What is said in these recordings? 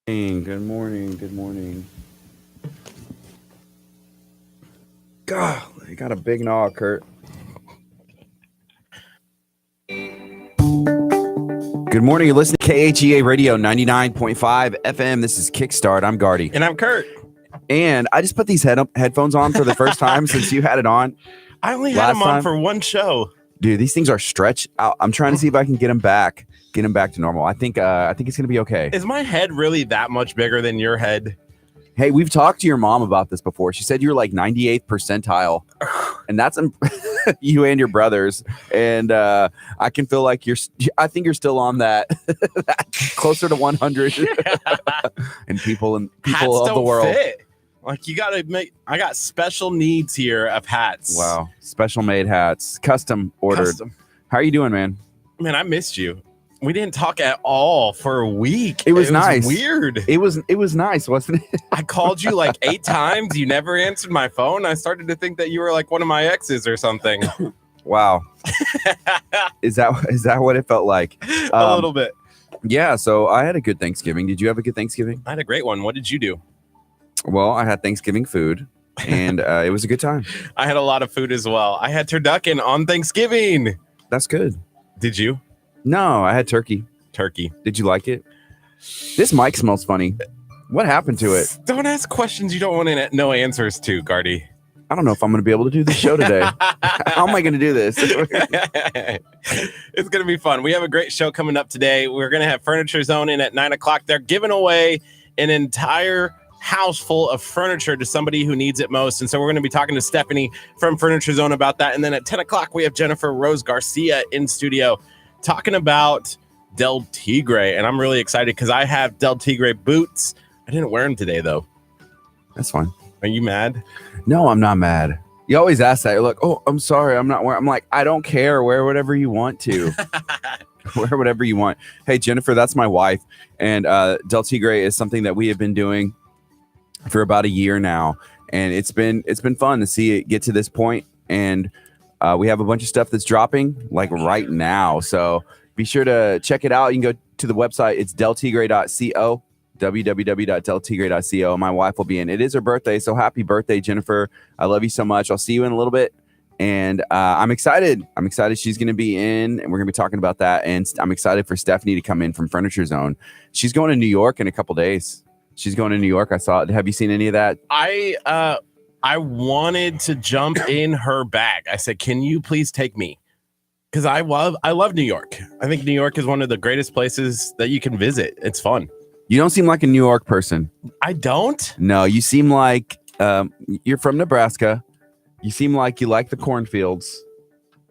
Good morning. Good morning. God, I got a big gnaw, Kurt. Good morning. You're listening to KHEA Radio 99.5 FM. This is Kickstart. I'm Gardy. And I'm Curt. And I just put these headphones on for the first time since you had it on. I only had them on for one show. Dude, these things are stretched out. I'm trying to see if I can get them back to normal. I think it's going to be okay. Is my head really that much bigger than your head? Hey, we've talked to your mom about this before. She said you're like 98th percentile, and that's you and your brothers. And I can feel like I think you're still on that closer to 100. And people of the world. Fit. Like I got special needs here of hats. Wow, special made hats, custom ordered. How are you doing, man? Man, I missed you. We didn't talk at all for a week. It was nice. Weird. It was nice, wasn't it? I called you like 8 times. You never answered my phone. I started to think that you were like one of my exes or something. Wow. Is that what it felt like? A little bit. Yeah. So I had a good Thanksgiving. Did you have a good Thanksgiving? I had a great one. What did you do? Well, I had Thanksgiving food, and it was a good time. I had a lot of food as well. I had turducken on Thanksgiving. That's good. Did you? No, I had turkey. Turkey. Did you like it? This mic smells funny. What happened to it? Don't ask questions you don't want to know answers to, Gardy. I don't know if I'm going to be able to do the show today. How am I going to do this? It's going to be fun. We have a great show coming up today. We're going to have Furniture Zone in at 9 o'clock. They're giving away an entire house full of furniture to somebody who needs it most. And so we're going to be talking to Stephanie from Furniture Zone about that. And then at 10 o'clock, we have Jennifer Rose Garcia in studio talking about Del Tigre. And I'm really excited because I have Del Tigre boots. I didn't wear them today, though. That's fine. Are you mad? No, I'm not mad. You always ask that. You're like, oh, I'm sorry. I'm not wearing. I'm like, I don't care. Wear whatever you want to. Wear whatever you want. Hey, Jennifer, that's my wife. And Del Tigre is something that we have been doing for about a year now. And it's been fun to see it get to this point. And we have a bunch of stuff that's dropping like right now. So be sure to check it out. You can go to the website. It's deltigre.co, www.deltigre.co. My wife will be in. It is her birthday. So happy birthday, Jennifer. I love you so much. I'll see you in a little bit. And I'm excited. She's going to be in and we're going to be talking about that. And I'm excited for Stephanie to come in from Furniture Zone. She's going to New York in a couple days. She's going to New York. I saw it. Have you seen any of that? I wanted to jump in her bag. I said, "Can you please take me?" Because I love New York. I think New York is one of the greatest places that you can visit. It's fun. You don't seem like a New York person. I don't? No, you seem like you're from Nebraska. You seem like you like the cornfields.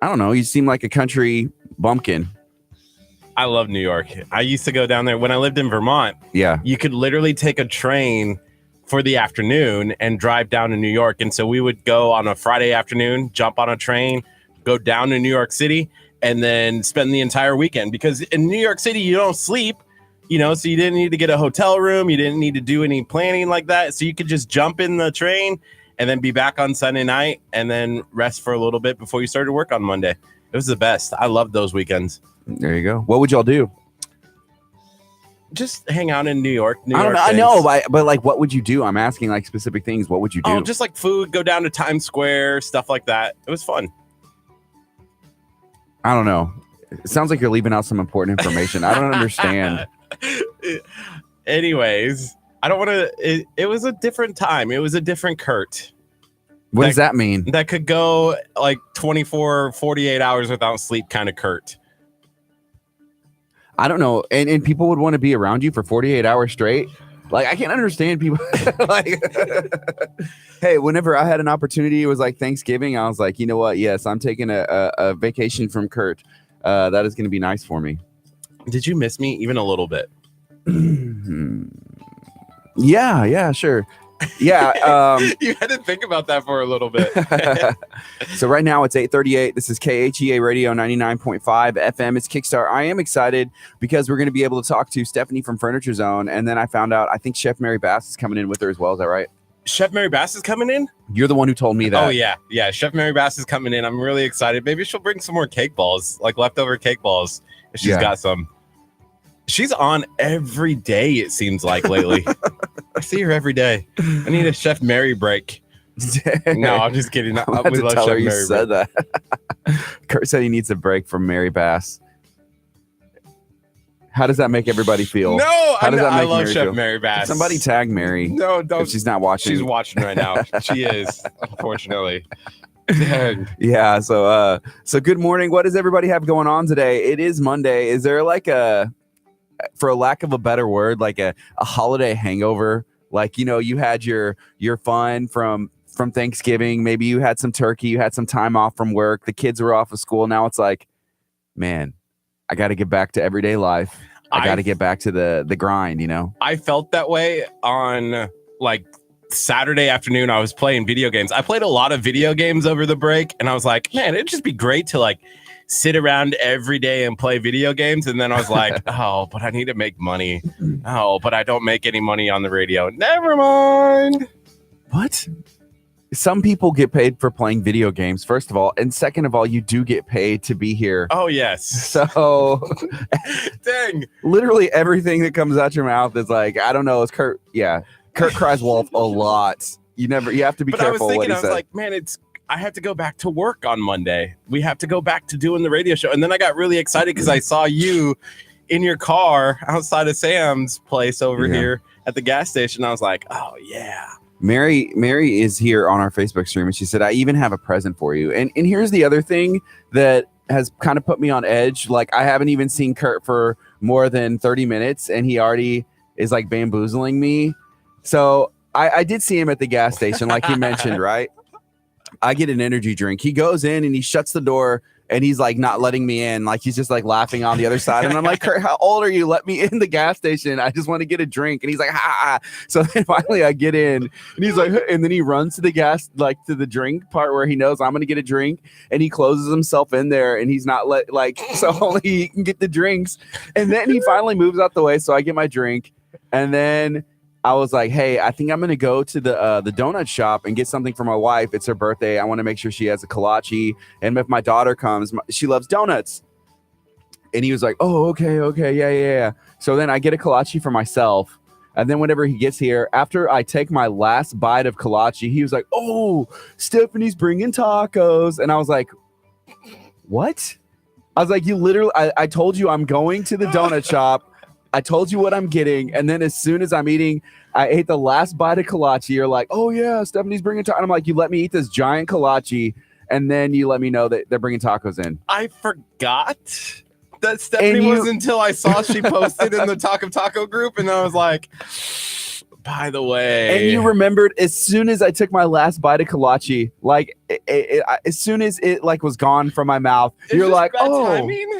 I don't know. You seem like a country bumpkin. I love New York. I used to go down there when I lived in Vermont. Yeah. You could literally take a train for the afternoon and drive down to New York. And so we would go on a Friday afternoon, jump on a train, go down to New York City, and then spend the entire weekend. Because in New York City, you don't sleep, so you didn't need to get a hotel room. You didn't need to do any planning like that. So you could just jump in the train and then be back on Sunday night and then rest for a little bit before you started work on Monday. It was the best. I loved those weekends. There you go. What would y'all do? Just hang out in New York. I don't know. I know, but like, what would you do? I'm asking like specific things. What would you do? Oh, just like food, go down to Times Square, stuff like that. It was fun. I don't know. It sounds like you're leaving out some important information. I don't understand. Anyways, I don't want to. It was a different time. It was a different Curt. What does that mean? That could go like 24, 48 hours without sleep kind of Curt. I don't know. And people would want to be around you for 48 hours straight. Like, I can't understand people. Like, hey, whenever I had an opportunity, it was like Thanksgiving. I was like, you know what? Yes, I'm taking a vacation from Curt. That is going to be nice for me. Did you miss me even a little bit? Yeah, sure. Yeah. You had to think about that for a little bit. So right now it's 8:38. This is KHEA Radio 99.5 FM. It's Kickstart. I am excited because we're going to be able to talk to Stephanie from Furniture Zone. And then I found out, I think Chef Mary Bass is coming in with her as well. Is that right? Chef Mary Bass is coming in? You're the one who told me that. Oh, yeah. Yeah, Chef Mary Bass is coming in. I'm really excited. Maybe she'll bring some more cake balls, like leftover cake balls, if she's got some. She's on every day, it seems like, lately. I see her every day. I need a Chef Mary break. No, I'm just kidding. I'm about We to love tell Chef her you Mary said break. that. Curt said he needs a break from Mary Bass. How does that make everybody feel? No, How does that I make love Mary Chef feel? Mary Bass. Somebody tag Mary. No, don't. If she's not watching. She's watching right now. She is, unfortunately. Dang. Yeah. So good morning. What does everybody have going on today? It is Monday. Is there like for a lack of a better word, like a holiday hangover? Like, you had your fun from Thanksgiving. Maybe you had some turkey. You had some time off from work. The kids were off of school. Now it's like, man, I got to get back to everyday life. I got to get back to the grind, I felt that way on like Saturday afternoon. I was playing video games. I played a lot of video games over the break, and I was like, man, it'd just be great to like sit around every day and play video games. And then I was like, oh, but I need to make money. Oh, but I don't make any money on the radio. Never mind. What? Some people get paid for playing video games, first of all. And second of all, you do get paid to be here. Oh, yes. So dang. Literally everything that comes out your mouth is like, I don't know. It's Curt. Yeah. Curt cries wolf a lot. You have to be careful what he says. I was like, man, I have to go back to work on Monday. We have to go back to doing the radio show. And then I got really excited because I saw you in your car outside of Sam's place over here at the gas station. I was like, oh, yeah. Mary is here on our Facebook stream, and she said, I even have a present for you. And here's the other thing that has kind of put me on edge. Like, I haven't even seen Curt for more than 30 minutes, and he already is like bamboozling me. So I did see him at the gas station, like you mentioned, right? I get an energy drink. He goes in and he shuts the door, and he's like not letting me in. Like, he's just like laughing on the other side. And I'm like, Curt, how old are you? Let me in the gas station. I just want to get a drink. And he's like, ha. So then finally I get in, and he's like, and then he runs to the gas, like to the drink part where he knows I'm going to get a drink. And he closes himself in there, and he's not so only he can get the drinks. And then he finally moves out the way. So I get my drink. And then I was like, hey, I think I'm going to go to the donut shop and get something for my wife. It's her birthday. I want to make sure she has a kolache. And if my daughter comes, she loves donuts. And he was like, oh, okay. Yeah. So then I get a kolache for myself. And then whenever he gets here, after I take my last bite of kolache, he was like, oh, Stephanie's bringing tacos. And I was like, what? I was like, you literally, I told you I'm going to the donut shop. I told you what I'm getting, and then as soon as I'm eating, I ate the last bite of kolache. You're like, oh yeah, Stephanie's bringing tacos. I'm like, you let me eat this giant kolache, and then you let me know that they're bringing tacos in. I forgot that Stephanie was until I saw she posted in the Talk of Taco group, and I was like, by the way. And you remembered as soon as I took my last bite of kolache, like as soon as it like was gone from my mouth, you're like, oh. Timing?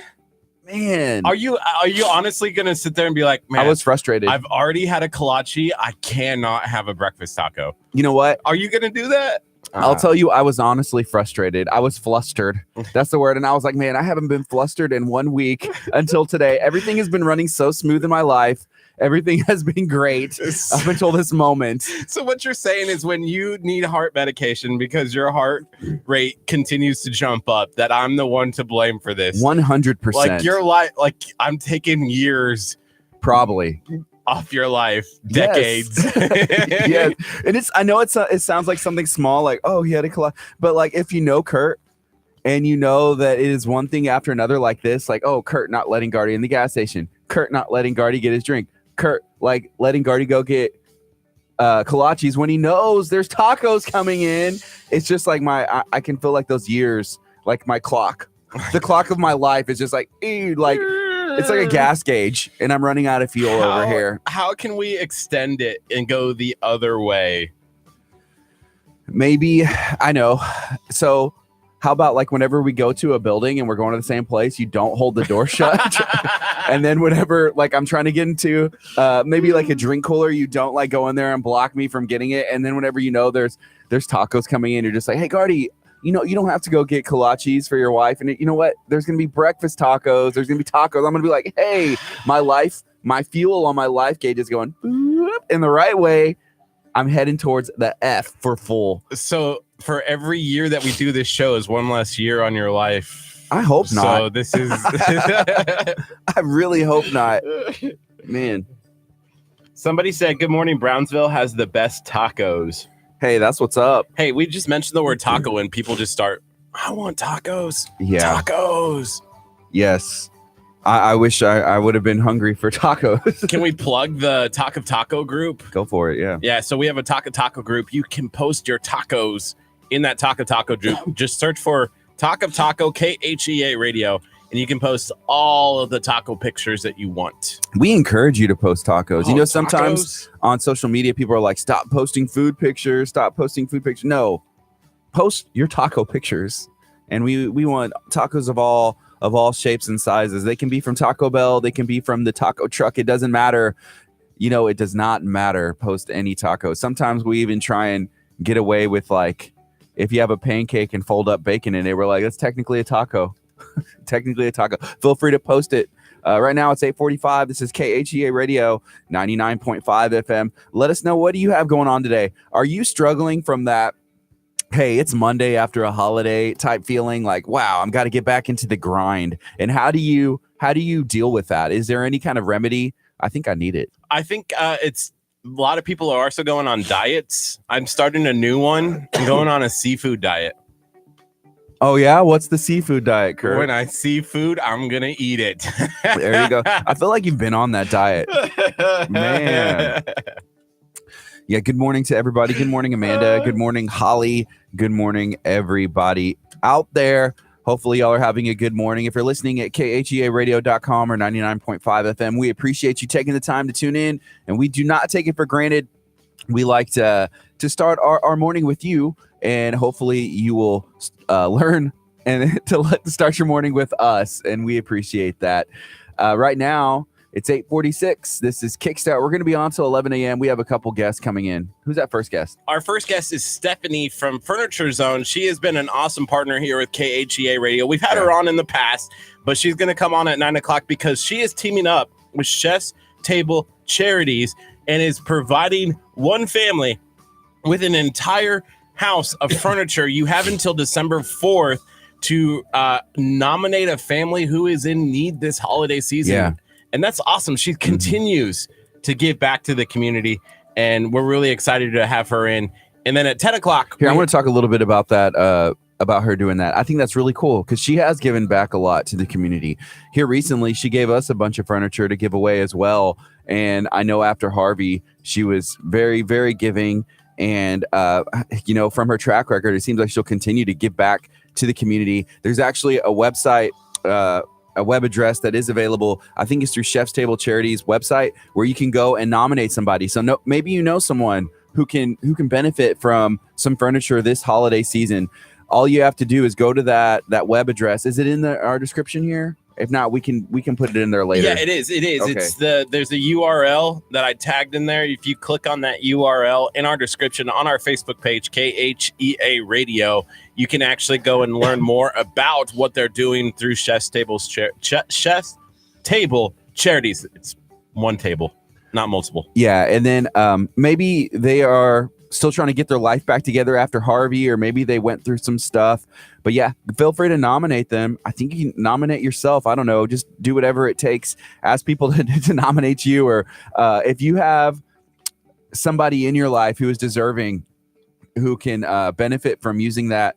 Man, are you honestly gonna sit there and be like, man, I was frustrated. I've already had a kolache. I cannot have a breakfast taco. You know what? Are you gonna do that? I'll tell you, I was honestly frustrated. I was flustered. That's the word. And I was like, man, I haven't been flustered in 1 week until today. Everything has been running so smooth in my life. Everything has been great up until this moment. So what you're saying is when you need heart medication because your heart rate continues to jump up, that I'm the one to blame for this. 100%. Like your life, like I'm taking years probably off your life, decades. Yes. Yes. And I know it sounds like something small, like, oh, he had a collide. But like, if you know Curt and you know that it is one thing after another like this, like, oh, Curt not letting Gardy in the gas station, Curt not letting Gardy get his drink, Curt like letting Gardy go get kolaches when he knows there's tacos coming in. It's just like I can feel like those years, like my clock, the clock of my life is just like, like it's like a gas gauge, and I'm running out of fuel over here. How can we extend it and go the other way? Maybe, I know. So how about like whenever we go to a building and we're going to the same place, you don't hold the door shut. And then whenever like I'm trying to get into maybe like a drink cooler, you don't like go in there and block me from getting it. And then whenever you know there's tacos coming in, you're just like, hey, Gardy, you know, you don't have to go get kolaches for your wife. And you know what? There's going to be breakfast tacos. There's going to be tacos. I'm going to be like, hey, my fuel on my life gauge is going boop, in the right way. I'm heading towards the F for full. So for every year that we do this show is one less year on your life. I hope not. So this is. I really hope not. Man. Somebody said, "Good morning. Brownsville has the best tacos." Hey, that's what's up. Hey, we just mentioned the word taco and people just start, I want tacos. Yeah. Tacos. Yes. I wish I would have been hungry for tacos. Can we plug the Talk of Taco group? Go for it. Yeah. Yeah. So we have a Talk of Taco group. You can post your tacos in that Talk of Taco group. Just search for Talk of Taco KHEA Radio, and you can post all of the taco pictures that you want. We encourage you to post tacos. You know, sometimes tacos? on social media, people are like, stop posting food pictures. Stop posting food pictures. No, post your taco pictures. And we want tacos of all shapes and sizes. They can be from Taco Bell. They can be from the taco truck. It doesn't matter. You know, it does not matter. Post any taco. Sometimes we even try and get away with, like, if you have a pancake and fold up bacon in it, we're like, that's technically a taco. Technically a taco. Feel free to post it. Right now it's 8:45. This is KHEA Radio 99.5 FM. Let us know, what do you have going on today? Are you struggling from that, hey, it's Monday after a holiday type feeling, like, wow, I'm got to get back into the grind? And how do you deal with that? Is there any kind of remedy? I think I need it. I think it's a lot of people are also going on diets. I'm starting a new one. I'm going on a seafood diet. Oh, yeah? What's the seafood diet, Curt? When I see food, I'm going to eat it. There you go. I feel like you've been on that diet. Man. Yeah, good morning to everybody. Good morning, Amanda. Good morning, Holly. Good morning, everybody out there. Hopefully, y'all are having a good morning. If you're listening at khearadio.com or 99.5 FM, we appreciate you taking the time to tune in, and we do not take it for granted. We like to start our morning with you, and hopefully you will learn and to start your morning with us, and we appreciate that. Right now, it's 8:46. This is Kickstart. We're going to be on till 11 a.m. We have a couple guests coming in. Who's that first guest? Our first guest is Stephanie from Furniture Zone. She has been an awesome partner here with KHEA Radio. We've had her on in the past, but she's going to come on at 9 o'clock because she is teaming up with Chef's Table Charities and is providing one family with an entire house of furniture. You have until December 4th to nominate a family who is in need this holiday season. Yeah. And that's awesome. She continues to give back to the community, and we're really excited to have her in. And then at 10 o'clock. Here, I want to talk a little bit about that, about her doing that. I think that's really cool because she has given back a lot to the community. Here recently, she gave us a bunch of furniture to give away as well. And I know after Harvey, she was very, very giving. And, you know, from her track record, it seems like she'll continue to give back to the community. There's actually a website, a web address that is available. I think it's through Chef's Table Charities website, where you can go and nominate somebody. So maybe you know someone who can benefit from some furniture this holiday season. All you have to do is go to that web address. Is it in our description here? If not, we can put it in there later. Yeah, it is. Okay. It's there's a URL that I tagged in there. If you click on that URL in our description on our Facebook page, KHEA Radio, you can actually go and learn more about what they're doing through Chef's Table Charities. It's one table, not multiple. Yeah, and then maybe they are still trying to get their life back together after Harvey, or maybe they went through some stuff. But yeah, feel free to nominate them. I think you can nominate yourself. I don't know. Just do whatever it takes. Ask people to nominate you, or if you have somebody in your life who is deserving, who can benefit from using that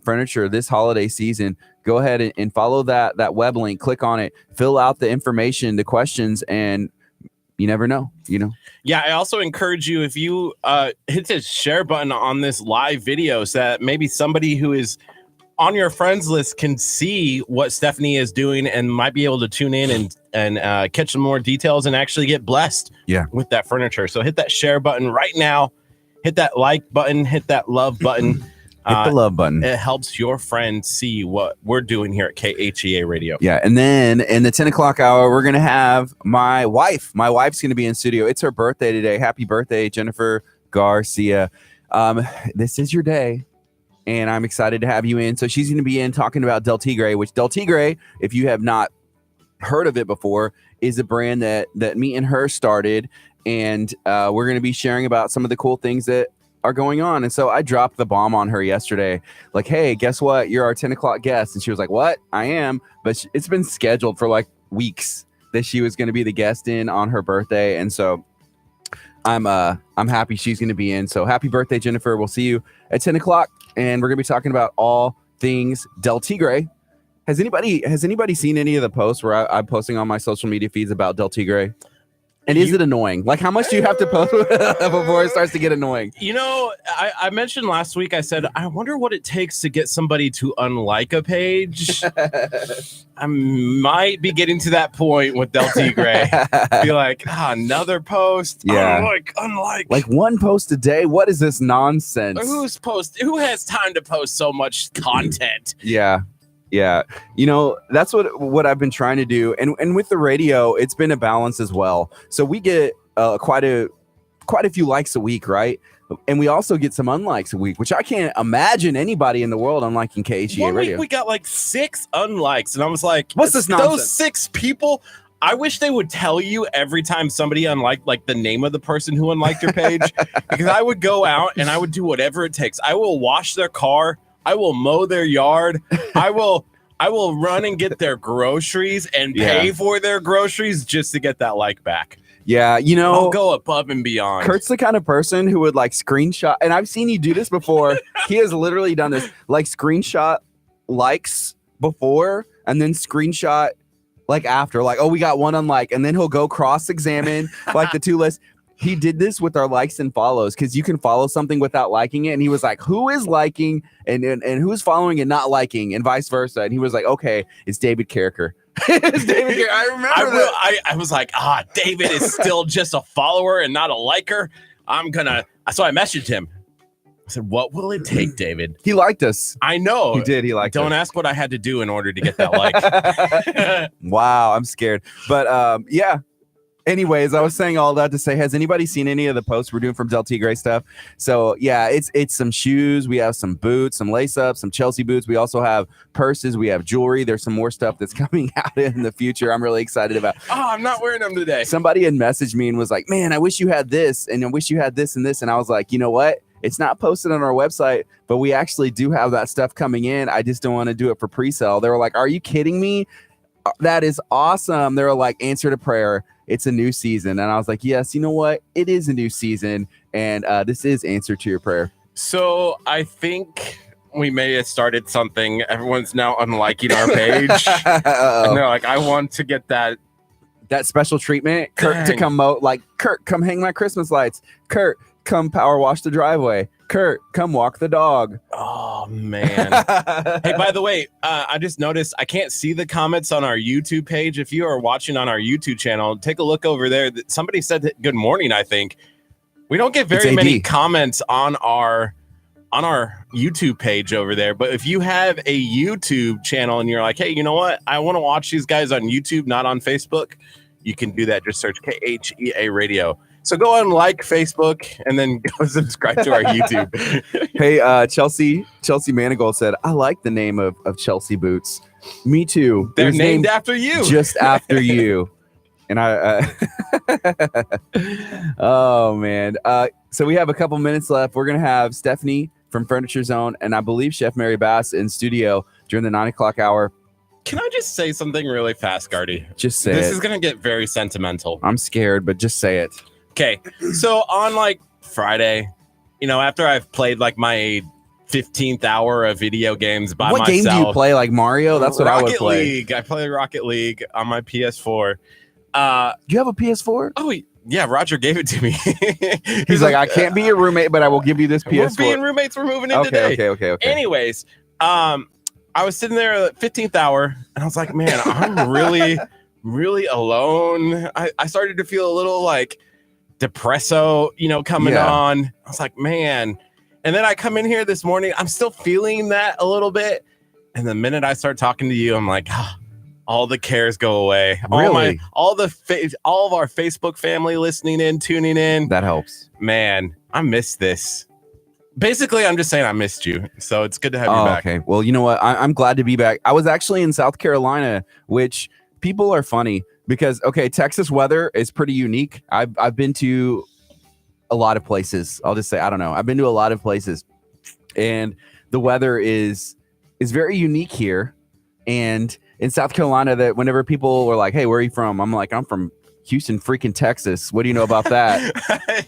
furniture this holiday season, go ahead and follow that web link. Click on it. Fill out the information, the questions, and you never know, you know? Yeah, I also encourage you, if you hit the share button on this live video, so that maybe somebody who is on your friends list can see what Stephanie is doing and might be able to tune in and catch some more details and actually get blessed with that furniture. So hit that share button right now. Hit that like button. Hit that love button. Hit the love button. It helps your friends see what we're doing here at KHEA Radio. Yeah, and then in the 10 o'clock hour, we're going to have my wife. My wife's going to be in studio. It's her birthday today. Happy birthday, Jennifer Garcia. This is your day, and I'm excited to have you in. So she's going to be in talking about Del Tigre, which Del Tigre, if you have not heard of it before, is a brand that me and her started, and we're going to be sharing about some of the cool things that are going on. And so I dropped the bomb on her yesterday. Like, hey, guess what? You're our 10 o'clock guest. And she was like, what? I am. But it's been scheduled for like weeks that she was going to be the guest in on her birthday. And so I'm happy she's going to be in. So happy birthday, Jennifer. We'll see you at 10 o'clock. And we're going to be talking about all things Del Tigre. Has anybody seen any of the posts where I'm posting on my social media feeds about Del Tigre? And is it annoying? Like, how much do you have to post before it starts to get annoying? You know, I mentioned last week, I said, I wonder what it takes to get somebody to unlike a page. I might be getting to that point with Del Tigre. Be like, another post. Yeah. Unlike. Like one post a day? What is this nonsense? Who has time to post so much content? Yeah. Yeah, you know, that's what I've been trying to do, and with the radio, it's been a balance as well. So we get quite a few likes a week, right? And we also get some unlikes a week, which I can't imagine anybody in the world unliking KHEA radio. Week we got like 6 unlikes, and I was like, "What's this nonsense?" Those 6 people. I wish they would tell you every time somebody unliked, like the name of the person who unliked your page, because I would go out and I would do whatever it takes. I will wash their car. I will mow their yard. I will run and get their groceries and pay for their groceries just to get that like back. Yeah, you know, I'll go above and beyond. Kurt's the kind of person who would like screenshot, and I've seen you do this before. He has literally done this, like screenshot likes before and then screenshot like after, like, oh, we got one unlike, and then he'll go cross-examine like the 2 lists. He did this with our likes and follows because you can follow something without liking it. And he was like, who is liking and who's following and not liking and vice versa. And he was like, okay, it's David Carricker. It's David Carricker. I remember that. I was like, David is still just a follower and not a liker. So I messaged him. I said, what will it take, David? He liked us. I know. He did. He liked us. Don't ask what I had to do in order to get that like. Wow, I'm scared. But yeah. Anyways, I was saying all that to say, has anybody seen any of the posts we're doing from Del Tigre stuff? So yeah, it's some shoes. We have some boots, some lace ups, some Chelsea boots. We also have purses. We have jewelry. There's some more stuff that's coming out in the future. I'm really excited about. I'm not wearing them today. Somebody had messaged me and was like, man, I wish you had this. And I wish you had this and this. And I was like, you know what? It's not posted on our website, but we actually do have that stuff coming in. I just don't want to do it for pre-sale. They were like, are you kidding me? That is awesome. They were like, answer to prayer. It's a new season. And I was like, yes, you know what? It is a new season. And this is answer to your prayer. So I think we may have started something. Everyone's now unliking our page. And they're like, I want to get that special treatment. Kurt to come like, Kurt, come hang my Christmas lights. Kurt, come power wash the driveway. Kurt, come walk the dog. Oh, man. Hey, by the way, I just noticed I can't see the comments on our YouTube page. If you are watching on our YouTube channel, take a look over there. Somebody said good morning, I think. We don't get very many comments on our YouTube page over there. But if you have a YouTube channel and you're like, hey, you know what? I want to watch these guys on YouTube, not on Facebook. You can do that. Just search KHEA Radio. So go on like Facebook and then go subscribe to our YouTube. Hey, Chelsea Manigault said, I like the name of Chelsea Boots. Me too. They're named after you. Just after you. And oh man. So we have a couple minutes left. We're going to have Stephanie from Furniture Zone and I believe Chef Mary Bass in studio during the 9 o'clock hour. Can I just say something really fast, Gardy? Just say it. This is going to get very sentimental. I'm scared, but just say it. Okay, so on like Friday, you know, after I've played like my 15th hour of video games by myself. What game do you play? Like Mario? That's what I would play. League. I play Rocket League on my PS4. Do you have a PS4? Oh, yeah, Roger gave it to me. He's like, I can't be your roommate, but I will give you this PS4. We're being roommates. We're moving in today. Okay. Anyways, I was sitting there at the 15th hour, and I was like, man, I'm really, really alone. I started to feel a little like depresso, you know, coming on. I was like, man. And then I come in here this morning. I'm still feeling that a little bit. And the minute I start talking to you, I'm like, all the cares go away. Really? All of our Facebook family listening in, tuning in. That helps. Man, I miss this. Basically, I'm just saying I missed you. So it's good to have you back. Okay. Well, you know what? I'm glad to be back. I was actually in South Carolina, which people are funny because, okay, Texas weather is pretty unique. I've been to a lot of places. I'll just say, I don't know. I've been to a lot of places, and the weather is very unique here. And in South Carolina, that whenever people were like, "Hey, where are you from?" I'm like, "I'm from Houston, freaking Texas. What do you know about that?"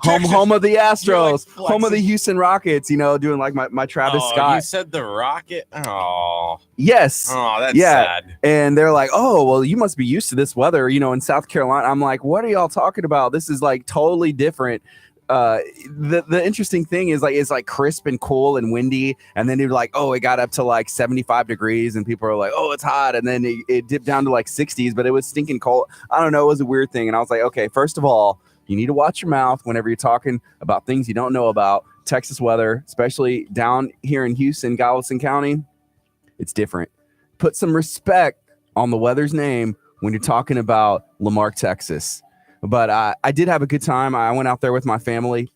home of the Astros, like home of the Houston Rockets. Doing like my Travis Scott. You said the Rocket. Oh, yes. Oh, that's sad. And they're like, "Oh, well, you must be used to this weather, in South Carolina." I'm like, "What are y'all talking about? This is like totally different." The interesting thing is like it's like crisp and cool and windy, and then you're like, oh, it got up to like 75 degrees, and people are like, oh, it's hot, and then it dipped down to like 60s, but it was stinking cold. I don't know, it was a weird thing, and I was like, okay, first of all, you need to watch your mouth whenever you're talking about things you don't know about. Texas weather, especially down here in Houston, Galveston County, it's different. Put some respect on the weather's name when you're talking about Lamarck, Texas. But I did have a good time. I went out there with my family,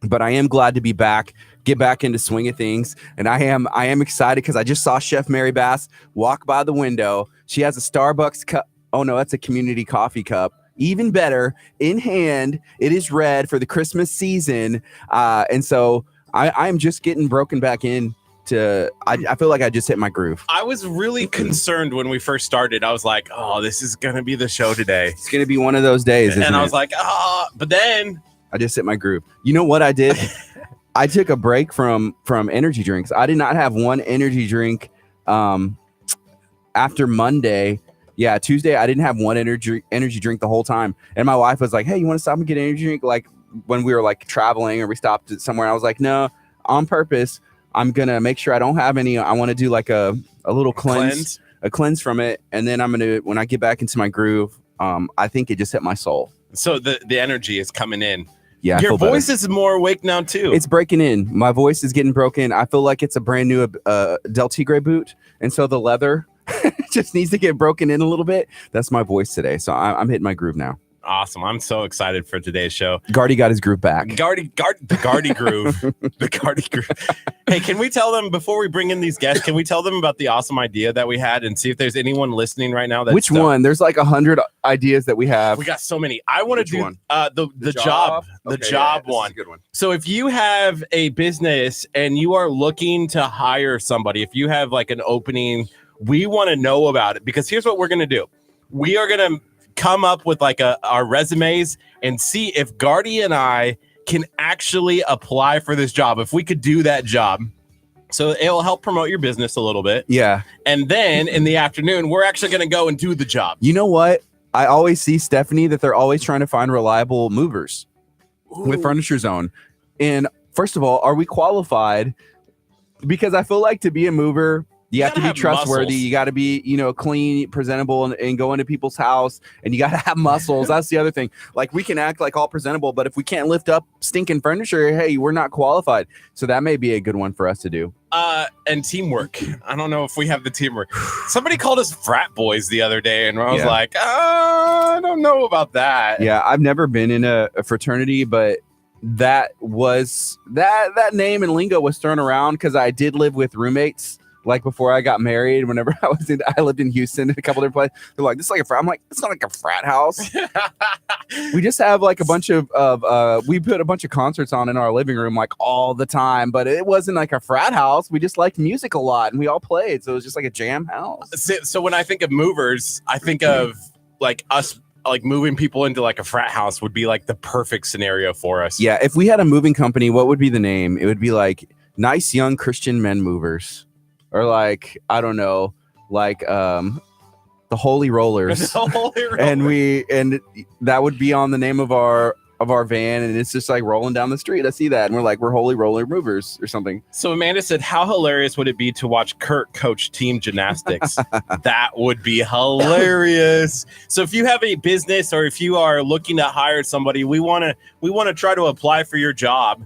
but I am glad to be back, get back into swing of things. And I am excited because I just saw Chef Mary Bass walk by the window. She has a Starbucks cup. Oh no, that's a community coffee cup. Even better, in hand. It is red for the Christmas season. And so I am just getting broken back in. I feel like I just hit my groove. I was really concerned when we first started. I was like, oh, this is going to be the show today. It's going to be one of those days. And I was like, but then I just hit my groove. You know what I did? I took a break from energy drinks. I did not have one energy drink after Monday. Yeah, Tuesday, I didn't have one energy drink the whole time. And my wife was like, hey, you want to stop and get an energy drink? Like when we were like traveling or we stopped somewhere. I was like, no, on purpose. I'm going to make sure I don't have any. I want to do like a little cleanse from it. And then I'm going to, when I get back into my groove, I think it just hit my soul. So the energy is coming in. Yeah. Your voice is more awake now too. It's breaking in. My voice is getting broken. I feel like it's a brand new Del Tigre boot. And so the leather just needs to get broken in a little bit. That's my voice today. So I'm hitting my groove now. Awesome. I'm so excited for today's show. Gardy got his groove back. The Gardy groove. The Gardy groove. Hey, can we tell them before we bring in these guests, can we tell them about the awesome idea that we had and see if there's anyone listening right now? Which one? There's like 100 ideas that we have. We got so many. I want to do one? The job one. Is a good one. So if you have a business and you are looking to hire somebody, if you have like an opening, we want to know about it, because here's what we're going to do. We are going to come up with like our resumes and see if Gardy and I can actually apply for this job, if we could do that job. So it'll help promote your business a little bit. Yeah. And then in the afternoon, we're actually going to go and do the job. You know what? I always see, Stephanie, that they're always trying to find reliable movers with Furniture Zone. And first of all, are we qualified? Because I feel like to be a mover, you have to be trustworthy. Muscles. You got to be, clean, presentable, and go into people's house. And you got to have muscles. That's the other thing. Like, we can act like all presentable, but if we can't lift up stinking furniture, hey, we're not qualified. So that may be a good one for us to do. And teamwork. I don't know if we have the teamwork. Somebody called us frat boys the other day, and I was like, I don't know about that. Yeah, I've never been in a fraternity, but that name and lingo was thrown around because I did live with roommates. Like before I got married, whenever I lived in Houston in a couple different places, they're like, this is like a frat. I'm like, it's not like a frat house. We just have like a bunch of we put a bunch of concerts on in our living room like all the time, but it wasn't like a frat house. We just liked music a lot and we all played. So it was just like a jam house. So when I think of movers, I think of like us, like moving people into like a frat house would be like the perfect scenario for us. Yeah. If we had a moving company, what would be the name? It would be like Nice Young Christian Men Movers. Or like, I don't know, like the Holy Rollers. The Holy Rollers. And that would be on the name of our van, and it's just like rolling down the street. I see that, and we're like, we're Holy Roller Movers or something. So Amanda said, how hilarious would it be to watch Curt coach team gymnastics? That would be hilarious. So if you have a business or if you are looking to hire somebody, we want to try to apply for your job,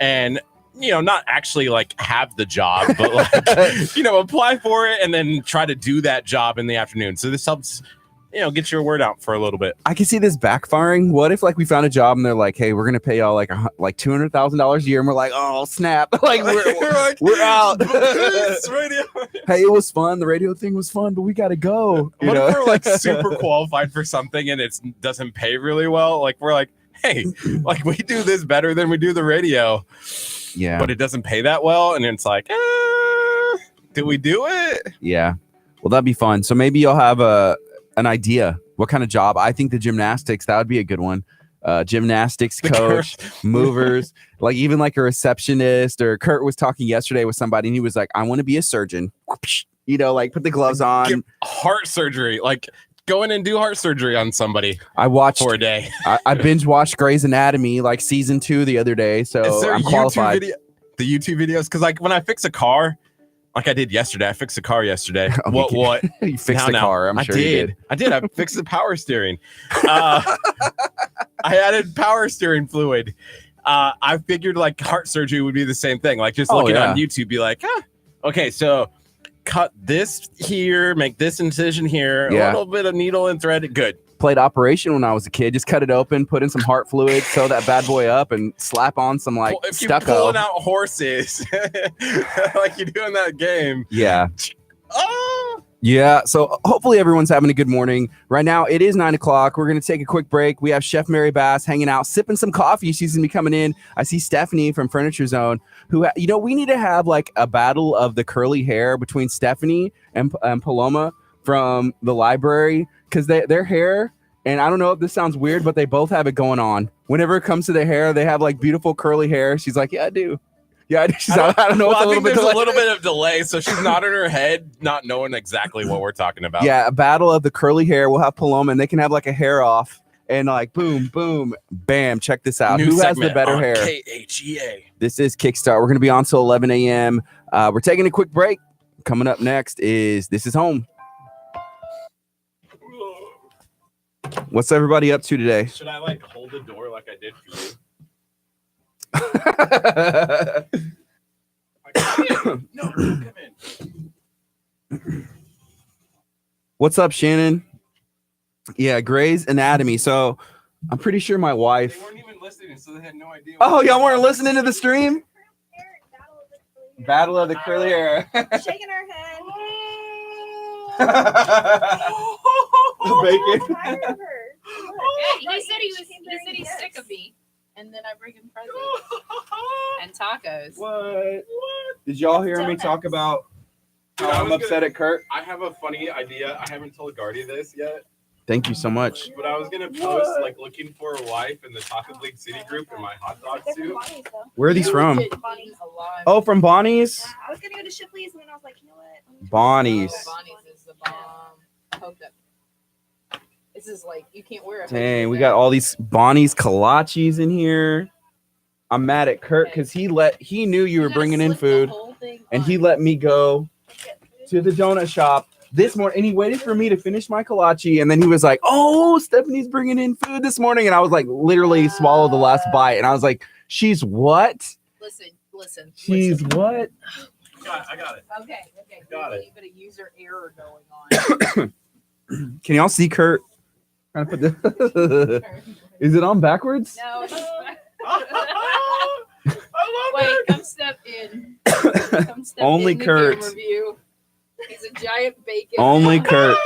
and not actually like have the job, but like, apply for it and then try to do that job in the afternoon. So this helps, get your word out for a little bit. I can see this backfiring. What if like we found a job and they're like, hey, we're going to pay y'all like $200,000 a year. And we're like, oh, snap. Like we're out. Hey, it was fun. The radio thing was fun, but we got to go. What if we're like super qualified for something and it doesn't pay really well? Like we're like, hey, like we do this better than we do the radio. Yeah. But it doesn't pay that well. And it's like, do we do it? Yeah. Well, that'd be fun. So maybe you'll have an idea what kind of job. I think the gymnastics, that would be a good one. Gymnastics coach, movers, like even like a receptionist. Or Kurt was talking yesterday with somebody and he was like, I want to be a surgeon. You know, like put the gloves on. Get heart surgery. Like go in and do heart surgery on somebody. I watched for a day. I binge watched Grey's Anatomy like season 2 the other day. So I'm qualified. The YouTube videos? Because like when I fix a car, like I did yesterday. I fixed a car yesterday. What? You fixed the car. I'm sure you did. I did. I fixed the power steering. I added power steering fluid. I figured like heart surgery would be the same thing. Like just looking on YouTube, be like, okay, so cut this here, make this incision here, a little bit of needle and thread. Good. Played Operation when I was a kid. Just cut it open, put in some heart fluid, sew that bad boy up, and slap on some like if stucco. You're pulling out horses like you do in that game. Yeah. Yeah. So hopefully everyone's having a good morning. Right now it is 9 o'clock. We're gonna take a quick break. We have Chef Mary Bass hanging out, sipping some coffee. She's gonna be coming in. I see Stephanie from Furniture Zone, who we need to have like a battle of the curly hair between Stephanie and Paloma from the library. Because their hair, and I don't know if this sounds weird, but they both have it going on. Whenever it comes to their hair, they have like beautiful curly hair. She's like, yeah, I do. Yeah, I do. I don't know. Well, I think there's a little bit of delay, so she's nodding her head, not knowing exactly what we're talking about. Yeah, a battle of the curly hair. We'll have Paloma, and they can have like a hair off, and like boom, boom, bam. Check this out. Who has the better hair? KHEA. This is Kickstart. We're going to be on till 11 a.m. We're taking a quick break. Coming up next is This Is Home. What's everybody up to today? Should I like hold the door like I did for you? No, come in. What's up, Shannon? Yeah, Grey's Anatomy. So I'm pretty sure my wife. They weren't even listening, so they had no idea. Oh, y'all weren't listening to the stream? Battle of the curly hair. Shaking her head. The bacon. Yeah, he said he's sick of me, and then I bring him presents and tacos. What? Did y'all hear me talk about how I'm upset at Kurt? I have a funny idea. I haven't told Gardy this yet. Thank you so much. But I was gonna post like looking for a wife in the Taco League City group in my hot dog suit. Where are these from? Bonnie's. Oh, from Bonnie's? Yeah, I was gonna go to Shipley's, and then I was like, you know what? Bonnie's. Bonnie's is the bomb. Hope that. This is like you can't wear it. Dang, we got all these Bonnie's kolaches in here. I'm mad at Kurt because he knew you were bringing in food, and he let me go to the donut shop this morning, and he waited for me to finish my kolache, and then he was like, "Oh, Stephanie's bringing in food this morning," and I was like, literally swallowed the last bite, and I was like, "She's what? Listen. She's what?" I got it. Okay. Got it. A bit of user error going on. Can y'all see Kurt? Trying to put the Is it on backwards? No. I love Wait, it. come step in. Come step Only in the Kurt. camera view. He's a giant bacon. Only Kurt.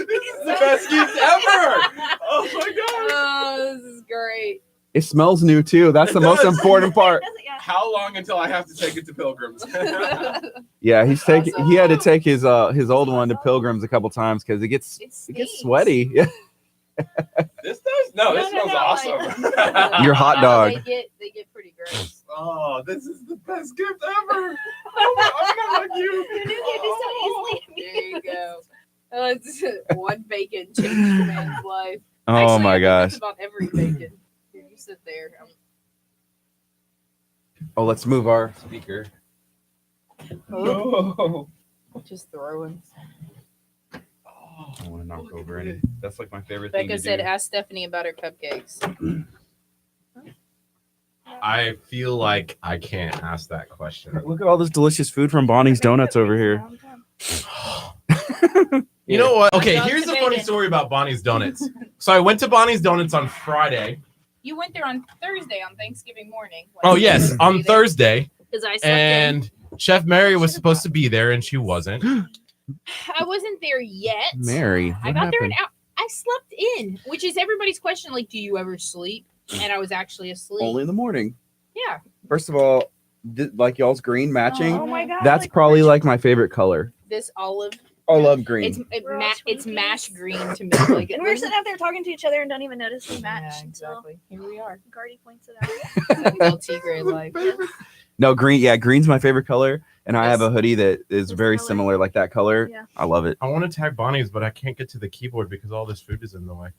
This is the best gift ever. Oh my god. Oh, this is great. It smells new too. That's It the most does. important part. How long until I have to take it to Pilgrims? Yeah, he had to Awesome. take his old one to Pilgrims a couple times because it gets sweaty. Yeah. This does? No, this smells awesome. Your hot dog. They get pretty gross. Oh, this is the best gift ever. I'm not like you. You knew you'd be so easily. There you go. It's one bacon changed a man's life. Oh Actually, I my think gosh. that's about every bacon. Here, you sit there. Oh, let's move our speaker. No. Just throwing. I want to knock over any. That's like my favorite thing Becca to said, do. ask Stephanie about her cupcakes. I feel like I can't ask that question. Look at all this delicious food from Bonnie's Donuts over here. You know what? Okay, Hot dogs here's and a funny bacon. story about Bonnie's Donuts. So I went to Bonnie's Donuts on Friday. You went there on Thursday on Thanksgiving morning. Oh, yes, on Thursday. Because I slept And Chef Mary was supposed to be there, and she wasn't. in. I wasn't there yet. Mary, I what got there happened? I slept in, which is everybody's question. Like, do you ever sleep? and I was actually asleep. Only in the morning. Yeah. First of all, like y'all's green matching. Oh my god. That's probably like my favorite color. This olive. I love green. We're all It's Twinkies. mash green to me. Like And we're sitting out there talking to each other and don't even notice we match Yeah, until exactly. Here we are. Gardy points it out. That little tigre life. No, green. Yeah, green's my favorite color, and I have a hoodie that is This very color? similar, like that color. Yeah. I love it. I want to tag Bonnie's, but I can't get to the keyboard because all this food is in the way.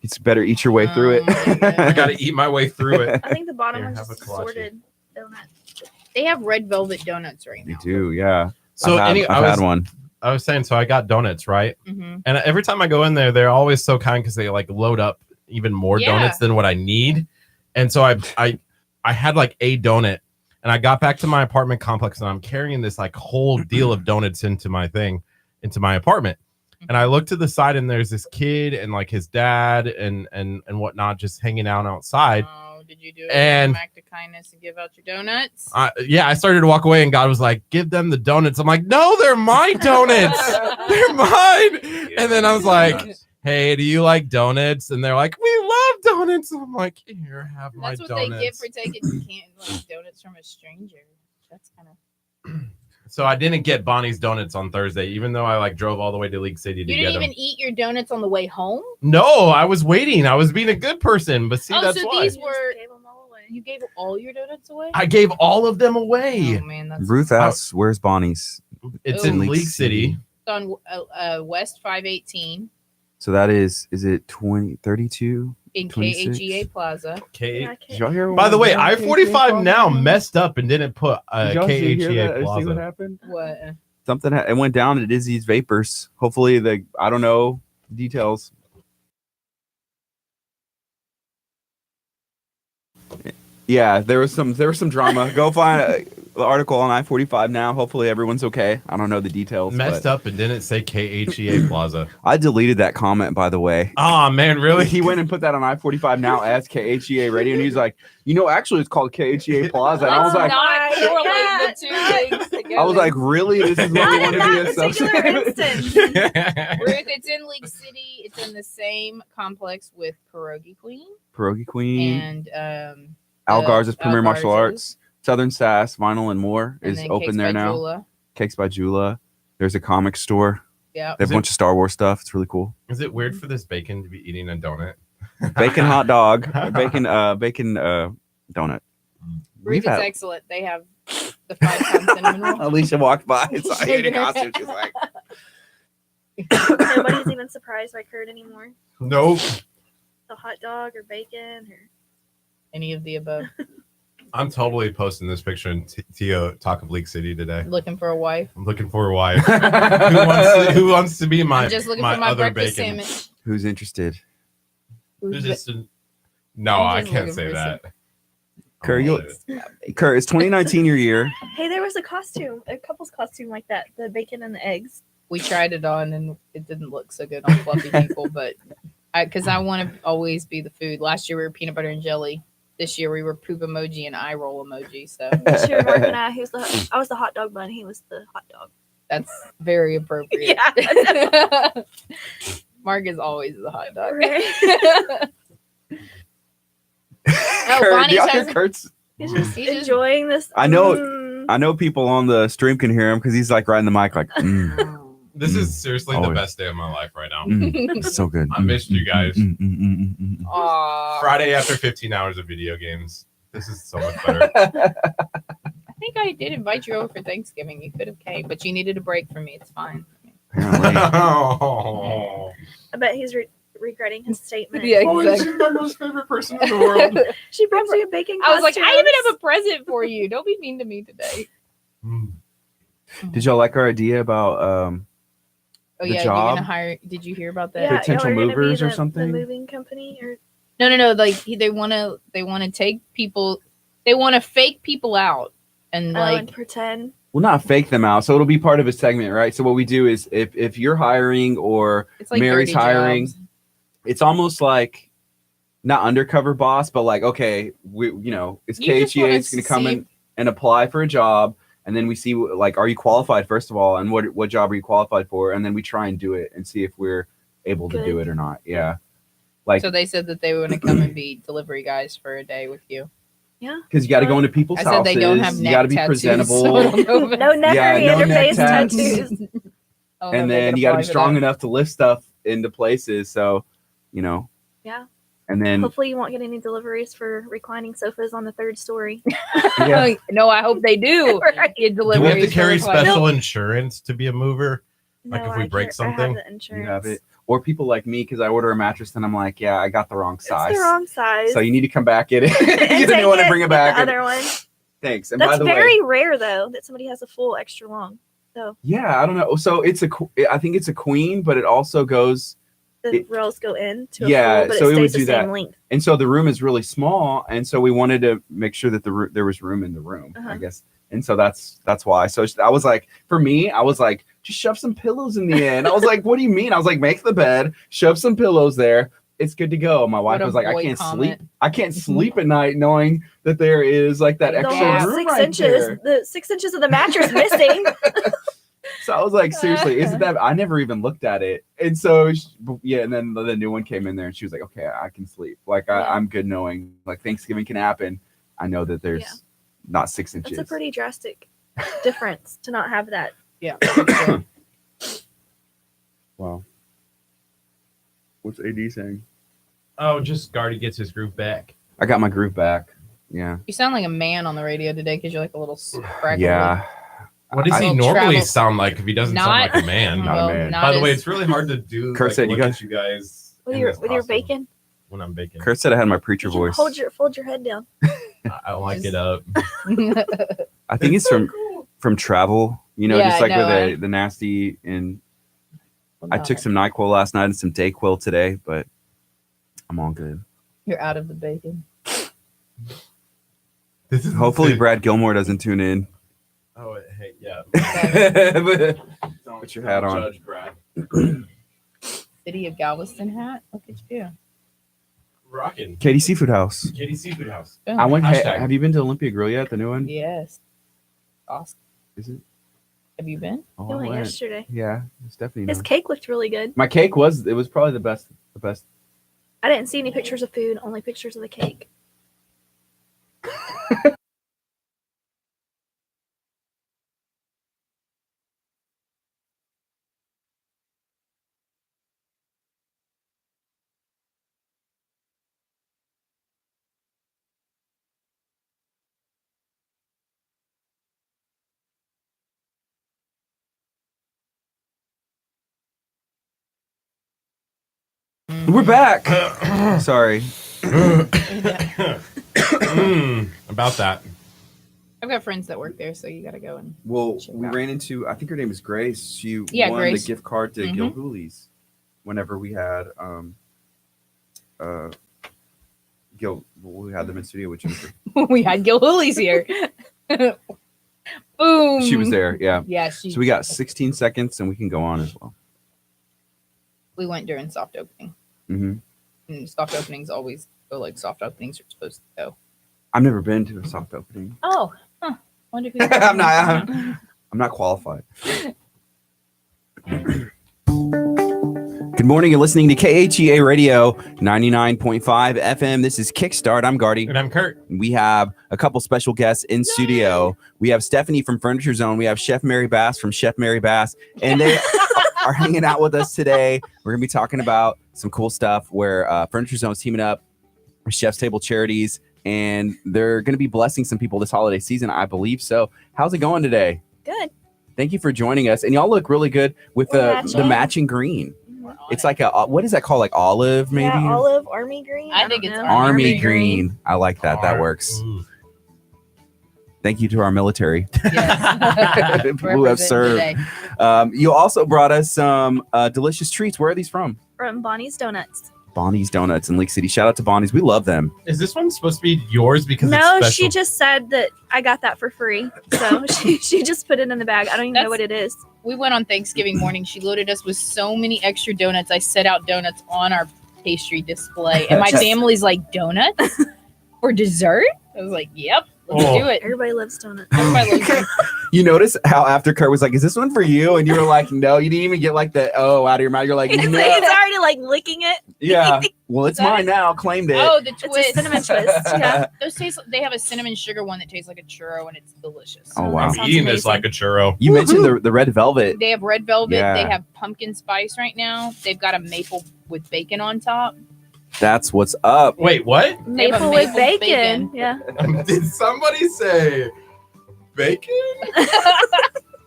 It's better eat your way through it. Oh, my goodness. I gotta eat my way through it. I think the bottom Here, one's have a just kolache. sorted donut. They have red velvet donuts right You now. do, yeah. So I've had one. I was saying, so I got donuts, right? Mm-hmm. And every time I go in there, they're always so kind because they like load up even more Yeah. donuts than what I need. And so I had like a donut, and I got back to my apartment complex, and I'm carrying this like whole deal of donuts into my apartment. And I look to the side, and there's this kid and like his dad and whatnot just hanging out outside. Oh, did you do And- an act of kindness and give out your donuts? I started to walk away, and God was like, "Give them the donuts." I'm like, "No, they're my donuts. They're mine." And then I was like, "Hey, do you like donuts?" And they're like, "We love donuts." I'm like, "Here, have my That's what donuts." they get for taking like donuts from a stranger. That's kind of. So I didn't get Bonnie's donuts on Thursday, even though I like drove all the way to League City to You get didn't them. even eat your donuts on the way home. No, I was waiting. I was being a good person, but see, Oh, that's so why these Just were- gave 'em all away. You gave all your donuts away. I gave all of them away. Oh man, that's Ruth asks, "Where's Bonnie's?" It's Oh. in League City. on West 518 So that is it 32? in 26? KHEA Plaza. K. Yeah, I Did can't- y'all hear? By the way, what I-45 now happened? messed up and didn't put Did y'all hear KHEA that or see what Plaza. happened? What? Something it went down at Izzy's Vapors. Hopefully, I don't know details. Yeah, there was some drama. Go find the article on I-45 now. Hopefully, everyone's okay. I don't know the details. Messed but up and didn't say KHEA Plaza. I deleted that comment, by the way. Oh man, really? He went and put that on I-45 now as KHEA Radio, and he's like, actually, it's called KHEA Plaza. And I was like, not my correlate the two God. things together. I was like, really? This is what Not we in want to that do? particular instance. Ruth, it's in League City. It's in the same complex with Pierogi Queen Pierogi Queen, and Al Garza's Premier Martial Garza's. Arts, Southern Sass, Vinyl and More and is then open Cakes there by now. Jula. Cakes by Jula. There's a comic store. Yeah. They have Is a bunch of Star Wars stuff. It's really cool. Is it weird for this bacon to be eating a donut? Bacon hot dog, bacon donut. We've Ruth, it's had- excellent. They have the 5-pound cinnamon roll. Alicia walked by. It's like eating costume. She's like, Nobody's even surprised by Kurt anymore. Nope. The hot dog or bacon or Any of the above. I'm totally posting this picture in Tio Talk of League City today. Looking for a wife. I'm looking for a wife. Who wants to be my I'm just looking my for my other breakfast bacon? sandwich. who's interested? Who's just no, I'm I just can't looking say for that. Kurt, I you- won't say it. Kurt, it's 2019 your year. hey, there was a costume, a couple's costume like that, the bacon and the eggs. We tried it on and it didn't look so good on fluffy people, but because I want to always be the food. Last year we were peanut butter and jelly. This year we were poop emoji and eye roll emoji. So This year, Mark and I was the hot dog bun. He was the hot dog. that's very appropriate. Yeah. Mark is always the hot dog. Right. Oh, Kurt, Bonnie's do y'all hear has- Kurt's? He's just He's just- enjoying this. I know- I know people on the stream can hear him because he's like right in the mic, like, This is seriously the Always. best day of my life right now. it's so good. I missed you guys. Aw. Friday after 15 hours of video games. This is so much better. I think I did invite you over for Thanksgiving. You could have came, but you needed a break from me. It's fine. Apparently. Oh, I bet he's regretting his statement. Yeah, Always exactly. my most favorite person in the world. She brings you a bacon. I was like, I even costumes. have a present for you. Don't be mean to me today. Mm. Did y'all like our idea about Oh The yeah, you're job? gonna hire. Did you hear about that? Yeah, potential y'all are gonna be movers or the something? moving company or No. Like they want to take people. They want to fake people out and and like pretend. well, not fake them out. So it'll be part of a segment, right? So what we do is if you're hiring or it's like Mary's dirty hiring, jobs. it's almost like not undercover boss, but like, okay, it's You just wanna KHEA is going to come see- in and apply for a job. And then we see, like, are you qualified, first of all? And what job are you qualified for? And then we try and do it and see if we're able to do Good. it or not. Yeah. Like, So they said that they were going to come and be delivery guys for a day with you. Yeah. because you got to go into people's I said houses. they don't have you neck got to be tattoos, presentable. so I don't know if No neck Yeah, or no hand or neck face tats. tattoos. I don't know And if they then can you got to apply be for strong that. enough to lift stuff into places. So, Yeah. And then Hopefully you won't get any deliveries for reclining sofas on the 3rd story. yeah. No, I hope they do. Right. Get Do we have to deliveries carry for reclining. special insurance to be a mover? Like No, if we I break can't- I something? have the insurance. You have it. Or people like me, because I order a mattress and I'm like, yeah, I got the wrong size. It's the wrong size. So you need to come back in it. and Get a take new one and it, bring it get back. The And- other one. Thanks. And by That's the very way, rare though that somebody has a full extra long. So yeah, I don't know. So I think it's a queen, but it also goes. the It- rails go into a Yeah, full, but so it it would stays the do same that. length. And so the room is really small, and so we wanted to make sure that there was room in the room, Uh-huh. I guess. And so that's why. So I was like, for me, I was like, just shove some pillows in the end. I was like, what do you mean? I was like, make the bed, shove some pillows there. It's good to go. My wife What a was like, I boy can't comment. sleep. I can't sleep at night knowing that there is like that The extra whole room 6 right inches, there. the 6 inches of the mattress missing. So I was like, seriously, isn't that? I never even looked at it. And so, yeah, and then the new one came in there and she was like, okay, I can sleep. Like, Yeah. I'm good knowing like Thanksgiving can happen. I know that there's Yeah. not 6 inches. That's a pretty drastic difference to not have that. Yeah. Wow. What's AD saying? Oh, just Gardy gets his groove back. I got my groove back. Yeah. You sound like a man on the radio today because you're like a little scraggly. Yeah. What does I- he Well, normally travel- sound like if he doesn't sound Not- like a man? Not a Well, man. not By the way, as- it's really hard to do. Kurt said, look you at you guys With in your this with your costume bacon. when I'm baking. Kurt said I had my preacher voice. Hold your head down. I like it up. I think it's from travel. You know, Yeah, just like I know, with the nasty. And I took some NyQuil last night and some Dayquil today, but I'm all good. You're out of the bacon. This is Hopefully insane. Brad Gilmore doesn't tune in. Oh, hey, yeah. Put your hat on. Judge Brad. City of Galveston hat. Look at you. Rockin'. Katie Seafood House. Katie Seafood House. Boom. I went. Hey, Hashtag. have you been to Olympia Grill yet? The new one? Yes. Awesome. Is it? Have you been? Oh, You I went went. yesterday. Yeah, it's definitely. His Nice. cake looked really good. My cake was. It was probably the best. The best. I didn't see any pictures of food, only pictures of the cake. We're back. Sorry. About that. I've got friends that work there, so you got to go and. Well, Check we out. ran into. I think her name is Grace. She Yeah, won Grace. the gift card to Mhm. Gil Hooley's. Whenever we had Gil, we had them in studio with Jennifer. We had Gil Hooley's here. Boom. She was there. Yeah. Yeah, she. So we got 16 seconds, and we can go on as well. We went during soft opening. hmm And soft openings always go like soft openings are supposed to go. I've never been to a soft opening. Oh, huh. Wonder who. I'm not qualified. Good morning. You're listening to KHEA Radio 99.5 FM. This is Kickstart. I'm Gardy. And I'm Kurt. We have a couple special guests in studio. We have Stephanie from Furniture Zone. We have Chef Mary Bass from Chef Mary Bass. And they are hanging out with us today. We're going to be talking about some cool stuff where Furniture Zone is teaming up with Chef's Table Charities. And they're going to be blessing some people this holiday season, I believe. So how's it going today? Good. Thank you for joining us. And y'all look really good with We're the matching green. Mhm. It's like a, what is that called? Like olive, maybe? Yeah, olive, army green. I don't think it's know. Army Army green. green. I like that. That works. Ooh. Thank you to our military. Yes. People who have Representing served. today. You also brought us some delicious treats. Where are these from? From Bonnie's Donuts. Bonnie's Donuts in Lake City. Shout out to Bonnie's. We love them. Is this one supposed to be yours because No, it's special? she just said that I got that for free. So she just put it in the bag. I don't even know That's- what it is. We went on Thanksgiving morning. She loaded us with so many extra donuts. I set out donuts on our pastry display, and my family's like, "Donuts for dessert?" I was like, "Yep, let's Oh. do it." Everybody loves donuts. Everybody loves it. You notice how after Kurt was like, "Is this one for you?" and you were like, "No," you didn't even get like the "oh" out of your mouth. You're like, It's "No." already like licking it. Yeah. Well, it's mine now. Claimed it. Oh, the It's a twist. cinnamon twist. Yeah. Those taste. They have a cinnamon sugar one that tastes like a churro, and it's delicious. Oh, that wow. I'm sounds eating this amazing. like a churro. You mentioned the red velvet. They have red velvet. Yeah. They have pumpkin spice right now. They've got a maple with bacon on top. That's what's up. Wait, what? They have a Maple with maple bacon. bacon. Yeah. Did somebody say bacon?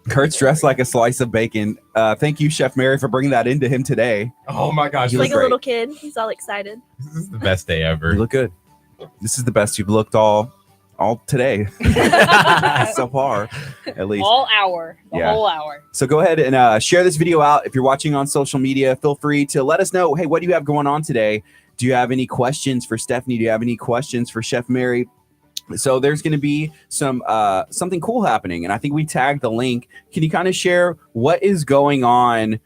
Kurt's dressed like a slice of bacon. Thank you, Chef Mary, for bringing that into him today. Oh my gosh, You He's look like a great. little kid. He's all excited. this is the best day You ever. look good. This is the best you've looked all today so far, at least. All hour. The Yeah. whole hour. So go ahead and share this video out. If you're watching on social media, feel free to let us know, hey, what do you have going on today? Do you have any questions for Stephanie? Do you have any questions for Chef Mary? So there's going to be some something cool happening, and I think we tagged the link. Can you kind of share what is going on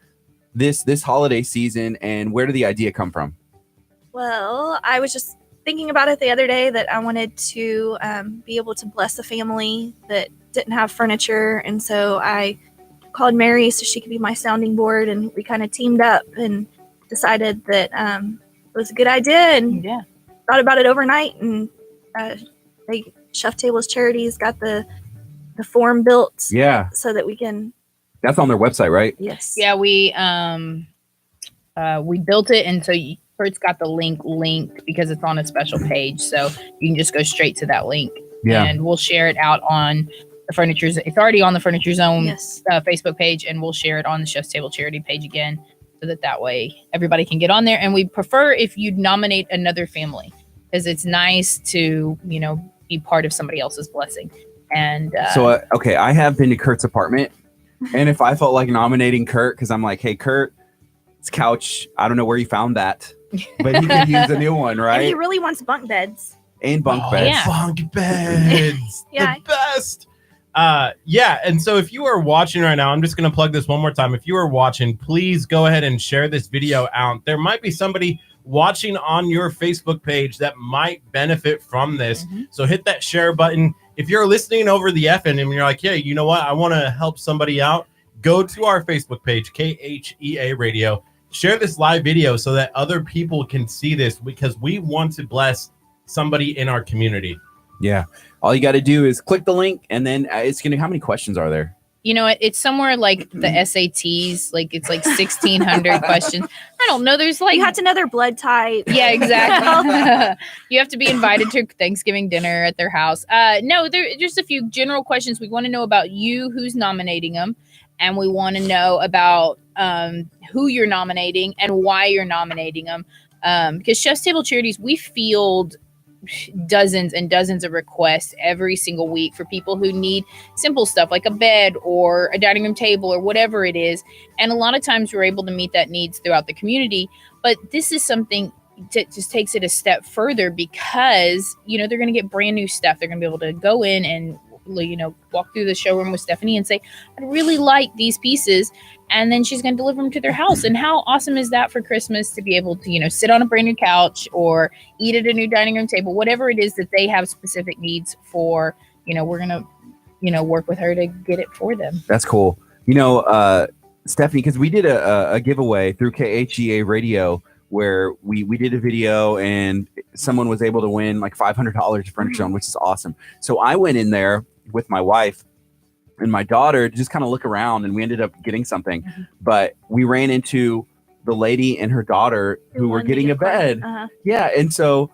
this holiday season, and where did the idea come from? Well, I was just thinking about it the other day that I wanted to be able to bless a family that didn't have furniture. And so I called Mary so she could be my sounding board. And we kind of teamed up and decided that it was a good idea and Yeah. thought about it overnight. And Chef Tables Charities got the form built Yeah, so that we can, that's on their website, right? yes. Yeah, we built it, and so Kurt's got the link because it's on a special page, so you can just go straight to that link. Yeah. And we'll share it out on the Furniture. It's already on the Furniture Zone Yes. Facebook page, and we'll share it on the Chef's Table Charity page again, so that way everybody can get on there. And we prefer if you nominate another family, because it's nice to be part of somebody else's blessing. And So, okay, I have been to Kurt's apartment, and if I felt like nominating Kurt, because I'm like, hey, Kurt, it's couch. I don't know where you found that, but he could use a new one, And he right? really wants bunk beds. And bunk Oh, beds. yeah. Bunk beds. Yeah. The best. Yeah, and so if you are watching right now, I'm just going to plug this one more time. If you are watching, please go ahead and share this video out. There might be somebody watching on your Facebook page that might benefit from this. Mhm. So hit that share button. If you're listening over the FN and you're like, hey, you know what? I want to help somebody out. Go to our Facebook page, KHEA Radio. Share this live video so that other people can see this, because we want to bless somebody in our community. Yeah. All you got to do is click the link, and then it's going to, how many questions are there? it's somewhere like the SATs, like it's like 1,600 questions. I don't know. There's like You have to know their blood type. Yeah, exactly. You have to be invited to Thanksgiving dinner at their house. No, there's just a few general questions. We want to know about you, who's nominating them, and we want to know about who you're nominating and why you're nominating them. Because Chef's Table Charities, we field dozens and dozens of requests every single week for people who need simple stuff like a bed or a dining room table or whatever it is. And a lot of times we're able to meet that needs throughout the community. But this is something that just takes it a step further, because, they're going to get brand new stuff. They're going to be able to go in and, walk through the showroom with Stephanie and say, I'd really like these pieces. And then she's going to deliver them to their house. And how awesome is that for Christmas to be able to, sit on a brand new couch or eat at a new dining room table, whatever it is that they have specific needs for. We're going to, work with her to get it for them. That's cool. Stephanie, because we did a giveaway through KHEA Radio where we did a video and someone was able to win like $500 Furniture Zone, which is awesome. So I went in there with my wife and my daughter to just kind of look around, and we ended up getting something. Mm-hmm. But we ran into the lady and her daughter who were wanted to getting get a bed. Uh-huh. Yeah. And so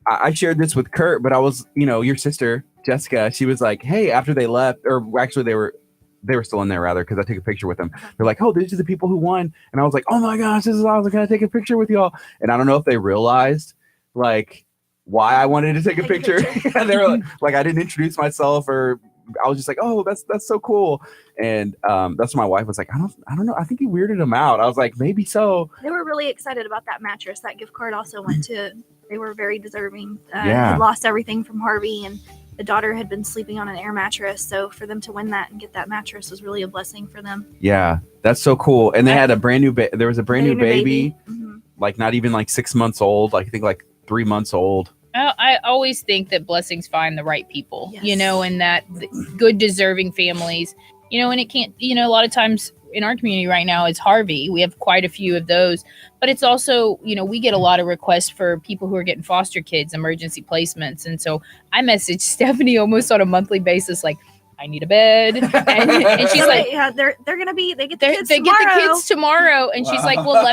I shared this with Kurt, but I was, your sister, Jessica, she was like, hey, after they left, or actually they were still in there rather, because I took a picture with them. They're like, oh, these are the people who won. And I was like, oh my gosh, this is awesome. Can I take a picture with y'all? And I don't know if they realized like why I wanted to take a picture. And they were like, I didn't introduce myself, or I was just like, oh, that's so cool. And that's when my wife was like, I don't know. I think he weirded them out. I was like, maybe so. They were really excited about that mattress. That gift card also went to, they were very deserving. Yeah. Had lost everything from Harvey, and the daughter had been sleeping on an air mattress. So for them to win that and get that mattress was really a blessing for them. Yeah, that's so cool. And they had a brand new, there was a brand new baby, Mhm. like not even like 6 months old, like I think like 3 months old. I always think that blessings find the right people, Yes. and that good deserving families, and it can't, a lot of times in our community right now it's Harvey. We have quite a few of those, but it's also, we get a lot of requests for people who are getting foster kids, emergency placements. And so I message Stephanie almost on a monthly basis, like, I need a bed. And she's like, yeah, they're going to be, they get the kids they tomorrow. get the kids tomorrow. And she's like, well,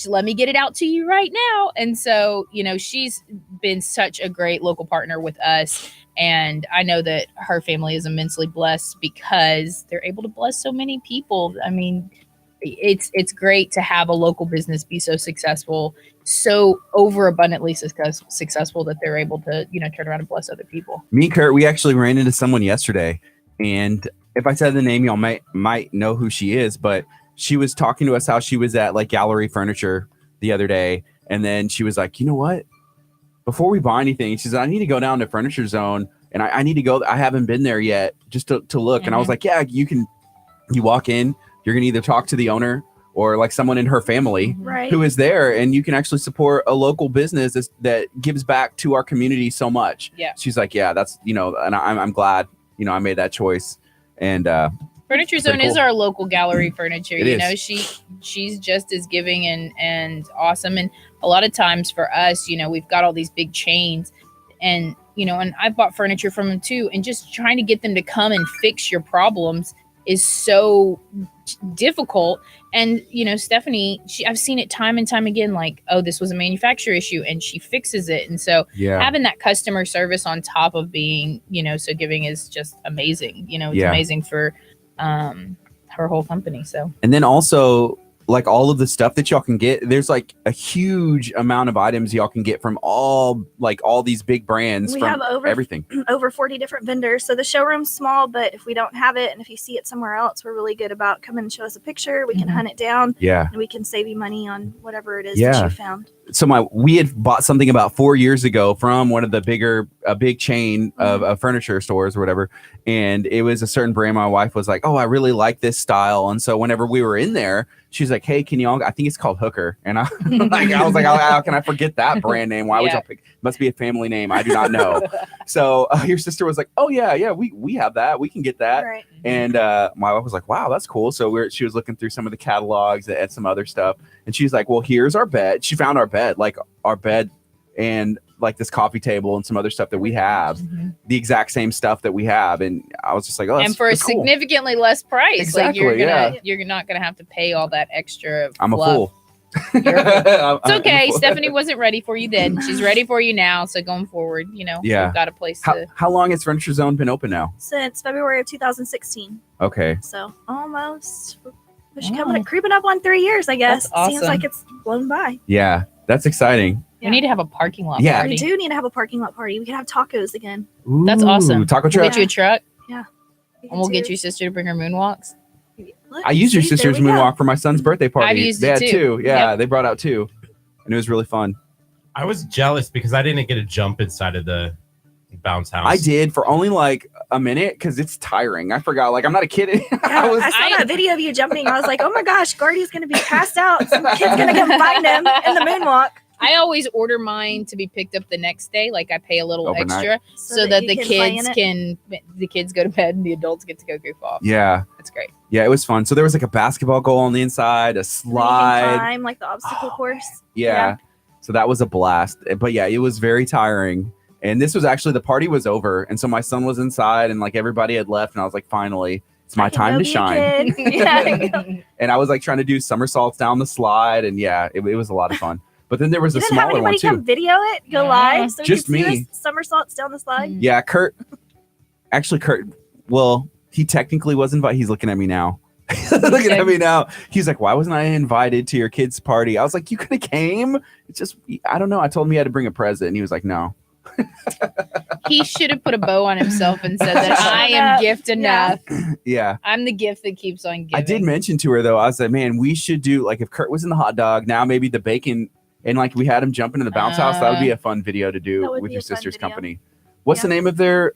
let me get it out to you right now. And so, she's been such a great local partner with us. And I know that her family is immensely blessed because they're able to bless so many people. I mean, it's great to have a local business be so successful, so overabundantly successful that they're able to, turn around and bless other people. Me and Kurt, we actually ran into someone yesterday, and if I said the name, y'all might know who she is, but she was talking to us how she was at like Gallery Furniture the other day, and then she was like, you know what? Before we buy anything, she says, I need to go down to Furniture Zone, and I need to go. I haven't been there yet, just to look. And I was like, yeah, you walk in, you're gonna either talk to the owner or like someone in her family Right. who is there, and you can actually support a local business that gives back to our community so much. Yeah. She's like, yeah, that's, and I'm glad, I made that choice. And Furniture Zone cool. is our local Gallery Furniture. It is. She's just as giving and awesome. And a lot of times for us, we've got all these big chains, and and I've bought furniture from them too. And just trying to get them to come and fix your problems is so difficult. And Stephanie, I've seen it time and time again, like, oh, this was a manufacturer issue, and she fixes it. And so having that customer service on top of being so giving is just amazing. It's amazing for her whole company. So, and then also like all of the stuff that y'all can get, there's like a huge amount of items y'all can get from all these big brands. We from have everything. over 40 different vendors. So the showroom's small, but if we don't have it, and if you see it somewhere else, we're really good about coming and show us a picture. We can hunt it down. Yeah. And we can save you money on whatever it is that you found. So we had bought something about 4 years ago from one of the big chain of furniture stores or whatever. And it was a certain brand. My wife was like, oh, I really like this style. And so whenever we were in there, she's like, hey, can y'all, I think it's called Hooker. And I was like, how can I forget that brand name? Why would y'all pick? Must be a family name. I do not know. So your sister was like, oh yeah, we have that. We can get that. Right. And my wife was like, wow, that's cool. So she was looking through some of the catalogs and some other stuff. And she's like, well, here's our bed. She found our bed and like this coffee table and some other stuff that we have, the exact same stuff that we have. And I was just like, oh, and for a cool. significantly less price. Exactly, like you're not going to have to pay all that extra. I'm fluff. a fool. It's okay. Stephanie wasn't ready for you then. She's ready for you now. So going forward, we've got a place to. How long has Furniture Zone been open now? Since February of 2016. Okay. So almost. Creeping up on 3 years, I guess. That's awesome. Seems like it's blown by. Yeah, that's exciting. We need to have a parking lot party. We do need to have a parking lot party. We can have tacos again. Ooh, that's awesome. Taco truck. We'll get you a truck. Yeah. And we'll get your sister to bring her moonwalks. I used your sister's moonwalk for my son's birthday party. I've used they it had too. two. Yeah, they brought out two. And it was really fun. I was jealous because I didn't get to jump inside of the bounce house. I did for only like a minute because it's tiring. I forgot. Like, I'm not a kid. I saw that video of you jumping. I was like, oh my gosh, Gardy's going to be passed out. Some kid's going to come find him in the moonwalk. I always order mine to be picked up the next day. Like I pay a little overnight. extra so that the kids go to bed and the adults get to go goof off. Yeah. That's great. Yeah, it was fun. So there was like a basketball goal on the inside, a slide. Climb, like the obstacle course. Yeah. So that was a blast. But yeah, it was very tiring. And this was actually, the party was over. And so my son was inside and like everybody had left. And I was like, finally, it's my time to shine. And I was like trying to do somersaults down the slide. And yeah, it was a lot of fun. But then there was a smaller one too. Come video it, go live, so just we can me. see us somersaults down the slide. Yeah, Kurt. Well, he technically was invited. He's looking at me now. Looking at me now. He's like, why wasn't I invited to your kid's party? I was like, you could have came. It's just, I don't know. I told him he had to bring a present, and he was like, no. He should have put a bow on himself and said that I am gift enough. Yeah. I'm the gift that keeps on giving. I did mention to her though, I was like, man, we should do like if Kurt was in the hot dog, now maybe the bacon, and like we had him jump into the bounce house. That would be a fun video to do with your sister's company. What's the name of their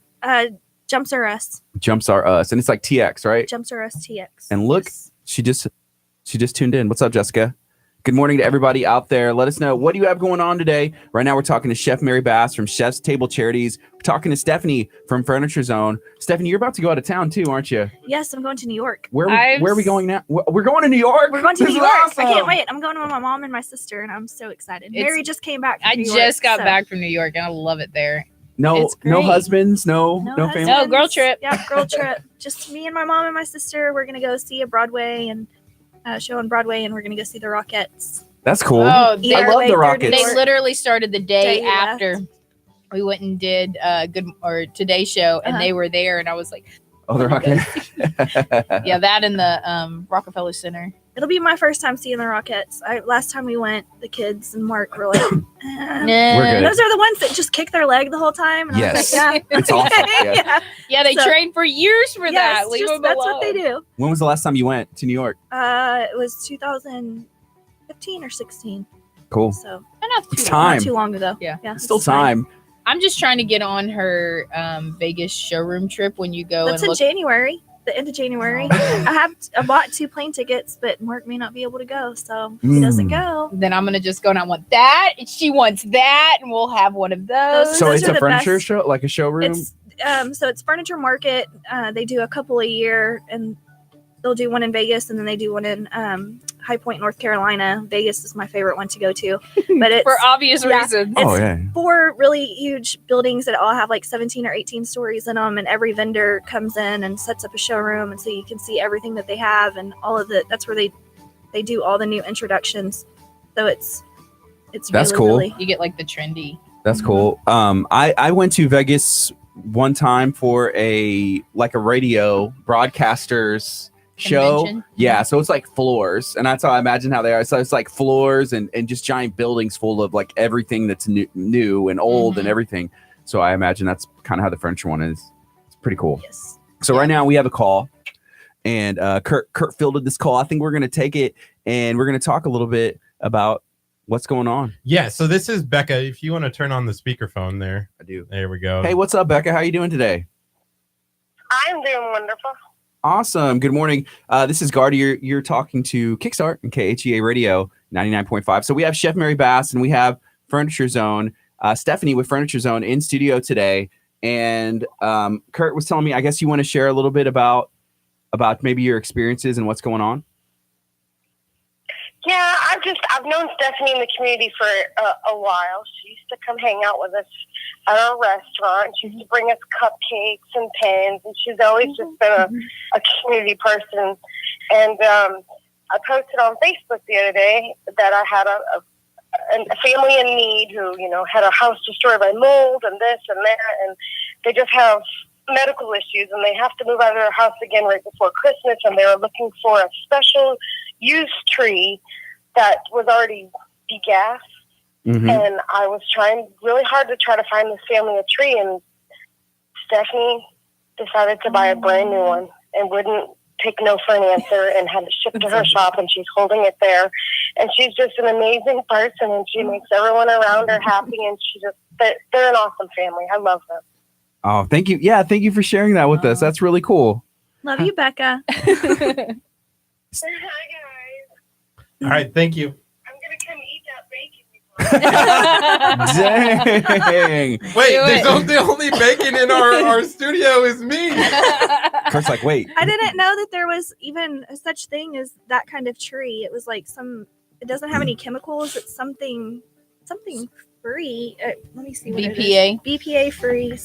Jumps Are Us. Jumps Are Us, and it's like TX, right? Jumps Are Us TX. And look, she just tuned in. What's up, Jessica? Good morning to everybody out there. Let us know, what do you have going on today? Right now, we're talking to Chef Mary Bass from Chef's Table Charities. We're talking to Stephanie from Furniture Zone. Stephanie, you're about to go out of town too, aren't you? Yes, I'm going to New York. Where are we going now? We're going to New York. We're going to This New is York. awesome. I can't wait. I'm going with my mom and my sister, and I'm so excited. Mary just came back. I just got back from New York, and I love it there. No It's great. husbands, no family. No, girl trip. Yeah, girl trip. Just me and my mom and my sister. We're gonna go see a Broadway and show on Broadway, and we're gonna go see the Rockettes. That's cool. Oh, I Either love way, the third Rockets. They literally started the day Day after left. we went and did Today's show, and they were there, and I was like, Oh, the Rockets. yeah, that and the Rockefeller Center. It'll be my first time seeing the Rockettes. Last time we went, the kids and Mark were like, We're Nah. good. those are the ones that just kick their leg the whole time. And Yes. I was like, yeah. It's awesome. Yeah. Yeah, they So- trained for years for Yes, that. Leave just- them that's alone. what they do. When was the last time you went to New York? It was 2015 or 16. Cool. So Not too It's long. time. not too long ago. Yeah. Still it's fine. time. I'm just trying to get on her Vegas showroom trip when you go That's and in look. January, the end of January. I bought 2 plane tickets, but Mark may not be able to go, so he doesn't go. Then I'm gonna just go and I want that, and she wants that, and we'll have one of those. So Those it's are a the furniture best. show, like a showroom? It's so it's furniture market. They do a couple a year, and they'll do one in Vegas, and then they do one in High Point, North Carolina. Vegas is my favorite one to go to, but it's For obvious yeah. reasons. Oh, it's yeah. 4 really huge buildings that all have like 17 or 18 stories in them, and every vendor comes in and sets up a showroom, and so you can see everything that they have and all of the. That's where they do all the new introductions. So it's That's really, cool. really- You get like the trendy. That's cool. I went to Vegas one time for a radio broadcasters show. Convention? Yeah, so it's like floors, and that's how I imagine how they are. So it's like floors and just giant buildings full of like everything that's new and old and Mhm. everything. So I imagine that's kind of how the furniture one is. It's pretty cool. Yes. So right now we have a call, and Kurt fielded this call. I think we're gonna take it, and we're gonna talk a little bit about what's going on. Yeah, so this is Becca. If you want to turn on the speakerphone there. I do. There we go. Hey, what's up, Becca? How you doing today? I'm doing wonderful. Awesome. Good morning. This is Gardy. You're talking to Kickstart and KHEA Radio 99.5. So we have Chef Mary Bass and we have Furniture Zone, Stephanie with Furniture Zone in studio today. And Kurt was telling me, I guess you want to share a little bit about maybe your experiences and what's going on. Yeah, I've known Stephanie in the community for a while. She used to come hang out with us at our restaurant. She used to bring us cupcakes and pens, and she's always just been a community person. And I posted on Facebook the other day that I had a family in need who, had a house destroyed by mold and this and that, and they just have medical issues, and they have to move out of their house again right before Christmas, and they were looking for a special used tree that was already degassed. Mm-hmm. And I was trying really hard to try to find this family a tree, and Stephanie decided to buy a brand new one and wouldn't take no for an answer and had it shipped to her shop, and she's holding it there. And she's just an amazing person, and she makes everyone around her happy, and they're an awesome family. I love them. Oh, thank you. Yeah, thank you for sharing that with us. That's really cool. Love you, Becca. Hi, guys. All right, thank you. I'm going to come eat that bacon. Dang. Wait, Do it. the only bacon in our studio is me. Kurt's like, wait. I didn't know that there was even a such thing as that kind of tree. It was like it doesn't have any chemicals. It's something free. Let me see what it is. BPA, BPA free.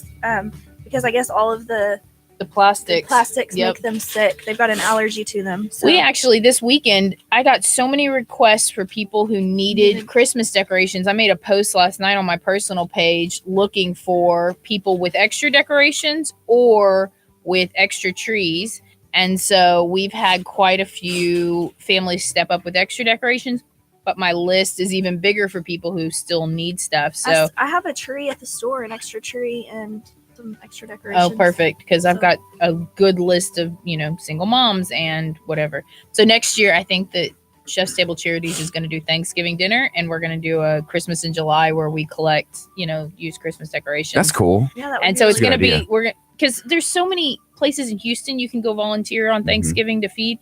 Because I guess all of the the plastics. Yep. make them sick. They've got an allergy to them. So. We actually, this weekend, I got so many requests for people who needed Christmas decorations. I made a post last night on my personal page looking for people with extra decorations or with extra trees. And so we've had quite a few families step up with extra decorations, but my list is even bigger for people who still need stuff. So, I have a tree at the store, an extra tree, and some extra decorations. oh, perfect. Because I've So- got a good list of, single moms and whatever. So next year, I think that Chef's Table Charities is going to do Thanksgiving dinner, and we're going to do a Christmas in July where we collect, used Christmas decorations. That's cool. Yeah, that would And be so it's really Good going to idea. be, because there's so many places in Houston you can go volunteer on Thanksgiving to feed.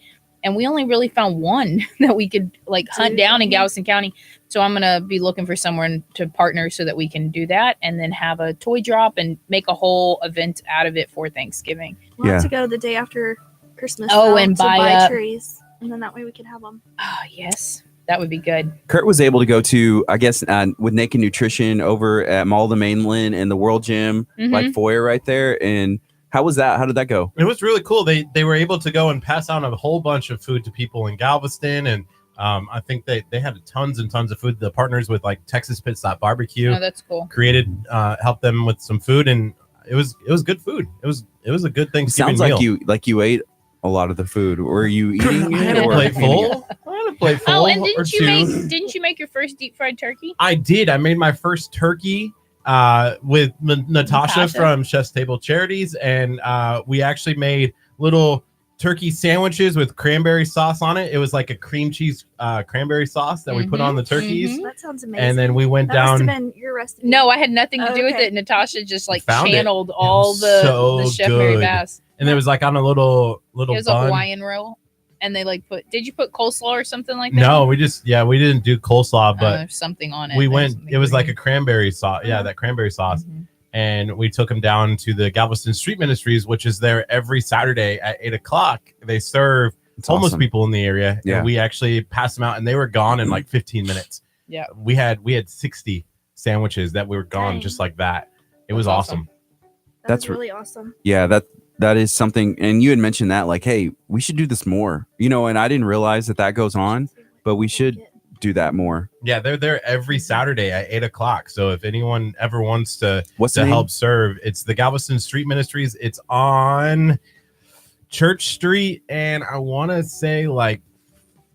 and we only really found one that we could like hunt down in Galveston County. So I'm gonna be looking for someone to partner so that we can do that, and then have a toy drop and make a whole event out of it for Thanksgiving. We'll have to go the day after Christmas. Oh, though, and to buy trees, and then that way we can have them. Oh yes, that would be good. Curt was able to go to, I guess, with Naked Nutrition over at Mall of the Mainland and the World Gym, like foyer right there. And how was that? How did that go? It was really cool. They were able to go and pass out a whole bunch of food to people in Galveston, and I think they had tons and tons of food. The partners with like Texas Pit Stop Barbecue. Oh, that's cool. Helped them with some food, and it was good food. It was a good Thanksgiving Sounds meal. like you ate a lot of the food. Were you eating I had it a or plate handing it? full. I had a plate full. Oh, and or didn't you make your first deep fried turkey? I did. I made my first turkey with Natasha from Chef's Table Charities, and we actually made little turkey sandwiches with cranberry sauce on it. It was like a cream cheese cranberry sauce that we put on the turkeys. That sounds amazing. And then we went down. Must have been your recipe. No, I had nothing to do with okay. it. Natasha just like Found it. channeled It all was the so Chef Mary good. Bass. And it was like on a little It was bun. a Hawaiian roll, and they like did you put coleslaw or something like that? No, we didn't do coleslaw, but something on it. we There's went. something It was like a green. cranberry sauce. Yeah, that cranberry sauce. And we took them down to the Galveston Street Ministries, which is there every Saturday at 8:00. They serve homeless people in the area. Yeah. And we actually passed them out, and they were gone in like 15 minutes. Yeah. We had 60 sandwiches that we were gone Dang. just like that. It was That's awesome. That's really awesome. Yeah, that is something. And you had mentioned that, like, hey, we should do this more, and I didn't realize that goes on, but we should do that more. Yeah, they're there every Saturday at 8:00. So if anyone ever wants to What's the name? help serve, it's the Galveston Street Ministries. It's on Church Street, and I want to say like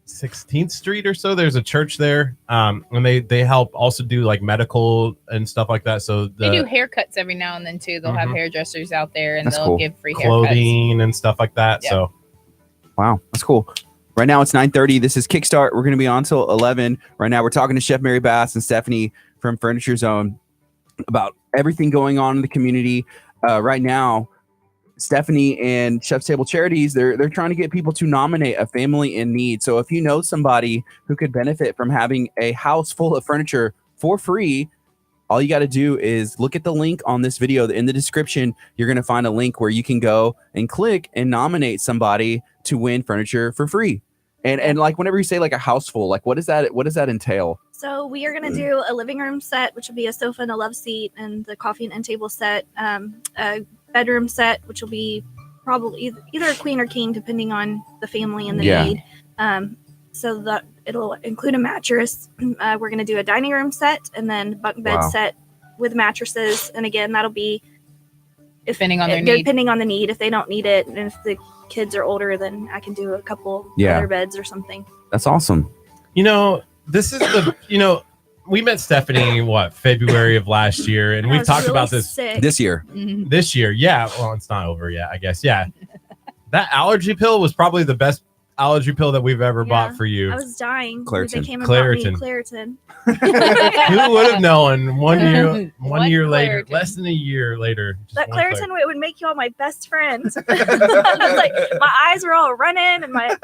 16th Street or so. There's a church there, and they help also do like medical and stuff like that. So They do haircuts every now and then too. They'll have hairdressers out there, and That's they'll cool. give free haircuts. clothing and stuff like that. Yeah. So Wow, that's cool. Right now it's 9:30. This is Kickstart. We're going to be on till 11. Right now we're talking to Chef Mary Bass and Stephanie from Furniture Zone about everything going on in the community. Right now, Stephanie and Chef's Table Charities, they're trying to get people to nominate a family in need. So if you know somebody who could benefit from having a house full of furniture for free, all you got to do is look at the link on this video. In the description, you're going to find a link where you can go and click and nominate somebody to win furniture for free. And like whenever you say like a house full, like what does that entail? So we are going to do a living room set, which will be a sofa and a love seat, and the coffee and end table set. A bedroom set, which will be probably either a queen or king, depending on the family and the need. So that it'll include a mattress. We're going to do a dining room set, and then bunk bed set with mattresses. And again, that'll be Depending on their need. Depending on the need. If they don't need it, and if the kids are older, then I can do a couple other beds or something. That's awesome. This is we met Stephanie February of last year, and we've talked about this this year. This year. Yeah. Well, it's not over yet, I guess. Yeah. That allergy pill was probably the best allergy pill that we've ever bought for you. I was dying. Claritin. They came and bought me Claritin. Who would have known one year later, Claritin. less than a year later. That Claritin it would make you all my best friends. I was like, my eyes were all running, and my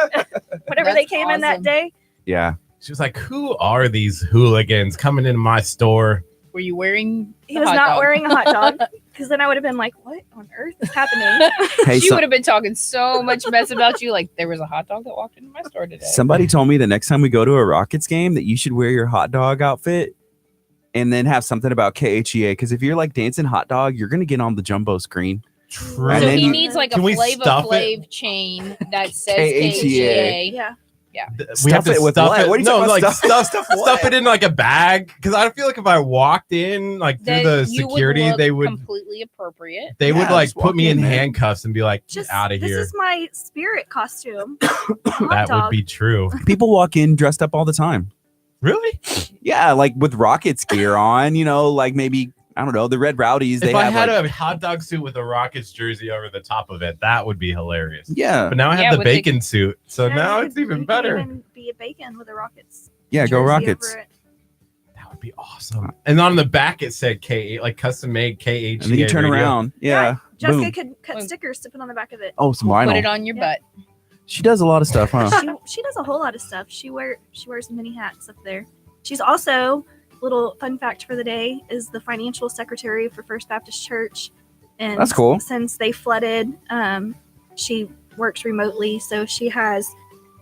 whenever they came in that awesome. day. Yeah. She was like, "Who are these hooligans coming into my store?" Were you wearing? He was not wearing a hot dog, because then I would have been like, "What on earth is happening?" Hey, She would have been talking so much mess about you. Like there was a hot dog that walked into my store today. somebody told me the next time we go to a Rockets game that you should wear your hot dog outfit and then have something about KHEA. Because if you're like dancing hot dog, you're gonna get on the jumbo screen. True. And So then he you- needs like a Can we Flava stuff Flav chain that says KHEA. KHEA. Yeah. We have Stuff to it with stuff what? it. What are you No, talking about? like Stuff what? stuff it in like a bag. Because I feel like if I walked in like through the That you would security, look they would completely appropriate. they would Yeah, like just put walk me in in, man. handcuffs and be like, "Get Just out of this here." is my spirit costume. Hot That dog. would be true. People walk in dressed up all the time. Really? Yeah, like with Rockets gear on, like maybe, I don't know, the Red Rowdies. They If I have had like, a hot dog suit with a Rockets jersey over the top of it, that would be hilarious. yeah, But now I Yeah, have the with the- bacon suit, so Yeah, now you it's could- even you could better. even be a bacon with a Rockets. yeah, go jersey Rockets. over it. That would be awesome. And on the back it said K, like custom made KH. And then you turn around. Yeah. Jessica Boom. could cut Boom. stickers to put on the back of it. Oh, some Put vinyl. it on your Yeah. butt. She does a lot of stuff, huh? She does a whole lot of stuff. She wears many hats up there. She's also, little fun fact for the day, is the financial secretary for First Baptist Church. And That's cool. Since they flooded, she works remotely, so she has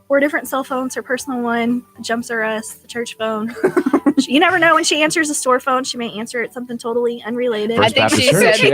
4 different cell phones. Her personal one, Jumps R Us, the church phone. You never know when she answers a store phone. She may answer it something totally unrelated. First I think she Baptist said,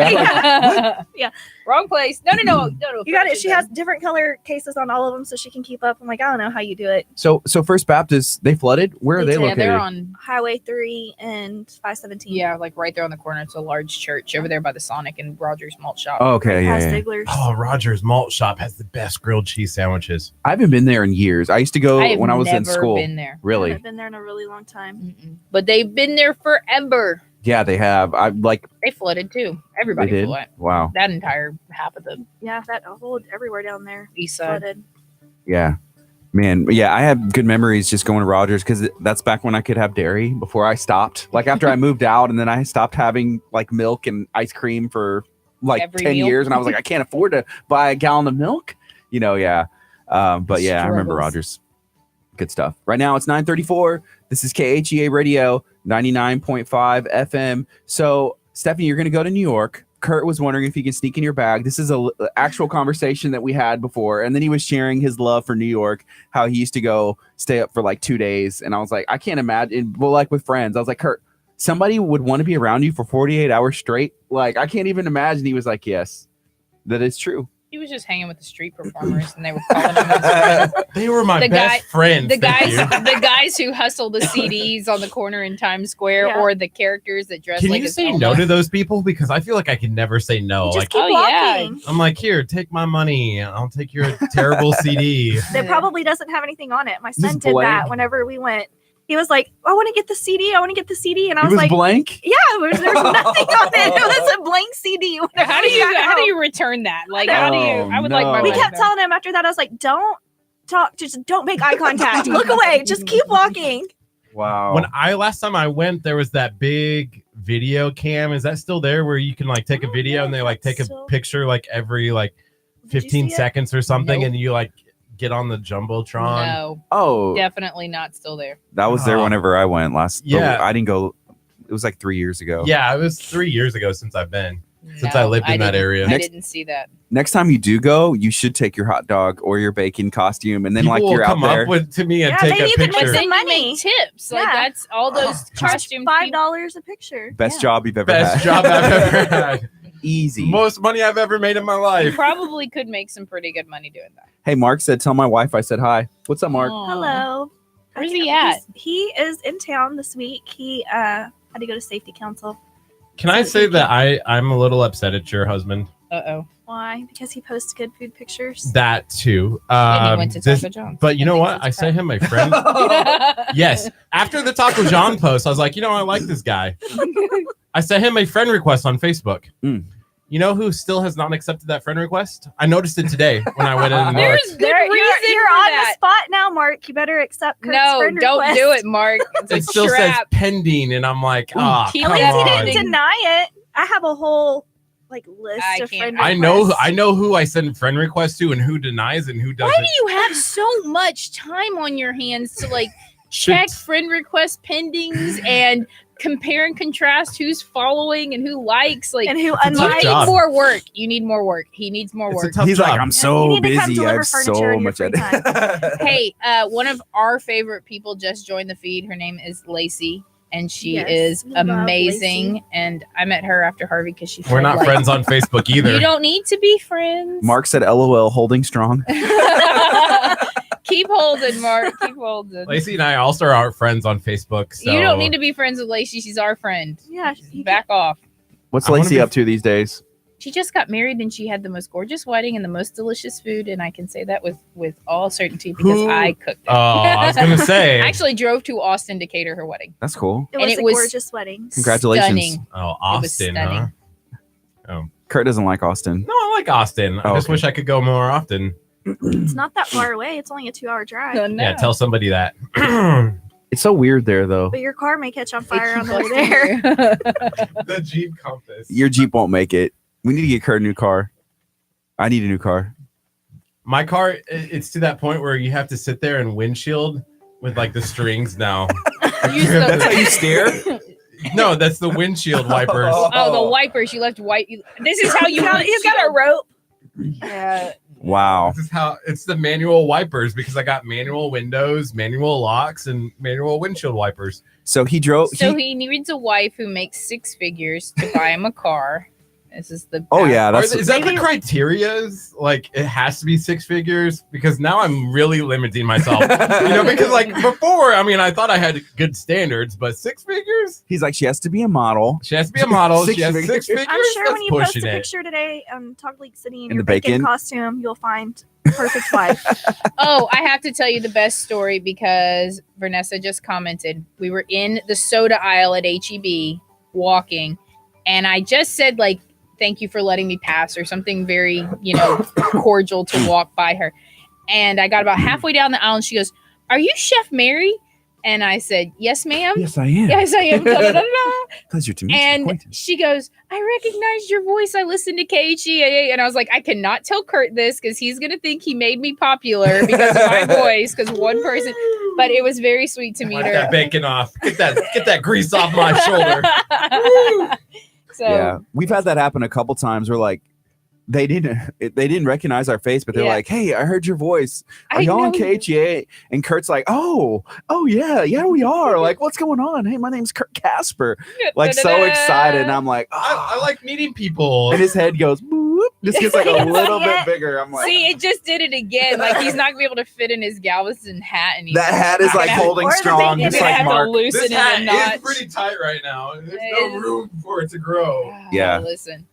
Church, Yeah. wrong place. No. You got it. She has different color cases on all of them, so she can keep up. I'm like, I don't know how you do it. So First Baptist, they flooded. Where are they They did. Yeah, located? they're on. Highway 3 and 517. Yeah, like right there on the corner. It's a large church over there by the Sonic and Rogers Malt Shop. Oh, okay, Past yeah. Ziegler's. Oh, Rogers Malt Shop has the best grilled cheese sandwiches. I haven't been there in years. I used to go I have when I was in never school. been there. I Really? haven't been there in a really long time. Mm-mm. But they've been there forever. Yeah, they have. I like. They flooded too. They Everybody did. flooded. Wow. That entire half of the Yeah, that whole everywhere down there east side. flooded. Yeah. Man, yeah, I have good memories just going to Rogers because that's back when I could have dairy before I stopped. Like after I moved out, and then I stopped having like milk and ice cream for like Every 10 meal. years, and I was like, I can't afford to buy a gallon of milk. Yeah. But yeah, I remember Struggles. Rogers. Good stuff. Right now it's 9:34. This is KHEA Radio 99.5 FM. So Stephanie, you're going to go to New York. Curt was wondering if he can sneak in your bag. This is a actual conversation that we had before. And then he was sharing his love for New York, how he used to go stay up for like 2 days. And I was like, I can't imagine. Well, like with friends, I was like, Curt, somebody would want to be around you for 48 hours straight. Like, I can't even imagine. He was like, yes, that is true. He was just hanging with the street performers, and they were calling him his friend. They were my The best friends. The thank guys, you. the guys who hustle the CDs on the corner in Times Square, Yeah. or the characters that dress Can like you a say Zelda. no to those people? Because I feel like I can never say no. You just Like keep oh, yeah. walking. I'm like, here, take my money. I'll take your terrible CD. It probably doesn't have anything on it. My son Just did blank. that whenever we went. He was like, I want to get the CD. I want to get the CD. And I He was was like, blank. yeah, there's nothing on it. It was a blank CD. whenever How do we you got home. return that? Like, how do you? Oh, I would like my no. We money kept back. telling him after that, I was like, don't talk. Just don't make eye contact. Look away. Just keep walking. Wow. When last time I went, there was that big video cam. Is that still there where you can like take a don't video know and they if like that's take a still- picture like every like Did you 15 see it? seconds or something Nope. and you like get on the Jumbotron? No, Oh, definitely not still there. that was there Oh. whenever I went last. Yeah. I didn't go. It was like 3 years ago. Yeah, it was 3 years ago since I've been. Since I No, lived in that didn't- area. I Next- didn't see that. Next time you do go, you should take your hot dog or your bacon costume, and then People like will you're out come there. up with to me and Yeah, take maybe a you could make picture. some Then you money. make tips. Like Yeah. that's all those costume $5 a picture. Best Yeah. job you've ever Best had. job I've ever had. Easy. Most money I've ever made in my You life. probably could make some pretty good money doing that. Hey, Mark said, "Tell my wife I said hi." What's up, Mark? Aw. Hello. Where's he at? He is in town this week. He had to go to safety council. Can I say that I'm a little upset at your husband? Uh-oh. Why? Because he posts good food pictures. That too. And he went to This- Taco John's. but you know And what? thinks I it's sent him a friend. crap. Yes. After the Taco John post, I was like, I like this guy. I sent him a friend request on Facebook. Mm. You know who still has not accepted that friend request? I noticed it today when I went in and There's looked. good reason you're for on that. the spot now, Mark. You better accept Kurt's No, friend don't request. do it, Mark. It's a It still says trap. pending, and I'm like, keep come At least he on. didn't deny it. I have a whole list I of can't- friend I requests. know who I send friend requests to and who denies and who doesn't. Why do you have so much time on your hands to like check friend request pendings and compare and contrast who's following and who likes? Like, and who a tough you tough unlikes. need job. more work. You need more work. He needs more It's a work. tough He's job. like, I'm Yeah, so you need to come busy. I deliver have furniture so in your much. free time. Hey, one of our favorite people just joined the feed. Her name is Lacey, and she Yes, is we love amazing. Lacey. And I met her after Harvey because she. We're said, not like, friends on Facebook either. You don't need to be friends. Mark said, "LOL, holding strong." Keep holding, Mark. Keep holding. Lacey and I also are friends on Facebook. So You don't need to be friends with Lacey. She's our friend. Yeah, you Back off. What's I wanna Lacey be- up to these days? She just got married and she had the most gorgeous wedding and the most delicious food, and I can say that with all certainty because Who- I cooked it. Oh, I was gonna say. I actually drove to Austin to cater her wedding. That's cool. It and was it a was gorgeous wedding. Congratulations. Stunning. Oh, was Austin, huh? stunning. Kurt doesn't like Austin. No, I like Austin. I Oh, just okay. wish I could go more often. It's not that far away. It's only a 2-hour drive. Yeah, tell somebody that. It's so weird there, though. But your car may catch on fire on the way there. The Jeep Compass. Your Jeep won't make it. We need to get Kurt a new car. I need a new car. My car, it's to that point where you have to sit there and windshield with like the strings now. That's how you steer. No, that's the windshield wipers. Oh, the wipers. You left white. This is how you. He's got a rope. Yeah. Wow. This is how it's the manual wipers because I got manual windows, manual locks, and manual windshield wipers. So he drove. So he needs a wife who makes six figures to buy him a car. This is the. Oh yeah, that's Is that the criteria? Like it has to be six figures because now I'm really limiting myself. Because like before, I mean, I thought I had good standards, but six figures. He's like, she has to be a model. She has to be a model. Six She has figures. six figures. I'm sure when That's you post a pushing it. picture today on Talk League City in In your the bacon? costume, you'll find perfect wife. Oh, I have to tell you the best story because Vanessa just commented. We were in the soda aisle at HEB walking, and I just said like, "Thank you for letting me pass," or something very, cordial to walk by her. And I got about halfway down the aisle, and she goes, "Are you Chef Mary?" And I said, "Yes, ma'am." Yes, I am. Yes, I am. Da, da, da, da. Pleasure to meet you. And Acquaintance. she goes, "I recognized your voice. I listened to KHEA." And I was like, I cannot tell Curt this because he's going to think he made me popular because of my voice, because one person. But it was very sweet to meet Wipe her. that bacon off. Get that grease off my shoulder. So, Yeah, we've had that happen a couple times where like they didn't recognize our face, but they're Yeah. like, "Hey, I heard your voice. Are I y'all on know- KHEA?" And Kurt's like, "Oh yeah, we are. Like, what's going on? Hey, my name's Kurt Casper." Like so excited, and I'm like, I like meeting people. and his head goes, boop, just gets like a little Yeah. bit bigger. I'm like, See, it just did it again. Like he's not gonna be able to fit in his Galveston hat anymore. that hat is like holding Or the strong, bacon. just You're gonna like have Mark. to loosen This it hat a notch. is pretty tight right now. There's It no is. room for it to grow. Yeah. Listen.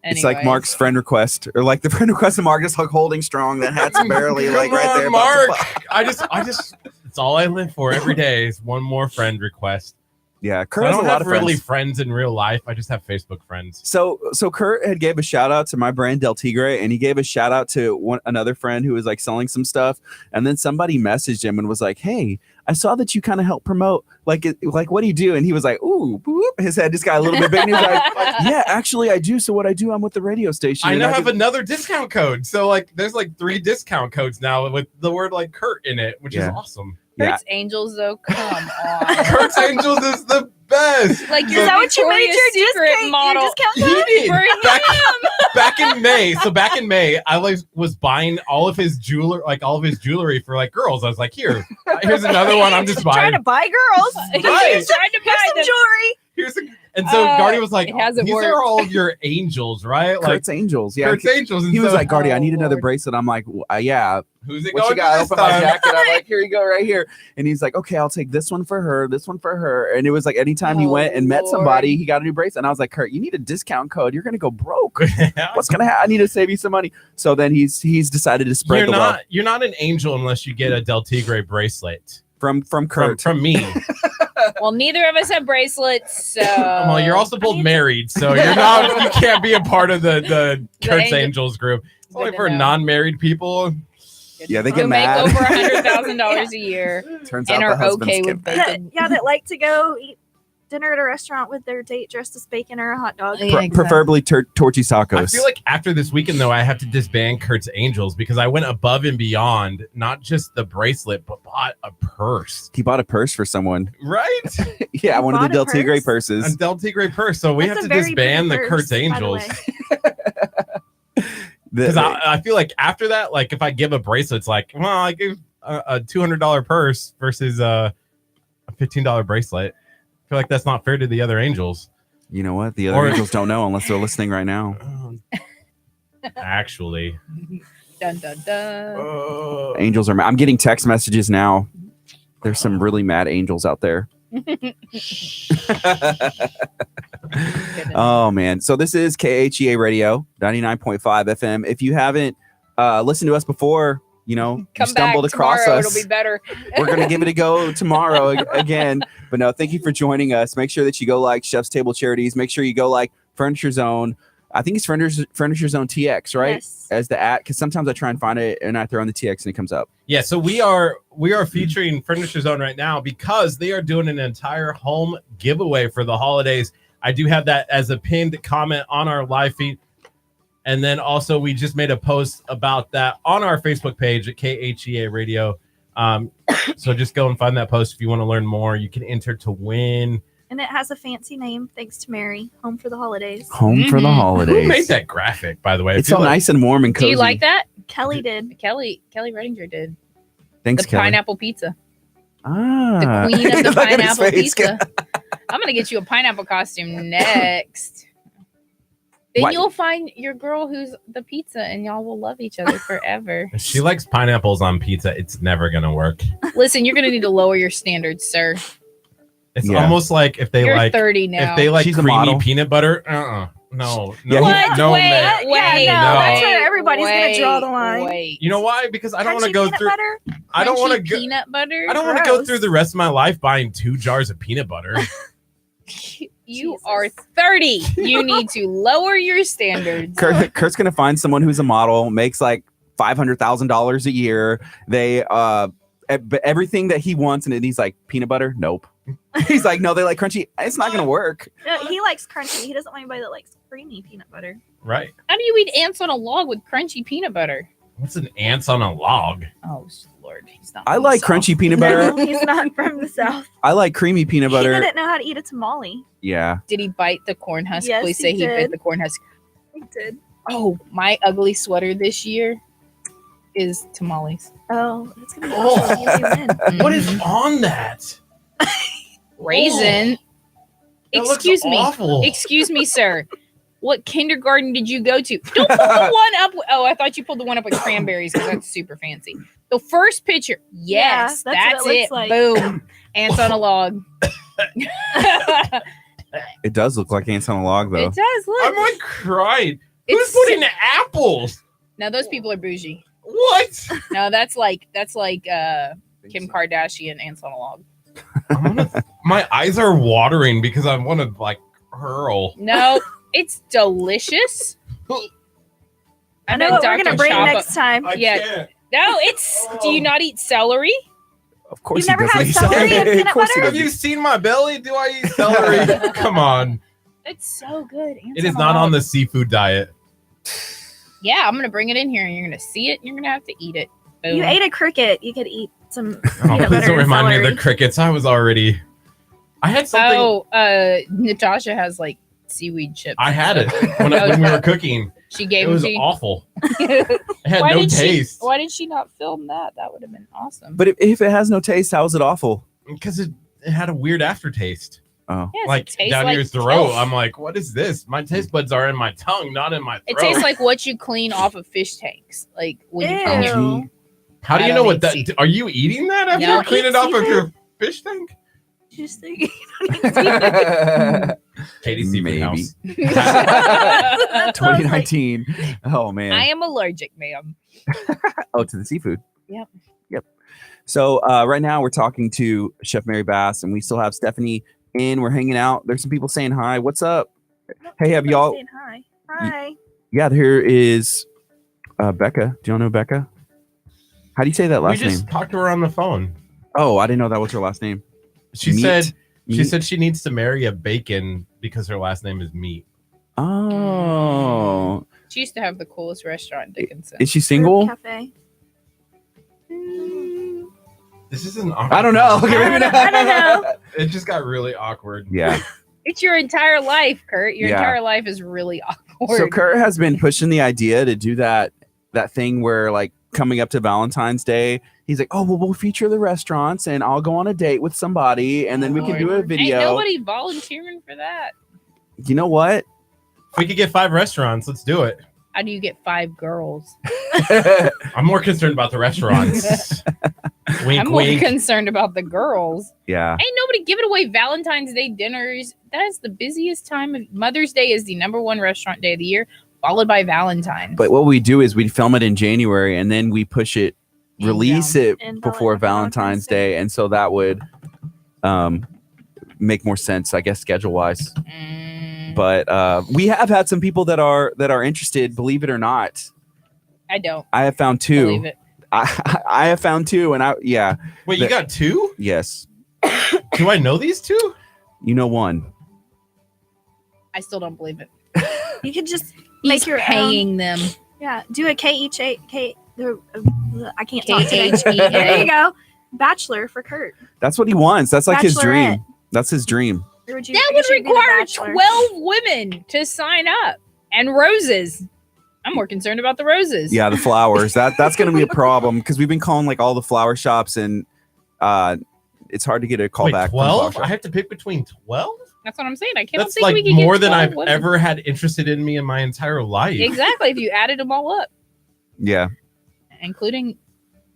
It's like Anyways. Mark's friend request, or like the friend request of Mark, just like holding strong. That hat's barely Come like right on, there. about to Mark. pop. I just it's all I live for every day is one more friend request. Yeah, Kurt I has a don't lot have of really friends. friends in real life. I just have Facebook friends. So Kurt had gave a shout out to my brand Del Tigre, and he gave a shout out to another friend who was like selling some stuff, and then somebody messaged him and was like, "Hey, I saw that you kind of help promote. Like what do you do?" And he was like, "Ooh," boop. His head just got a little bit big. And he was like, "Yeah, actually, I do. So what I do, I'm with the radio station. I and now have do-" another discount code. So like there's like 3 discount codes now with the word like Kurt in it, which is Yeah. awesome. Yeah. Kurt's Angels, though. Come on. Kurt's Angels is the best. Like Is your that what you made Victoria's your Secret discount, model. your discount He code? did. For Back, him. back in May. So back in May, I was buying all of his jewelry for like girls. I was like, here's another one. I'm just Trying buying. to buy girls. He's Right. trying to Here's buy some them. jewelry. Here's a, and so Gardy was like, it hasn't these worked. are all of your angels, right? Like Kurt's Angels. Yeah, Kurt's angels. And he was so, like, "Gardy, I need another Lord. bracelet." I'm like, "Yeah, who's it what you going got?" I to this open my time? jacket. I'm like, "Here you go, right here." And he's like, "Okay, I'll take this one for her, this one for her." And it was like anytime he Oh, went and met Lord. somebody, he got a new bracelet. And I was like, "Kurt, you need a discount code. You're gonna go broke. What's gonna happen? I need to save you some money." So then he's decided to spread the wealth You're not an angel unless you get a Del Tigre bracelet from from, Kurt. from me. Well, neither of us have bracelets, so. Well, you're also both I mean- married, so you're not. You can't be a part of the Kurt's angel- Angels group. It's only Good to for know. non-married people. Yeah, they Who get make mad. over $100,000 a year Turns and out are the husbands okay get with mad. bacon. That like to go eat dinner at a restaurant with their date dressed as bacon or a hot dog. Yeah, Preferably torchy tacos. I feel like after this weekend, though, I have to disband Kurt's Angels because I went above and beyond, not just the bracelet, but bought a purse. he bought a purse for someone. Right? Yeah, You one of the bought a Del Tigre purse? A purses. Del Tigre purse. So we That's have a to very disband the pretty Kurt's purse, by the Angels. way. Because I feel like after that, like if I give a bracelet, it's like, well, I gave a $200 purse versus a $15 bracelet. I feel like that's not fair to the other angels. You know what? The other Or- angels don't know unless they're listening right now. Actually, Dun, dun, dun. Angels are mad. I'm getting text messages now. There's some really mad angels out there. Oh man. So this is KHEA Radio 99.5 FM. If you haven't listened to us before, you know, you Come stumbled back across tomorrow. us. It'll be better. We're going to give it a go tomorrow again. But no, thank you for joining us. Make sure that you go like Chef's Table Charities. Make sure you go like Furniture Zone. I think it's Furniture Zone TX, right? Yes. As the at, because sometimes I try and find it and I throw in the TX and it comes up. yeah. So we are featuring Furniture Zone right now because they are doing an entire home giveaway for the holidays. I do have that as a pinned comment on our live feed. And then also we just made a post about that on our Facebook page at KHEA Radio. So just go and find that post if you want to learn more. You can enter to win. And it has a fancy name, thanks to Mary. Home for the holidays. Home for the Mhm. holidays. Who made that graphic, by the way? I It's feel so like- nice and warm and Do cozy. you like that? Kelly did. Kelly Redinger did. Thanks, The Kelly. pineapple pizza. Ah. The queen of the Look at his pineapple face. pizza. I'm gonna get you a pineapple costume next. Then What? you'll find your girl who's the pizza, and y'all will love each other forever. If she likes pineapples on pizza, it's never gonna work. Listen, you're gonna need to lower your standards, sir. It's Yeah. almost like if they You're like 30 now. if they like She's a creamy model. peanut butter. No, Yeah, What? no, Wait, man. wait, Yeah, no, that's where everybody's gonna draw the line. Wait. You know why? Because I don't want to Crunchy go peanut through. butter? I don't want to Crunchy go. peanut butter. I don't want to go Gross. through the rest of my life buying 2 jars of peanut butter. You Jesus. are 30. You need to lower your standards. Kurt's gonna find someone who's a model, makes like $500,000 a year. They everything that he wants, and he's like, peanut butter? Nope. He's like, no, they like crunchy. It's not gonna work. No, he likes crunchy. He doesn't want anybody that likes creamy peanut butter. Right? How do you eat ants on a log with crunchy peanut butter? What's an ants on a log? Oh Lord, he's not. I from like the South. crunchy peanut butter. No, he's not from the South. I like creamy peanut He butter. didn't know how to eat a tamale. Yeah. Did he bite the corn husk? Yes, Please he say he bit did. the corn husk. He did. Oh, my ugly sweater this year is tamales. Oh, that's gonna be Oh. awesome. Easy win. What is on that? Raisin? That looks Excuse me. awful. Excuse me, sir. What kindergarten did you go to? Don't pull the one up. Oh, I thought you pulled the one up with cranberries because that's super fancy. The first picture. Yes, Yeah, that's that's what it it. looks like. Boom. Ants on a log. It does look like ants on a log, though. It does look. I'm like crying. It's- Who's putting apples? Now those people are bougie. What? No, that's like Kim Kardashian ants on a log. My eyes are watering because I want to like hurl. No, it's delicious. I know what we're gonna bring next time. I Yeah. can't. No, it's. Do you not eat celery? Of course, You've he never doesn't had eat celery and peanut Of course he butter? Have doesn't. you seen my belly? Do I eat celery? Come on. It's so good. Ants It is a not log. on the seafood diet. Yeah, I'm gonna bring it in here, and you're gonna see it. And you're gonna have to eat it. Boom. You ate a cricket. You could eat some Oh, peanut please butter don't and remind me of celery. the crickets. I was already. I had something. Oh, Natasha has like seaweed chips. I had it when we were cooking. She It gave was it to you. awful. It had Why no did taste Why did she not film that? That would have been awesome. But if it has no taste, how is it awful? because it had a weird aftertaste. Oh, Yes, Like it tastes down like your throat. filth. I'm like, what is this? My taste buds are in my tongue, not in my throat. It tastes like what you clean off of fish tanks. Like when you clean your. Ew. How do I you don't know what eat that? seafood. Are you eating that after No. you clean it off of your fish tank? Just think you don't eat seafood. Katie's Seafood Maybe. House. That sounds like- 2019. Oh man. I am allergic, ma'am. Oh, to the seafood. Yep. So right now we're talking to Chef Mary Bass, and we still have Stephanie in. We're hanging out. There's some people saying hi. What's up? Hey, have Somebody's y'all? saying hi. Hi. Yeah, here is Becca. Do y'all know Becca? How do you say that We last just name? talked to her on the phone. Oh, I didn't know that was her last name. She Meat. said she Meat. said she needs to marry a bacon because her last name is Meat. Oh, She used to have the coolest restaurant in Dickinson. is she single? Cafe. This is an awkward. I don't know. Okay, I maybe don't not. know. It just got really awkward. Yeah. It's your entire life, Kurt. Your Yeah. entire life is really awkward. So Kurt has been pushing the idea to do that thing where like coming up to Valentine's Day, he's like, oh well, we'll feature the restaurants and I'll go on a date with somebody and then we can do a Ain't video. nobody volunteering for that. You know what? If we could get 5 restaurants, let's do it. How do you get 5 girls? I'm more concerned about the restaurants. Wink, I'm more wink. concerned about the girls. Yeah. Ain't nobody giving away Valentine's Day dinners. That is the busiest time of Mother's Day is the #1 restaurant day of the year, followed by Valentine's. But what we do is we film it in January and then we push it, And release down. it And before Valentine's Day, and so that would make more sense, I guess, schedule wise. Mm, But we have had some people that are interested, believe it or not. I don't I have found believe 2. it. I have found 2, and Wait, you got 2? yes, Do I know these 2? you know one. I still don't believe it. You could just Make your paying them. Yeah, do a KHA. I can't talk today. KHEA. There you go. Bachelor for Kurt. That's what he wants. That's like his dream. Bachelorette. That's his dream. Or would you, That you would should be the require Bachelor. 12 women to sign up and roses. I'm more concerned about the roses. Yeah, the flowers. That's going to be a problem because we've been calling like all the flower shops and it's hard to get a call Wait, back. from flower 12? shop. I have to pick between 12? That's what I'm saying. I can't That's think like we can more get than 12 I've women. ever had interested in me in my entire life. Exactly. If you added them all up, Yeah. including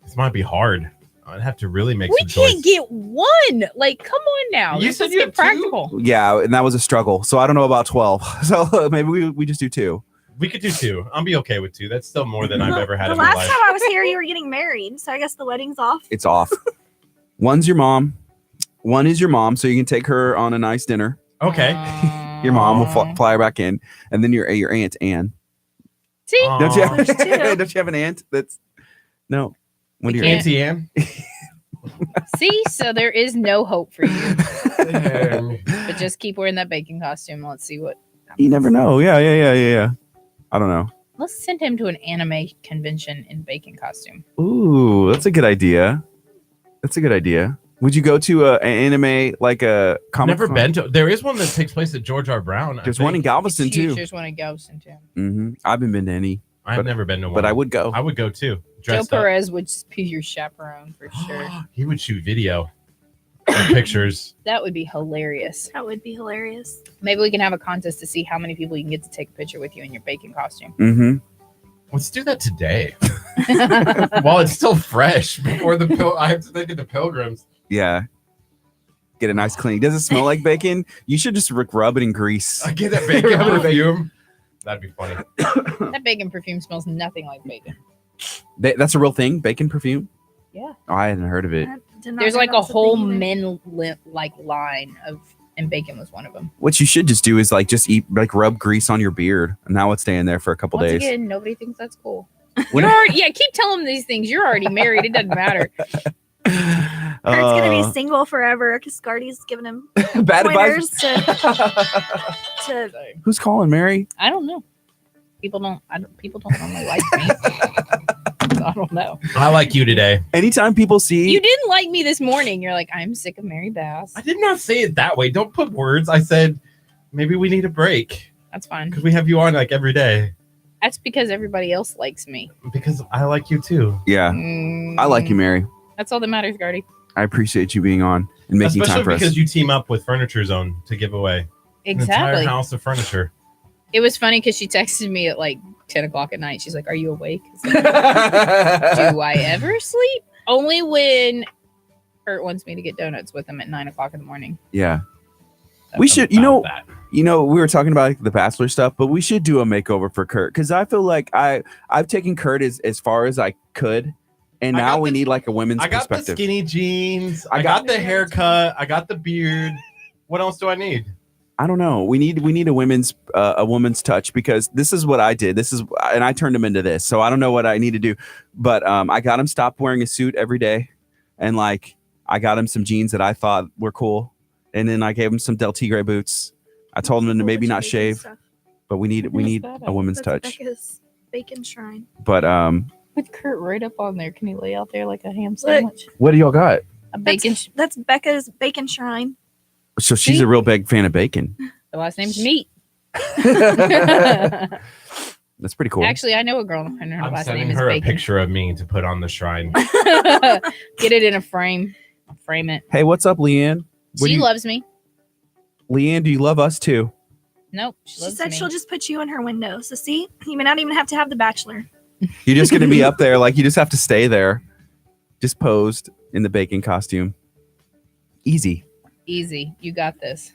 This might be hard. I'd have to really make we some can't choice. get one. Like, come on now. You Let's said just you get have two? practical. Yeah, and that was a struggle. So I don't know about 12. So maybe we just do 2. We could do 2. I'll be okay with 2. That's still more than I've ever had The in my last life. time I was here, you were getting married, so I guess the wedding's off. It's off. One's your mom. One is your mom, so you can take her on a nice dinner. Okay. Your mom will Aw. fly her back in, and then your aunt Anne. See, Aw. Don't you There's two. don't you have an aunt that's no? When We you're can't. Auntie Anne? see. So there is no hope for you. Um, But just keep wearing that baking costume. Let's see what. you never know. Yeah. I don't know. Let's send him to an anime convention in baking costume. Ooh, that's a good idea. Would you go to an anime like a comic? Never con? been to. There is one that takes place at George R. Brown. There's one in Galveston Huge. too. There's one in Galveston too. I haven't been to any, I've but- never been to one. but I would go. I would go too. Joe Dressed up. Perez would be your chaperone for sure. He would shoot video and pictures. That would be hilarious. That would be hilarious. Maybe we can have a contest to see how many people you can get to take a picture with you in your baking costume. Let's do that today while it's still fresh before the I have to think of the pilgrims. Yeah. Get a nice clean. Does it smell like bacon? You should just rub it in grease. I get that bacon perfume. That'd be funny. That bacon perfume smells nothing like bacon. That's a real thing. Bacon perfume. Yeah. Oh, I hadn't heard of it. I did not There's know like that a was whole thing either. men like line of, and bacon was one of them. What you should just do is like just eat like rub grease on your beard, and that would stay in there for a couple Once days. again, nobody thinks that's cool. When- You're already, yeah, keep telling them these things. You're already married. It doesn't matter. Kurt's gonna be single forever because Gardy's giving him bad pointers advice. to Who's calling, Mary? I don't know. People don't normally like me. So I don't know. I like you today. Anytime people see You didn't like me this morning. You're like, I'm sick of Mary Bass. I did not say it that way. Don't put words. I said maybe we need a break That's fine. because we have you on like every day. That's because everybody else likes me. Because I like you too. yeah, I like you, Mary. That's all that matters, Gardy. I appreciate you being on and making time Especially for us. because you team up with Furniture Zone to give away an entire Exactly. house of furniture. It was funny because she texted me at like 10 o'clock at night. She's like, are you awake? I was like, do I ever sleep? Only when Kurt wants me to get donuts with him at 9 o'clock in the morning. Yeah, That's we should. about that. We were talking about like, the Bachelor stuff, but we should do a makeover for Kurt because I feel like I've taken Kurt as far as I could, and I now got we the- need like a women's I got the perspective. skinny jeans. I I got- got the haircut. I got the beard. What else do I need? I don't know. We need a woman's touch because this is what I did. And I turned him into this. So I don't know what I need to do, but I got him stopped wearing a suit every day, and like I got him some jeans that I thought were cool, and then I gave him some Del Tigre boots. I told him to maybe not shave, but we need a woman's touch. Becca's bacon shrine. But With Kurt right up on there. Can he lay out there like a ham Look. sandwich? what do y'all got? A bacon. That's Becca's bacon shrine. So she's See? a real big fan of bacon. The last name's Meat. That's pretty cool. Actually, I know a girl and her I'm last sending name is her a Bacon. picture of me to put on the shrine. Get it in a frame. I'll frame it. Hey, what's up, Leanne? What do She you- loves me. Leanne, do you love us too? Nope. She She loves said me. she'll just put you in her window. So see, you may not even have to have the Bachelor. You're just gonna be up there, like you just have to stay there, just posed in the bacon costume. Easy. Easy. You got this.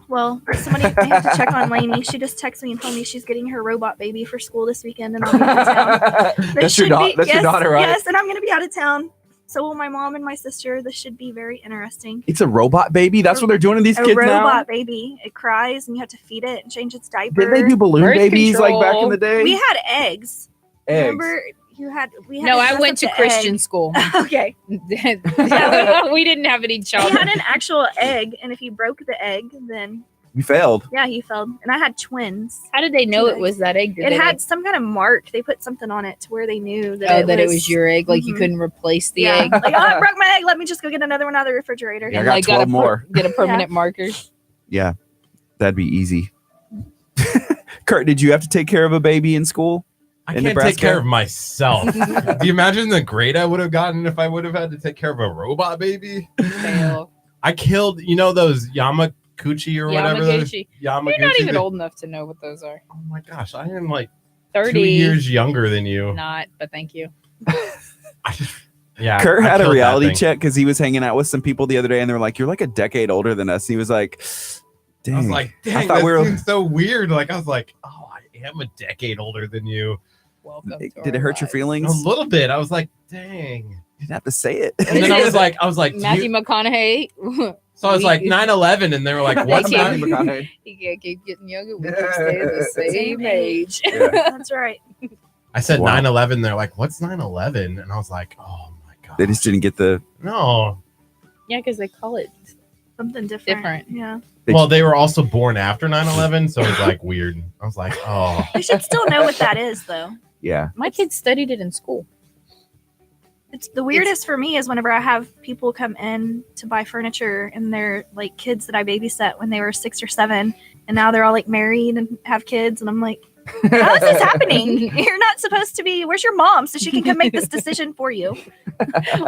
Well, somebody I have to check on Lainey. She just texted me and told me she's getting her robot baby for school this weekend, and I'll be out of town. This That's your should be- That's your yes, daughter, right? Yes, and I'm going to be out of town. So will my mom and my sister. This should be very interesting. It's a robot baby. That's what they're doing to these A kids robot baby. It cries, and you have to feed it and change its now. diaper. Did they do balloon Birth babies like back in control. the day? We had eggs. Eggs. Remember, we had. No, to I dress went up to the Christian egg. school. Okay, We didn't have any we children. had an actual egg, and if you broke the egg, then You failed. Yeah, he failed. And I had twins. How did they know Two it was that egg? Did It they had some kind of mark. They put something on it to where they knew that, it was your egg. Like you Mhm. couldn't replace the yeah. egg. Like, oh, I broke my egg. Let me just go get another one out of the refrigerator. Yeah, I got like 12 more. Get a permanent marker. Yeah, that'd be easy. Curt, did you have to take care of a baby in school? I In can't Nebraska? take care of myself. Do you imagine the grade I would have gotten if I would have had to take care of a robot baby? Fail. I killed, those Yamaguchi or whatever. Yamaguchi. Yamaguchi. You're not even that- old enough to know what those are. Oh my gosh, I am like 30. 2 years younger than you. Not, but thank you. Yeah, Kurt I had a killed that reality thing. check because he was hanging out with some people the other day, and they were like, "You're like a decade older than us." And he was like, "Dang." I was like, dang, thought that we were- seems so weird. Like, I was like, oh, I am a decade older than you. Welcome. to Did it our hurt your lives. feelings? A little bit. I was like, dang. You didn't have to say it. And then I was like, do Matthew you- McConaughey. so I was like 9/11, and they were like, what's They that? can't- He can't keep getting younger. We can stay the same age. That's right. I said Wow. 9/11. They're like, what's 9/11? And I was like, oh my god. They just didn't get the. no. Yeah, because they call it. Something different. Different. Yeah. Well, they were also born after 9/11, so it was like weird. I was like, oh. They should still know what that is, though. Yeah. My kids studied it in school. It's the weirdest for me is whenever I have people come in to buy furniture and they're like kids that I babysat when they were 6 or 7, and now they're all like married and have kids, and I'm like, how is this happening? You're not supposed to be. Where's your mom so she can come make this decision for you?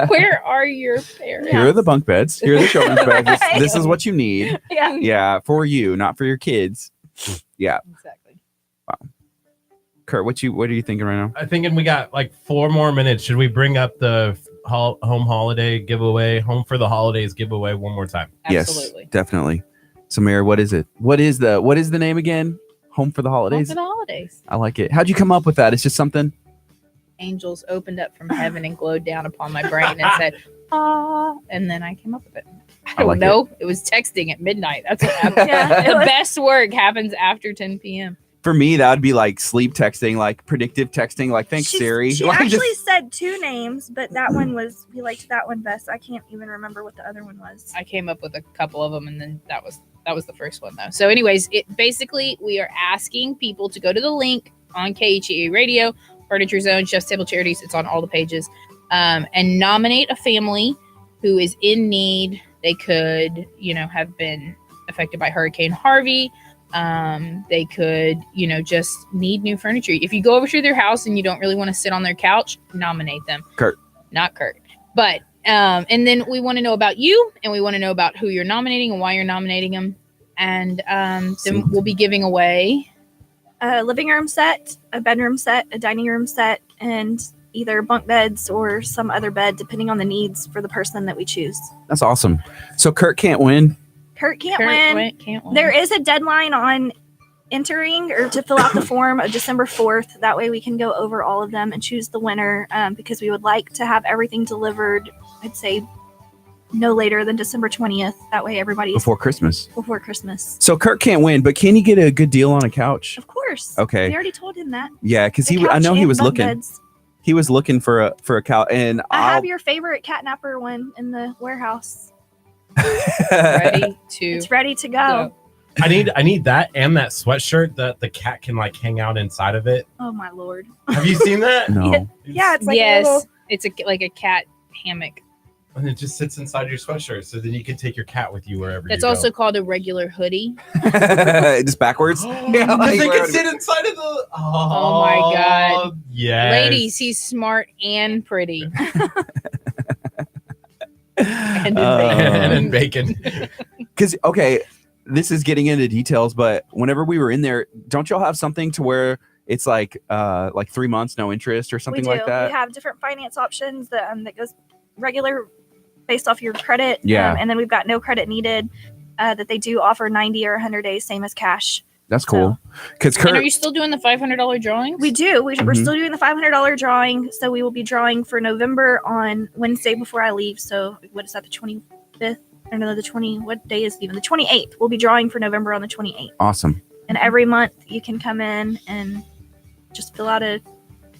Where are your parents? Here are the bunk beds. Here are the children's beds. This is what you need. Yeah. Yeah, for you, not for your kids. Yeah, Exactly. Kurt, what are you thinking right now? I'm thinking we got like 4 more minutes. Should we bring up the home holiday giveaway, home for the holidays giveaway one more time? Absolutely. Yes, definitely. Samira, what is it? What is the name again? Home for the Home holidays. for the holidays. I like it. How'd you come up with that? It's just something. Angels opened up from heaven and glowed down upon my brain and said, "Ah," and then I came up with it. I don't like know. It was texting at midnight. That's what happened. Yeah, it The was- best work happens after 10 p.m. For me, that would be like sleep texting, like predictive texting, like thanks Siri. She Like, actually just- said 2 names, but that one was, we liked that one best. I can't even remember what the other one was. I came up with a couple of them, and then that was the first one though. So, anyways, it basically we are asking people to go to the link on KHEA Radio, Furniture Zone, Chef's Table Charities. It's on all the pages, and nominate a family who is in need. They could, have been affected by Hurricane Harvey. They could, just need new furniture. If you go over to their house and you don't really want to sit on their couch, nominate them. Kurt. Not Kurt. But and then we want to know about you, and we want to know about who you're nominating and why you're nominating them. And then we'll be giving away A living room set, a bedroom set, a dining room set, and either bunk beds or some other bed, depending on the needs for the person that we choose. That's awesome. So Kurt can't win. Kurt can't Kurt win. Can't win. There is a deadline on entering or to fill out the form of December 4th. That way we can go over all of them and choose the winner, because we would like to have everything delivered, I'd say, no later than December 20th. That way everybody's Before Christmas. before Christmas. So Kurt can't win, but can he get a good deal on a couch? Of course. Okay. We already told him that. Yeah, because The I couch know he and was bunk looking. beds. He was looking for a couch, and I have your favorite catnapper one in the warehouse. ready to It's ready to go. go. I need that and that sweatshirt that the cat can like hang out inside of it. Oh my lord. Have you seen that? No. Yeah, it's like yes, a little, it's like a cat hammock. And it just sits inside your sweatshirt, so then you can take your cat with you wherever That's you also go. called a regular hoodie. Just backwards. Yeah, like, they where- can sit inside of the. Oh my God. Yes. Ladies, he's smart and pretty. And and Um, then bacon. Because okay, this is getting into details, but whenever we were in there, don't y'all have something to where it's like 3 months, no interest, or something we do. like that? We have different finance options that goes regular based off your credit. Yeah. And then we've got no credit needed. That they do offer 90 or 100 days, same as cash. That's cool. Because And are Kurt, you still doing the $500 drawings? We do. We're Mhm. still doing the $500 drawing. So we will be drawing for November on Wednesday before I leave. So what is that, the 25th? Or no, the 20, what day is it even? The 28th. We'll be drawing for November on the 28th. awesome. And every month you can come in and just fill out a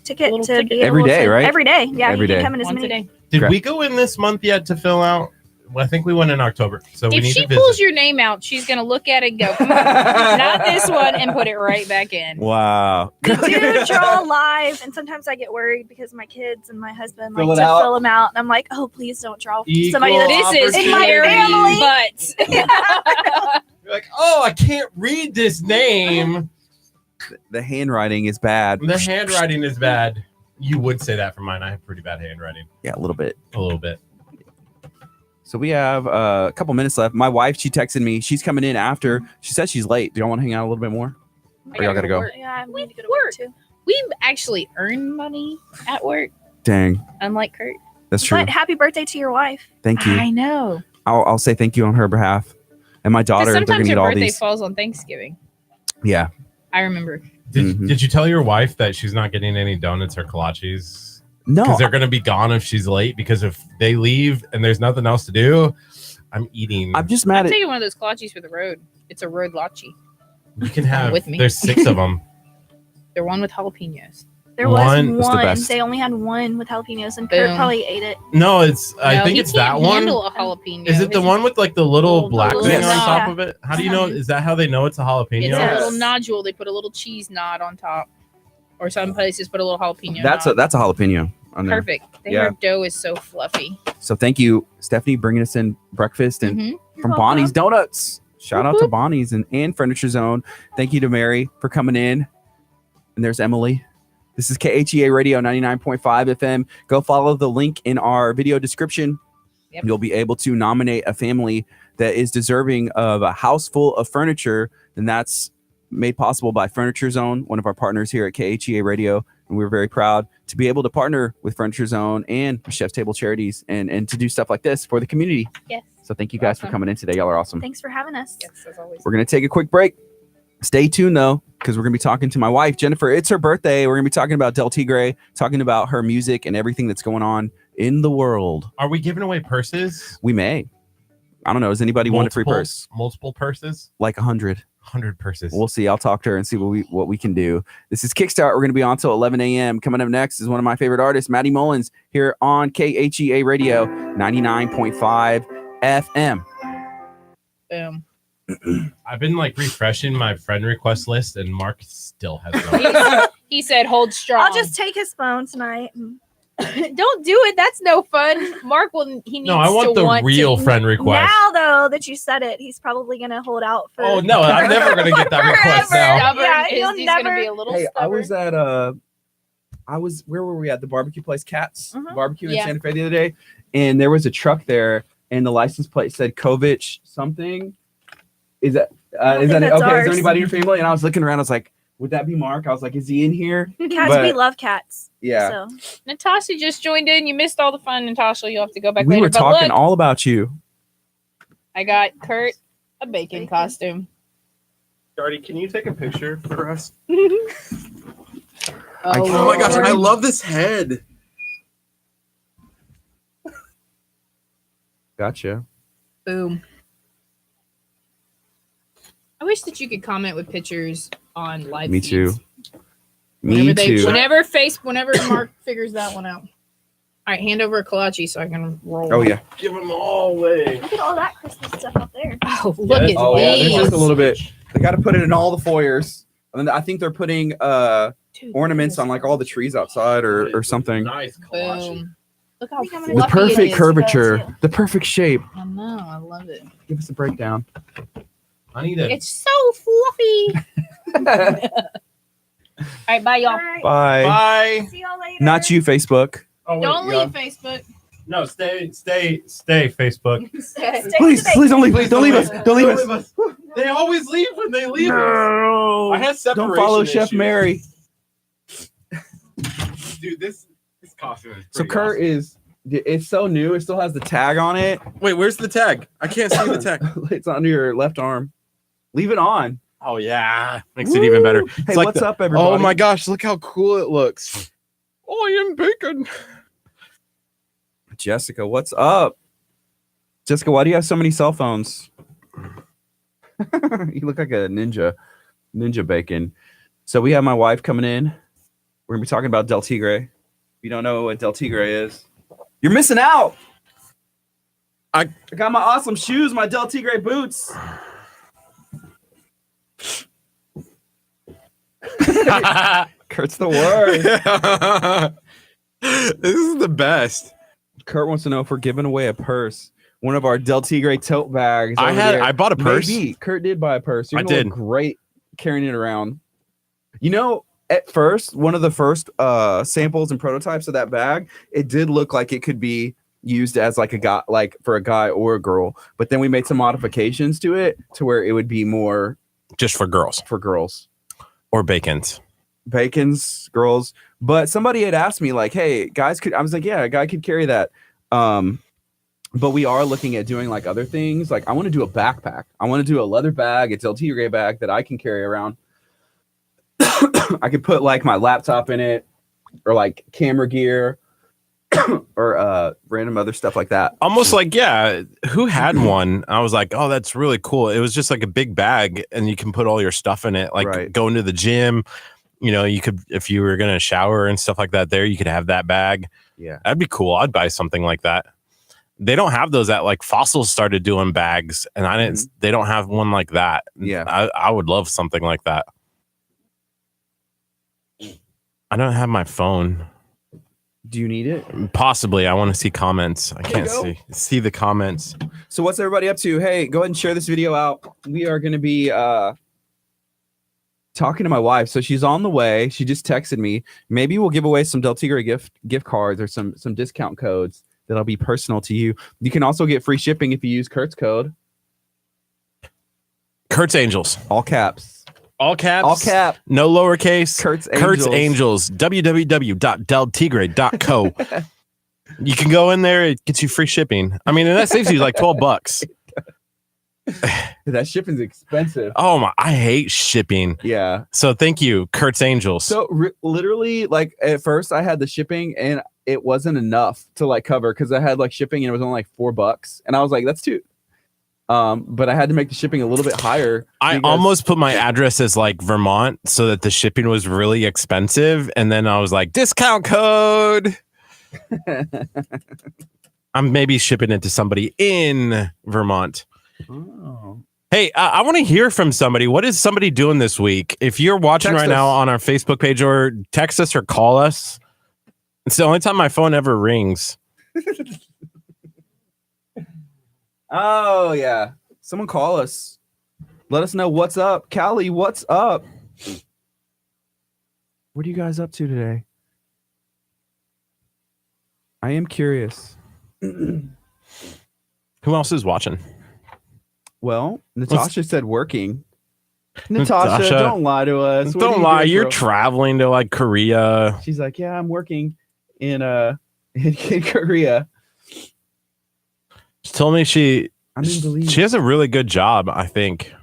ticket Little to ticket. be able Every day, to, right? every day. Yeah, Every you can day. come in as Once a many. day. Did Correct. we go in this month yet to fill out? I think we went in October, so we If need she to visit. pulls your name out, she's gonna look at it and go, "Come on, not this one," and put it right back in. Wow. We do draw live, and sometimes I get worried because my kids and my husband like Fill it to out. fill them out, and I'm like, oh, please don't draw Equal somebody that's This is in my Harry, family. but You're like, oh, I can't read this name. The handwriting is bad. The handwriting is bad. You would say that for mine. I have pretty bad handwriting. Yeah, a little bit. A little bit. So we have a couple minutes left. My wife, she texted me. She's coming in after. She said she's late. Do y'all want to hang out a little bit more? Or y'all gotta go? work. Yeah, I need to go to Work. work too. We actually earn money at work, Dang, unlike Kurt. that's true. But happy birthday to your wife. Thank you. I know. I'll say thank you on her behalf. And my 'Cause daughter, they're sometimes gonna her get all birthday these. falls on Thanksgiving. Yeah. I remember. Mhm. Did you tell your wife that she's not getting any donuts or kolaches? No. Because they're going to be gone if she's late. Because if they leave and there's nothing else to do, I'm eating. I'm just I'm mad at. taking one of those kolaches for the road. It's a road lachi. You can have. with me. There's 6 of them. They're one with jalapenos. There was One was the one. best. They only had one with jalapenos, and Kurt Boom. probably ate it. No, it's. I No, think he it's that can't one. handle a jalapeno. Is it the His- one with like the little black little thing on Yes. top nod. of it? How do you know? Is that how they know it's a jalapeno? It's Yes. a little nodule. They put a little cheese knot on top, or some places put a little jalapeno. That's a knot. jalapeno on there. Perfect. Yeah. Their dough is so fluffy. So thank you, Stephanie, bringing us in breakfast and Mhm. from You're Bonnie's welcome. Donuts. Shout out to Bonnie's and Furniture Zone. Thank you to Mary for coming in. And there's Emily. This is KHEA Radio 99.5 FM. Go follow the link in our video description. Yep. You'll be able to nominate a family that is deserving of a house full of furniture. And that's made possible by Furniture Zone, one of our partners here at KHEA Radio. And we're very proud to be able to partner with Furniture Zone and Chef's Table Charities and to do stuff like this for the community. Yes. So thank you guys for Awesome. coming in today. Y'all are awesome. Thanks for having us. Yes, as always. We're going to take a quick break. Stay tuned, though, because we're going to be talking to my wife, Jennifer. It's her birthday. We're going to be talking about Del Tigre, talking about her music and everything that's going on in the world. Are we giving away purses? We may. I don't know. Does anybody want a free purse? Multiple purses? Like 100. 100 purses. We'll see. I'll talk to her and see what we can do. This is Kickstart. We're going to be on till 11 a.m. Coming up next is one of my favorite artists, Maddie Mullins, here on KHEA Radio 99.5 FM. Boom. I've been like refreshing my friend request list, and Mark still has not. He said, "Hold strong." I'll just take his phone tonight. And Don't do it. That's no fun. Mark will. He needs No, I want to the real to- friend request. now, though that you said it, he's probably gonna hold out for. Oh no, I'm never gonna get that request Forever. now. Stubborn. Yeah, He's he'll gonna never- be a little Hey, I stubborn. was at where were we at? The barbecue place, Cats Mhm. Barbecue in Yeah. Santa Fe the other day, and there was a truck there, and the license plate said Kovich something. Is that don't is that think it? that's Okay? Is ours. there anybody in your family? And I was looking around. I was like, would that be Mark? I was like, is he in here? Cats, But- we love cats. Yeah. So Natasha just joined in. You missed all the fun, Natasha. You'll have to go back We later. were But talking look, all about you. I got Kurt a bacon costume. Gardy, can you take a picture for us? Oh my gosh, I Lord. love this head. Gotcha. Boom. I wish that you could comment with pictures on live. Me too. feeds. Me too. Whenever Mark figures that one out. All right, hand over a kolache so I can roll. Oh yeah. Give them all away. look at all that Christmas stuff up there. Oh, look at Oh yeah. There's these. just a little bit. They got to put it in all the foyers. And then I think they're putting Dude, ornaments on like all the trees outside or something. Nice collage. Boom. Look how The fluffy The it perfect is. curvature, the perfect shape. I know. I love it. Give us a breakdown. I need a. It's so fluffy. All right, bye, y'all. All right. Bye. Bye. See y'all later. Not you, Facebook. Oh, wait, Don't yeah. leave Facebook. No, stay, Facebook. Stay Please, safe. please don't leave. Don't leave us. Don't leave us. us. They always leave when they leave us. No. I had separation Don't follow Chef issues. Mary. Dude, this costume is So pretty Kurt awesome. is. It's so new. It still has the tag on it. Wait, where's the tag? I can't see the tag. It's under your left arm. Leave it on. Oh yeah, makes it even better. Hey, It's like what's the- up, everybody? Oh my gosh, look how cool it looks. I am bacon. Jessica, what's up? Jessica, why do you have so many cell phones? You look like a ninja bacon. So we have my wife coming in. We're gonna be talking about Del Tigre. If you don't know what Del Tigre is, you're missing out. I got my awesome shoes, my Del Tigre boots. Kurt's the worst. This is the best. Kurt wants to know if we're giving away a purse. One of our Del Tigre tote bags. I bought a purse. Maybe. Kurt did buy a purse. You're I gonna look did. great carrying it around. You know, at first, one of the first samples and prototypes of that bag, it did look like it could be used as like a guy, like for a guy or a girl. But then we made some modifications to it to where it would be more Just for girls for girls. or bacons. Bacons, girls. But somebody had asked me, like, hey, guys could, I was like, yeah, a guy could carry that. But we are looking at doing like other things. Like I want to do a backpack. I want to do a leather bag, a Del Tigre bag that I can carry around. I could put like my laptop in it or like camera gear or random other stuff like that. Almost like, yeah, who had one? I was like, oh, that's really cool. It was just like a big bag and you can put all your stuff in it. Like Right. going to the gym, you know, you could, if you were going to shower and stuff like that there, you could have that bag. Yeah. That'd be cool. I'd buy something like that. They don't have those at like Fossils started doing bags and I didn't, they don't have one like that. Yeah. I would love something like that. I don't have my phone. Do you need it? Possibly. I want to see comments. I you can't go. see the comments. So what's everybody up to? Hey, go ahead and share this video out. We are going to be talking to my wife. So she's on the way. She just texted me. Maybe we'll give away some Del Tigre gift cards or some discount codes that'll be personal to you. You can also get free shipping if you use Kurt's code. Kurt's Angels. All caps. All caps. All cap. No lowercase. Kurt's Angels. Kurt's Angels. www.deltigre.co. You can go in there. It gets you free shipping. I mean, and that saves you like $12. That shipping's expensive. Oh my! I hate shipping. Yeah. So thank you, Kurt's Angels. So literally, like at first, I had the shipping and it wasn't enough to like cover because I had like shipping and it was only like $4, and I was like, that's too. But I had to make the shipping a little bit higher. I almost put my address as like Vermont so that the shipping was really expensive, and then I was like, discount code. I'm maybe shipping it to somebody in Vermont. Oh. Hey, I want to hear from somebody. What is somebody doing this week? If you're watching Text right now us. on our Facebook page or text us or call us, it's the only time my phone ever rings. Oh yeah. Someone call us. Let us know what's up. Callie, what's up? What are you guys up to today? I am curious. Who else is watching? Well, Natasha said working. Natasha, don't lie to us. What are Don't you lie. doing, You're girl? traveling to like Korea. She's like, yeah, I'm working in Korea. She told me she I'm in Belize. has a really good job, I think.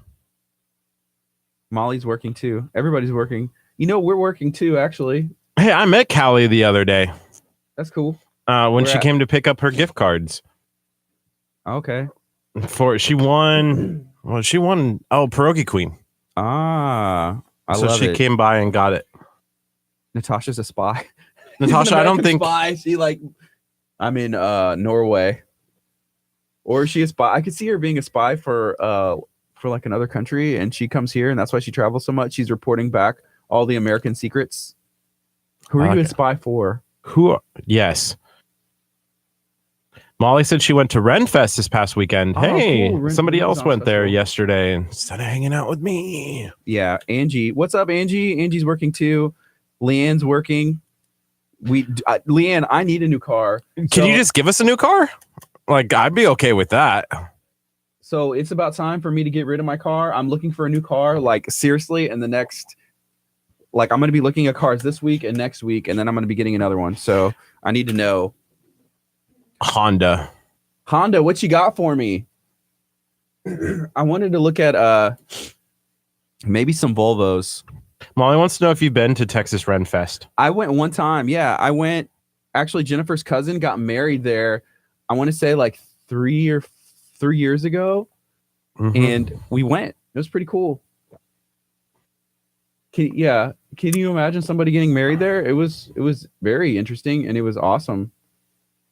Molly's working too. Everybody's working. You know, we're working too, actually. Hey, I met Callie the other day That's cool. when Where she at? came to pick up her gift cards. Okay. She won Pierogi Queen. Ah, I So love she it. came by and got it. Natasha's a spy. Natasha, She's an I don't American think spy. She like, I'm in Norway. Or is she a spy? I could see her being a spy for like another country, and she comes here, and that's why she travels so much. She's reporting back all the American secrets. Who are you a Okay. spy for? Yes. Molly said she went to Renfest this past weekend. Oh, Hey, cool. somebody else Renaissance went there Festival. yesterday instead of hanging out with me. Yeah, Angie. What's up, Angie? Angie's working too. Leanne's working. Leanne, I need a new car. Can you just give us a new car? Like, I'd be okay with that. So it's about time for me to get rid of my car. I'm looking for a new car, like seriously, in the next, like I'm going to be looking at cars this week and next week, and then I'm going to be getting another one. So I need to know. Honda. Honda, what you got for me? I wanted to look at maybe some Volvos. Molly wants to know if you've been to Texas Renfest. I went one time. Yeah, I went. Actually, Jennifer's cousin got married there. I want to say like 3 years ago, Mhm. and we went. It was pretty cool. Can you imagine somebody getting married there? It was very interesting, and it was awesome.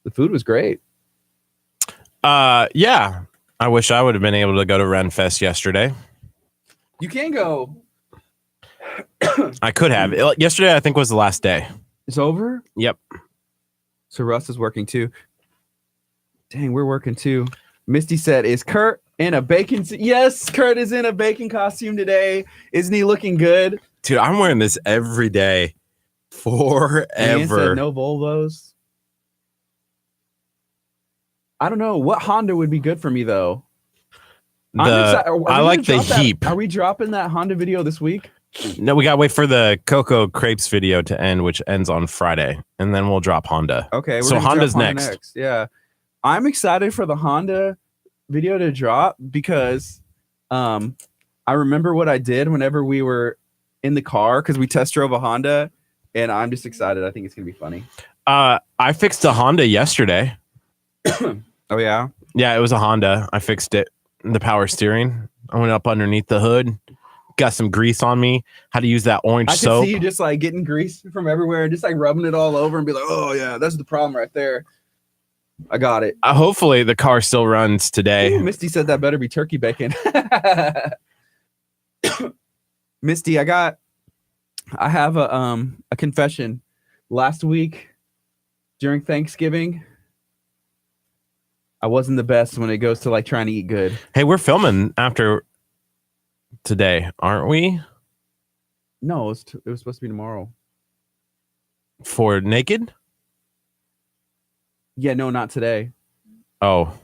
The food was great. Yeah. I wish I would have been able to go to Renfest yesterday. You can go. I could have. Yesterday, I think, was the last day. It's over? Yep. So Russ is working too. Dang, we're working too. Misty said, is Curt in a bacon? Yes, Curt is in a bacon costume today. Isn't he looking good? Dude, I'm wearing this every day. Ian said, Forever. no Volvos. I don't know. What Honda would be good for me, though? I like the Heap. Are we dropping that Honda video this week? No, we got to wait for the Cocoa Crepes video to end, which ends on Friday. And then we'll drop Honda. Okay. So Honda's Honda next. Yeah. I'm excited for the Honda video to drop because I remember what I did whenever we were in the car because we test drove a Honda, and I'm just excited. I think it's going to be funny. I fixed a Honda yesterday. Oh, yeah? Yeah, it was a Honda. I fixed it. The power steering. I went up underneath the hood. Got some grease on me. How to use that orange I could soap. see you just like getting grease from everywhere and just like rubbing it all over and be like, oh, yeah, that's the problem right there. I got it. Hopefully the car still runs today. Ooh, Misty said that better be turkey bacon. Misty, I have a confession. Last week during Thanksgiving, I wasn't the best when it goes to like trying to eat good. Hey, we're filming after today, aren't we? No, it was supposed to be tomorrow. For Naked? Yeah, no, not today. Oh.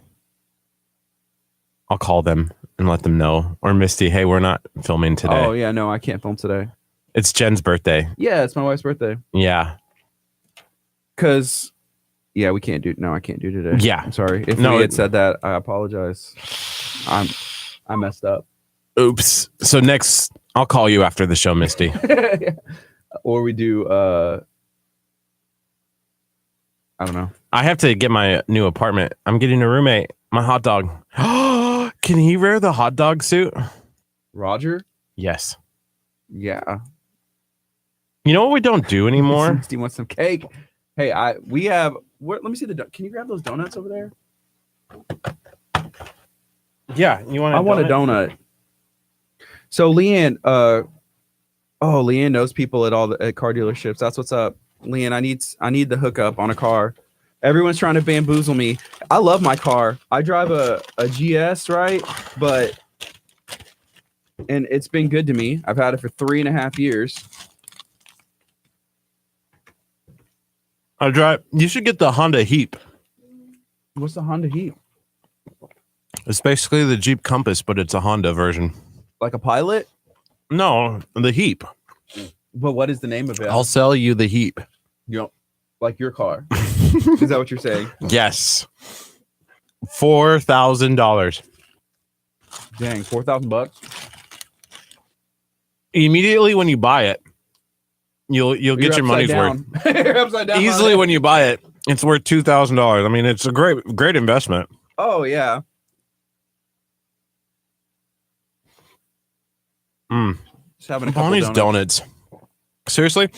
I'll call them and let them know. Or Misty, hey, we're not filming today. Oh, yeah, no, I can't film today. It's Jen's birthday. Yeah, it's my wife's birthday. Yeah. Because, yeah, we can't do. No, I can't do today. Yeah. I'm sorry. If No, we had said that, I apologize. I messed up. Oops. So next, I'll call you after the show, Misty. Or we do, I don't know. I have to get my new apartment. I'm getting a roommate. My hot dog. Can he wear the hot dog suit? Roger? Yes. Yeah. You know what we don't do anymore? Misty wants some cake. Hey, we have. Let me see the. Can you grab those donuts over there? Yeah. You want? I want a donut. So Leanne, Leanne knows people at car dealerships. That's what's up, Leanne. I need the hookup on a car. Everyone's trying to bamboozle me. I love my car. I drive a GS, right? And it's been good to me. I've had it for 3.5 years. You should get the Honda Heap. What's the Honda Heap? It's basically the Jeep Compass, but it's a Honda version. Like a Pilot? No, the Heap. But what is the name of it? I'll sell you the Heap. You know, like your car. Is that what you're saying? Yes. $4,000. Dang, $4,000. Immediately when you buy it, you'll get your money's worth. You're upside down. Easily when you buy it, it's worth $2,000. I mean, it's a great investment. Oh yeah. Just having a couple Bonnie's donuts. Seriously?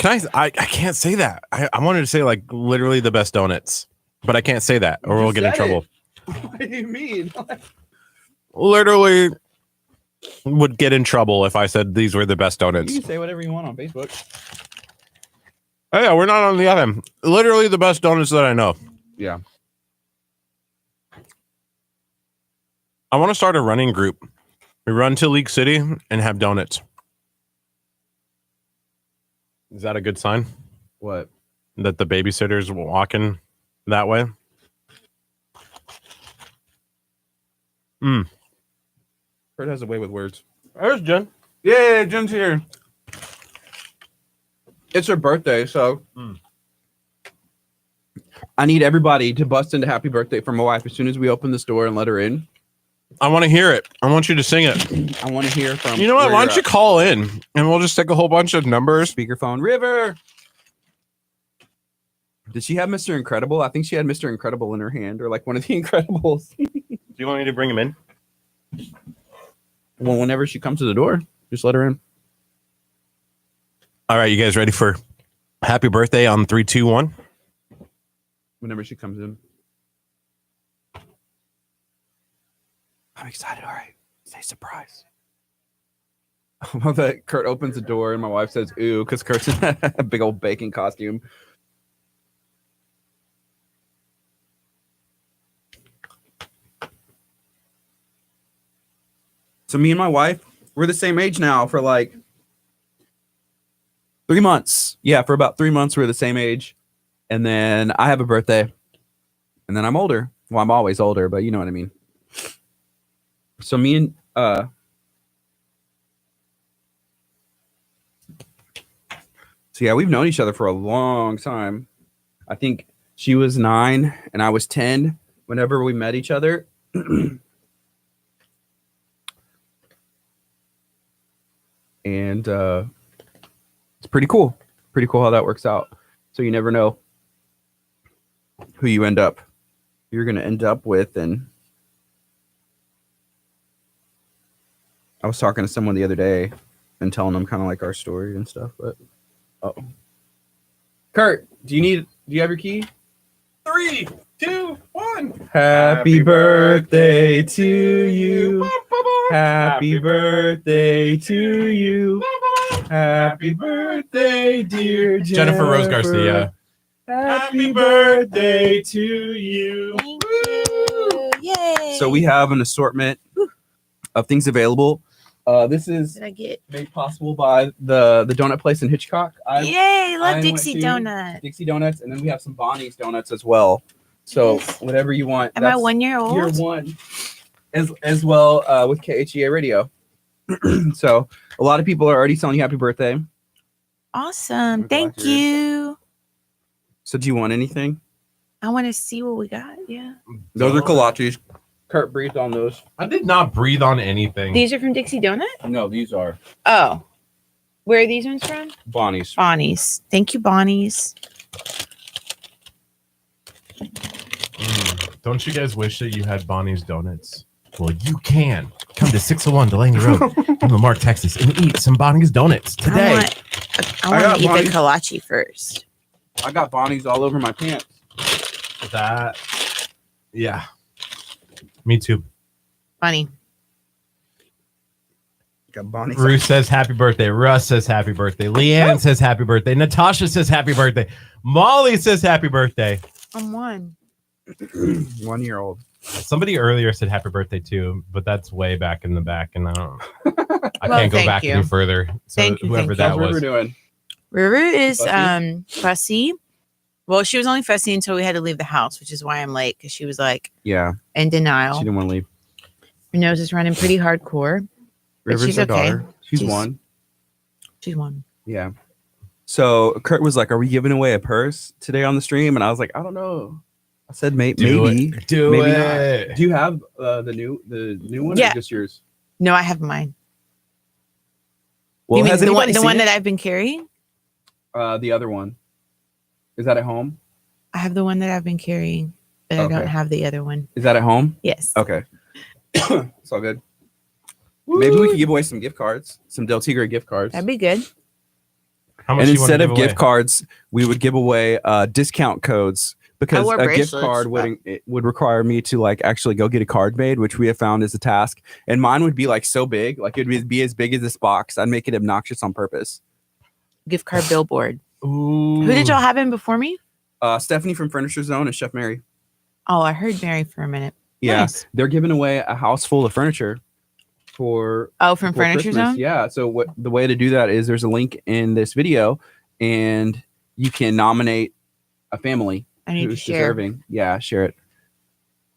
I can't say that. I wanted to say like literally the best donuts, but I can't say that or we'll get in trouble. What do you mean? Literally would get in trouble if I said these were the best donuts. You can say whatever you want on Facebook. Oh yeah, we're not on the other. Literally the best donuts that I know. Yeah. I want to start a running group. We run to League City and have donuts. Is that a good sign? What? That the babysitter's walking that way? Curt has a way with words. There's Jen. Yeah, Jen's here. It's her birthday, so I need everybody to bust into happy birthday for my wife as soon as we open this door and let her in. I want to hear it. I want you to sing it. I want to hear from. You know what? where Why you're don't you at. call in and we'll just take a whole bunch of numbers. Speakerphone? River. Did she have Mr. Incredible? I think she had Mr. Incredible in her hand, or like one of the Incredibles. Do you want me to bring him in? Well, whenever she comes to the door, just let her in. All right, you guys ready for happy birthday on 3, 2, 1? Whenever she comes in. I'm excited. All right. Say surprise. I love that Kurt opens the door and my wife says, ooh, because Kurt's in a big old baking costume. So me and my wife, we're the same age now for like 3 months. Yeah, for about 3 months, we're the same age. And then I have a birthday. And then I'm older. Well, I'm always older, but you know what I mean. So me and so yeah, we've known each other for a long time. I think she was 9 and I was 10 whenever we met each other. And it's pretty cool. Pretty cool how that works out. So you never know who you're going to end up with. And I was talking to someone the other day and telling them kind of like our story and stuff. But Kurt, do you have your key? 3, 2, 1. Happy birthday to you. Happy birthday to you. Happy birthday, dear Jennifer Rose Garcia. Happy birthday to you. Thank you. Yay. So we have an assortment of things available. This is Did I get? made possible by the donut place in Hitchcock. Yay! I Love went Dixie to Donut. Dixie Donuts, and then we have some Bonnie's Donuts as well. So Yes. whatever you want. Am I That's 1 year year old? one, as well with KHEA Radio. So a lot of people are already telling you happy birthday. Awesome. I'm glad Thank you're you. So do you want anything? I want to see what we got. Yeah. Those are kolaches. Kurt breathed on those. I did not breathe on anything. These are from Dixie Donut? No, these are Oh. Where are these ones from? Bonnie's. Bonnie's. Thank you, Bonnie's. Don't you guys wish that you had Bonnie's Donuts? Well, you can. Come to 601 Delaney Road in Lamar, Texas, and eat some Bonnie's Donuts today. I I want got to eat Bonnie's. the kolache first. I got Bonnie's all over my pants. That, yeah. Me too. Funny. Got Bonnie's. Ruth says happy birthday. Russ says happy birthday. Leanne says happy birthday. Natasha says happy birthday. Molly says happy birthday. I'm one. 1 year old. Somebody earlier said happy birthday too, but that's way back in the back, and I don't. I Well, can't go thank back you. any further. So Thank you, whoever thank that How's River was. doing? River is Fussy? fussy. Well, she was only fussy until we had to leave the house, which is why I'm late, because she was like Yeah, in she denial. didn't want to leave. Her nose is running pretty hardcore. But River's she's our okay. daughter. She's She's- one. She's one. Yeah. So Kurt was like, "Are we giving away a purse today on the stream?" And I was like, "I don't know." I said, Do maybe. it. Do Maybe it. Do you have the new one? Yeah. Or just yours? No, I have mine. Well, you mean has the one, anybody the seen one it? that I've been carrying? The other one. Is that at home? I have the one that I've been carrying, but I Okay. don't have the other one. Is that at home? Yes. Okay. It's all good. Maybe we could give away some gift cards, some Del Tigre gift cards. That'd be good. How much And do you wanna instead of give gift away? cards, we would give away discount codes because wore a gift bracelets, card would require me to like actually go get a card made, which we have found is a task. And mine would be like so big, like it would be as big as this box. I'd make it obnoxious on purpose. Gift card billboard. Ooh. Who did y'all have in before me? Stephanie from Furniture Zone and Chef Mary. Oh, I heard Mary for a minute. Yeah, Nice. they're giving away a house full of furniture for Oh, from for Furniture Christmas. Zone? Yeah. So what the way to do that is there's a link in this video, and you can nominate a family I need to who's share. deserving. Yeah, share it.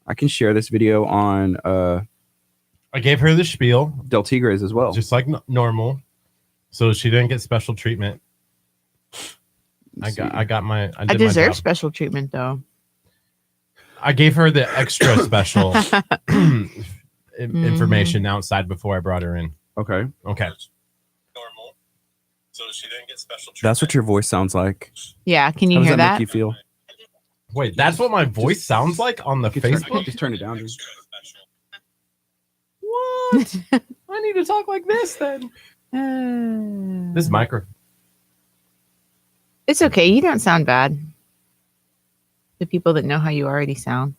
I can share this video on I gave her the spiel, Del Tigres as well. just like normal, so she didn't get special treatment. Let's see. I got my. I did my deserve job. special treatment, though. I gave her the extra special information outside before I brought her in. Okay. Okay. Normal. So she didn't get special treatment. That's what your voice sounds like. Yeah, can you How does hear that that? make you feel? Wait, that's what my voice sounds like on the You can Facebook? just turn it down. Dude. What? I need to talk like this then. This micro. It's okay. You don't sound bad. The people that know how you already sound.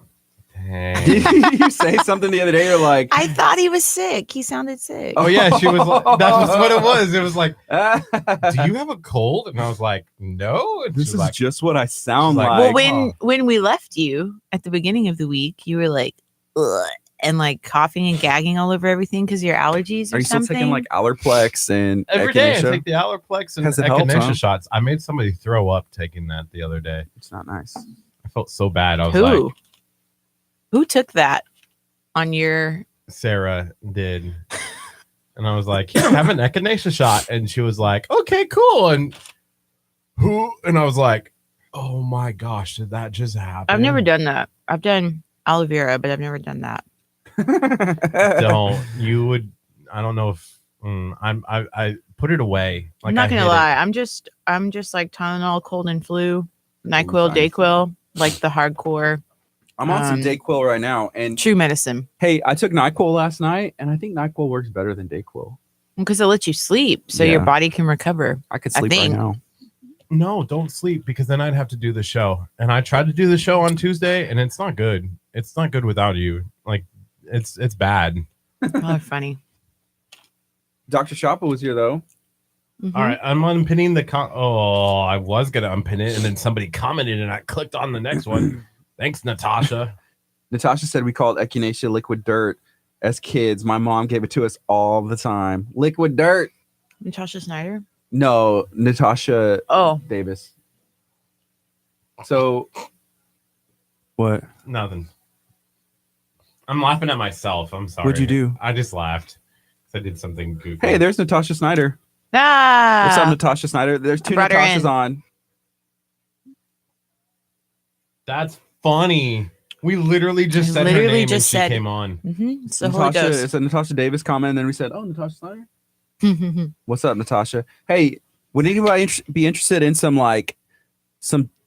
Hey. Did you say something the other day? You're like, I thought he was sick. He sounded sick. Oh yeah, she was. That was what it was. It was like, "Do do you have a cold? And I was like, no. And This she's is like, just what I sound she's like, like. Well, when we left you at the beginning of the week, you were like, ugh, and like coughing and gagging all over everything because of your allergies or Are you still something. taking like Allerplex and every day I Echinacea? take the Allerplex and Has it helped, echinacea huh? shots. I made somebody throw up taking that the other day. It's not nice. I felt so bad. I was Who? like, Who took that on your? Sarah did. And I was like, here, have an echinacea shot. And she was like, okay, cool. And who? And I was like, oh my gosh, did that just happen? I've never done that. I've done aloe vera, but I've never done that. Don't. You would. I don't know if I put it away. Like, I'm not I gonna hid it. lie. I'm just like Tylenol, cold and flu, NyQuil, fine. Dayquil, like the hardcore I'm on some Um, Dayquil right now, and true medicine hey, I took NyQuil last night, and I think NyQuil works better than Dayquil. because it lets you sleep, so your Yeah. body can recover. I could I sleep right think- now. No, don't sleep because then I'd have to do the show. And I tried to do the show on Tuesday, and it's not good. It's not good without you. Like, it's bad. Oh, funny. Dr. Shoppa was here though. Mhm. All right, I'm unpinning the I was gonna unpin it, and then somebody commented, and I clicked on the next one. Thanks, Natasha. Natasha said we called echinacea liquid dirt as kids. My mom gave it to us all the time. Liquid dirt. Natasha Snyder. No, Natasha Oh, Davis. So what? Nothing. I'm laughing at myself. I'm sorry. What'd you do? I just laughed. 'Cause I did something goofy. Hey, there's Natasha Snyder. ah, What's up, Natasha Snyder? There's two brought her Natashas in. on. That's funny. We literally just I said her literally name just and said- she came on. Mm-hmm. It's the Holy Natasha, Ghost. it's a Natasha Davis comment, and then we said, "Oh, Natasha Snyder." Mhm. What's up, Natasha? Hey, would anybody be interested in some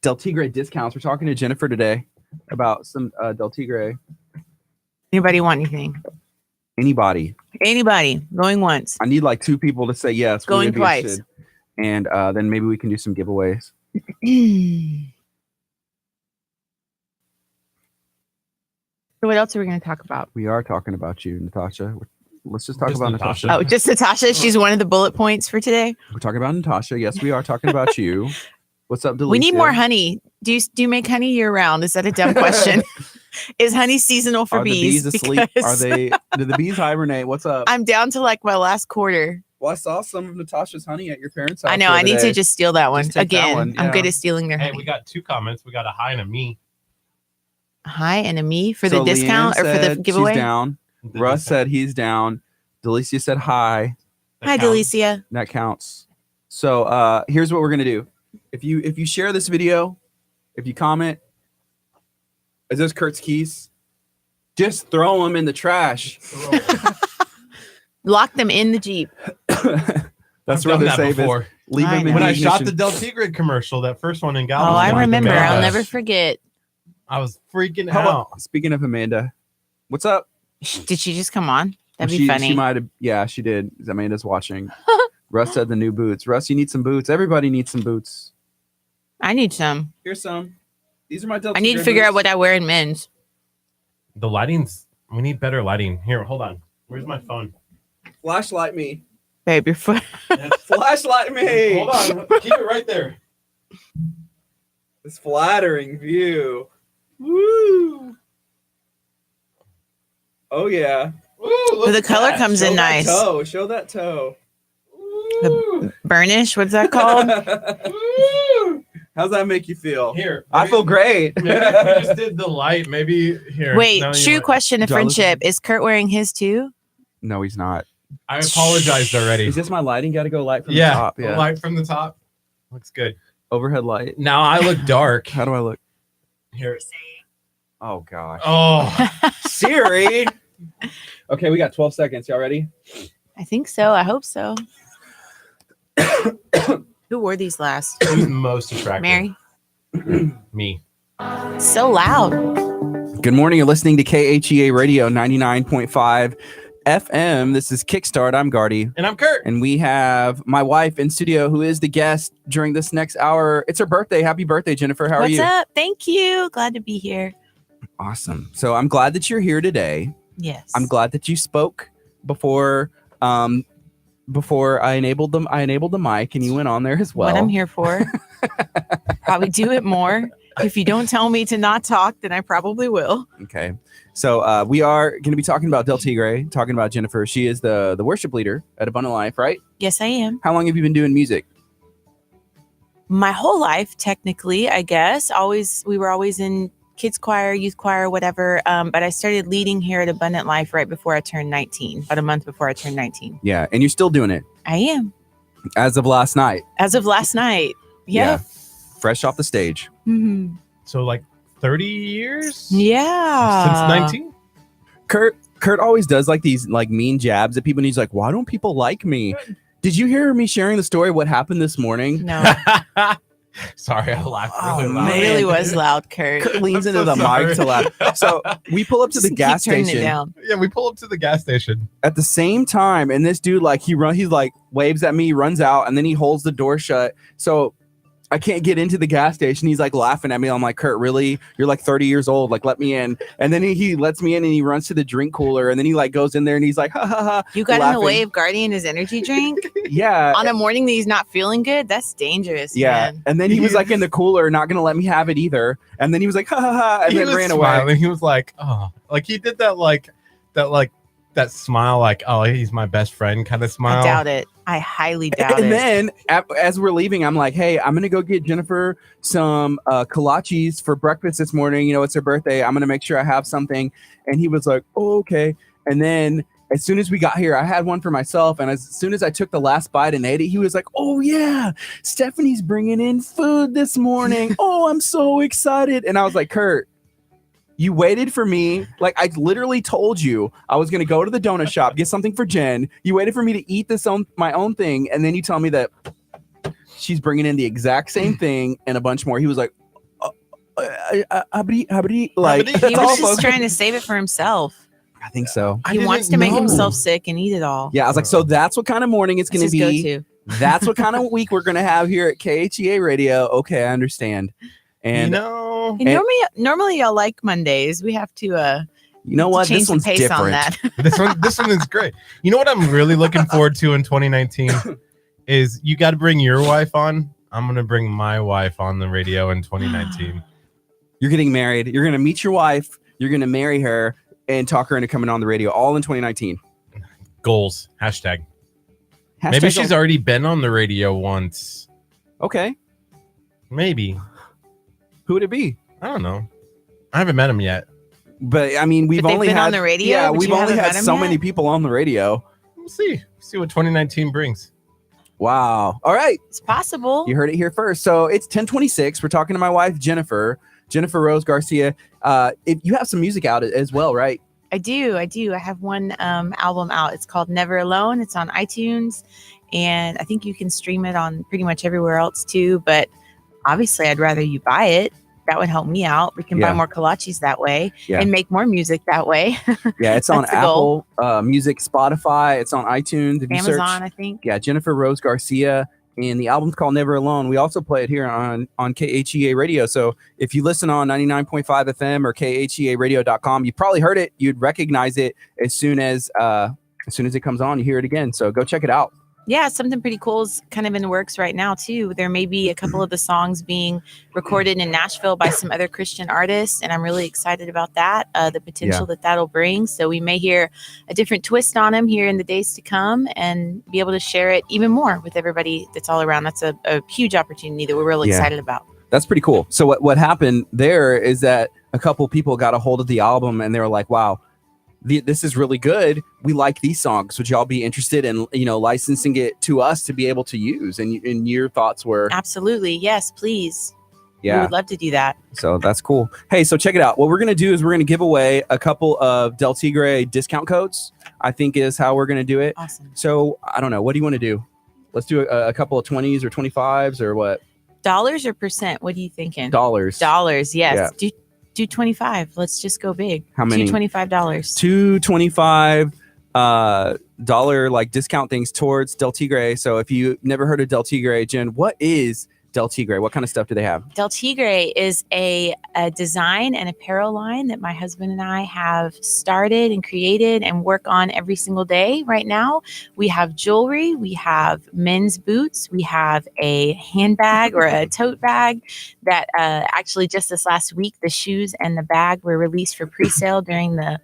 Del Tigre discounts? We're talking to Jennifer today about some Del Tigre. Anybody want anything? Anybody? Anybody going once? I need like 2 people to say yes. we Going would be twice. interested. And then maybe we can do some giveaways. So what else are we going to talk about? We are talking about you, Natasha. Let's just talk Just about Natasha. Natasha. Oh, just Natasha. She's one of the bullet points for today. We're talking about Natasha. Yes, we are talking about you. What's up, Delicia? We need more honey. Do you make honey year round? Is that a dumb question? Is honey seasonal for Are the bees? bees asleep? Because Do the bees hibernate? What's up? I'm down to like my last quarter. Well, I saw some of Natasha's honey at your parents' house. I know. the I other need day. to just steal that one Just take that again. one, I'm good yeah. at stealing their Hey, honey. we got 2 comments. We got a hi and a me. Hi and a me for the So discount Leanne or for the said giveaway. She's down. Russ said he's down. Delicia said hi. Hi, Delicia. That counts. So here's what we're gonna do. If you share this video, if you comment, is those Kurt's keys? Just throw them in the trash. Lock them in the Jeep. That's where they're safe. before. Leave I them in know. When the I shot ignition. the Del Tigre commercial, that first one in Oh, Galveston. I remember. gosh. I'll never forget. I was freaking How out. about- speaking of Amanda, what's up? Did she just come on? That'd be She funny. might have. Yeah, she did. Amanda's watching. Russ said the new boots. Russ, you need some boots. Everybody needs some boots. I need some. Here's some. These are my Del I need to Tigre figure out boots. what I wear in men's. The lighting's. We need better lighting. Here, hold on. Where's my phone? Flashlight me. Babe, your foot. Flashlight me. Hold on. Keep it right there. This flattering view. Woo. Oh yeah. Ooh, look The at color that. comes in Show that nice. toe. Show that toe. Ooh. Burnish. What's that called? Ooh. How's that make you feel? Here. I feel great. Maybe if we just did the light. Maybe here. Wait, No, you true want- question of Jealous? friendship. Is Kurt wearing his too? No, he's not. I apologized already. Is this my lighting? Got to go light from the Yeah. top. The Yeah. light from the top. Looks good. Overhead light. Now I look dark. How do I look? Here. Oh gosh. Oh. Siri. Okay, we got 12 seconds. Y'all ready? I think so. I hope so. Who wore these last? Who's most attractive? Mary. Me. So loud. Good morning. You're listening to KHEA Radio 99.5 FM. This is Kickstart. I'm Gardy. And I'm Kurt. And we have my wife in studio who is the guest during this next hour. It's her birthday. Happy birthday, Jennifer. How are What's you? up? Thank you. Glad to be here. Awesome. So I'm glad that you're here today. Yes. I'm glad that you spoke before I enabled them. I enabled the mic and you went on there as well. What I'm here for. Probably do it more. If you don't tell me to not talk, then I probably will. Okay. So we are going to be talking about Del Tigre, talking about Jennifer. She is the worship leader at Abundant Life, right? Yes, I am. How long have you been doing music? My whole life, technically, I guess. We were always in kids choir, youth choir, whatever. But I started leading here at Abundant Life right before I turned 19, about a month before I turned 19. Yeah. And you're still doing it I am. as of last night. As of last night. Yeah. Fresh off the stage. Mhm. So like 30 years? Yeah. Since 19? Kurt always does like these like mean jabs at people and he's like, why don't people like me? Did you hear me sharing the story of what happened this morning? No. Sorry, I laughed really Oh, loud. It really was loud, Kurt. Kurt leans I'm into so the sorry. mic to laugh. So we pull up to the Just gas keep turning it station down. Yeah, we pull up to the gas station. at the same time, and this dude like he's like waves at me, runs out, and then he holds the door shut. So I can't get into the gas station. He's like laughing at me. I'm like, Kurt, really? You're like 30 years old. Like, let me in. And then he lets me in and he runs to the drink cooler. And then he like goes in there and he's like, ha ha ha. You got in laughing. the way of Gardy and his energy drink Yeah. on a morning that he's not feeling good? That's dangerous, Yeah. man. And then he was like in the cooler, not going to let me have it either. And then he was like, ha ha ha. And He then was ran smiling. away. He was like, oh, like he did that smile, like, oh, he's my best friend kind of smile. I doubt it. I highly doubt And it. then as we're leaving, I'm like, hey, I'm going to go get Jennifer some kolaches for breakfast this morning. You know, it's her birthday. I'm going to make sure I have something. And he was like, oh, okay. And then as soon as we got here, I had one for myself. And as soon as I took the last bite and ate it, he was like, oh, yeah, Stephanie's bringing in food this morning. Oh, I'm so excited. And I was like, Kurt, you waited for me. Like I literally told you I was going to go to the donut shop, get something for Jen. You waited for me to eat my own thing. And then you tell me that she's bringing in the exact same thing and a bunch more. He was like, like He that's was all, just folks. trying to save it for himself. I think so. I He didn't wants to make know. himself sick and eat it all. Yeah. I was like, so that's what kind of morning it's going That's to his be. go-to. That's what kind of week we're going to have here at KHEA Radio. Okay. I understand. And you know, Hey, normally y'all like Mondays. We have to you know what? change This the one's pace different. on that. this one is great. You know what I'm really looking forward to in 2019 is you got to bring your wife on. I'm gonna bring my wife on the radio in 2019. You're getting married. You're going to meet your wife. You're going to marry her and talk her into coming on the radio all in 2019. Goals. Hashtag. Hashtag Maybe she's already been on the radio once. okay. Maybe. Who would it be? I don't know. I haven't met him yet. But I mean, we've But they've only been had on the radio, Yeah, but we've you only haven't had met 'em so yet? many people on the radio. We'll see what 2019 brings. Wow. All right, It's possible. you heard it here first. So it's 10:26. We're talking to my wife Jennifer Rose Garcia. If you have some music out as well, right? I do. I have one album out. It's called Never Alone. It's on iTunes, and I think you can stream it on pretty much everywhere else too. But obviously, I'd rather you buy it. That would help me out. We can Yeah. buy more kolaches that way Yeah. and make more music that way. Yeah, it's on That's the goal. Apple Music, Spotify. It's on iTunes. If you Amazon, search, I think. yeah, Jennifer Rose Garcia, and the album's called Never Alone. We also play it here on KHEA Radio. So if you listen on 99.5 FM or KHEARadio.com, you probably heard it. You'd recognize it as soon as it comes on. You hear it again. So go check it out. Yeah, something pretty cool is kind of in the works right now too. There may be a couple of the songs being recorded in Nashville by some other Christian artists, and I'm really excited about that. The potential that that'll bring. So we may hear a different twist on them here in the days to come, and be able to share it even more with everybody that's all around. That's a huge opportunity that we're really Yeah. excited about. That's pretty cool. So what happened there is that a couple people got a hold of the album and they were like, wow, this is really good. We like these songs. Would y'all be interested in, licensing it to us to be able to use? And your thoughts were, Absolutely. Yes, please. We yeah. would love to do that. So that's cool. Hey, so check it out. What we're going to do is we're going to give away a couple of Del Tigre discount codes, I think is how we're going to do it. Awesome. So I don't know. What do you want to do? Let's do a couple of 20s or 25s or what? Dollars or percent? What are you thinking? Dollars. Dollars. Yes. Yeah. Do 25. Let's just go big. How many? $25. $225 dollar like discount things towards Del Tigre. So if you never heard of Del Tigre, Jen, what is Del Tigre. What kind of stuff do they have? Del Tigre is a design and apparel line that my husband and I have started and created and work on every single day right now. We have jewelry, we have men's boots, we have a handbag or a tote bag that actually just this last week, the shoes and the bag were released for pre-sale during the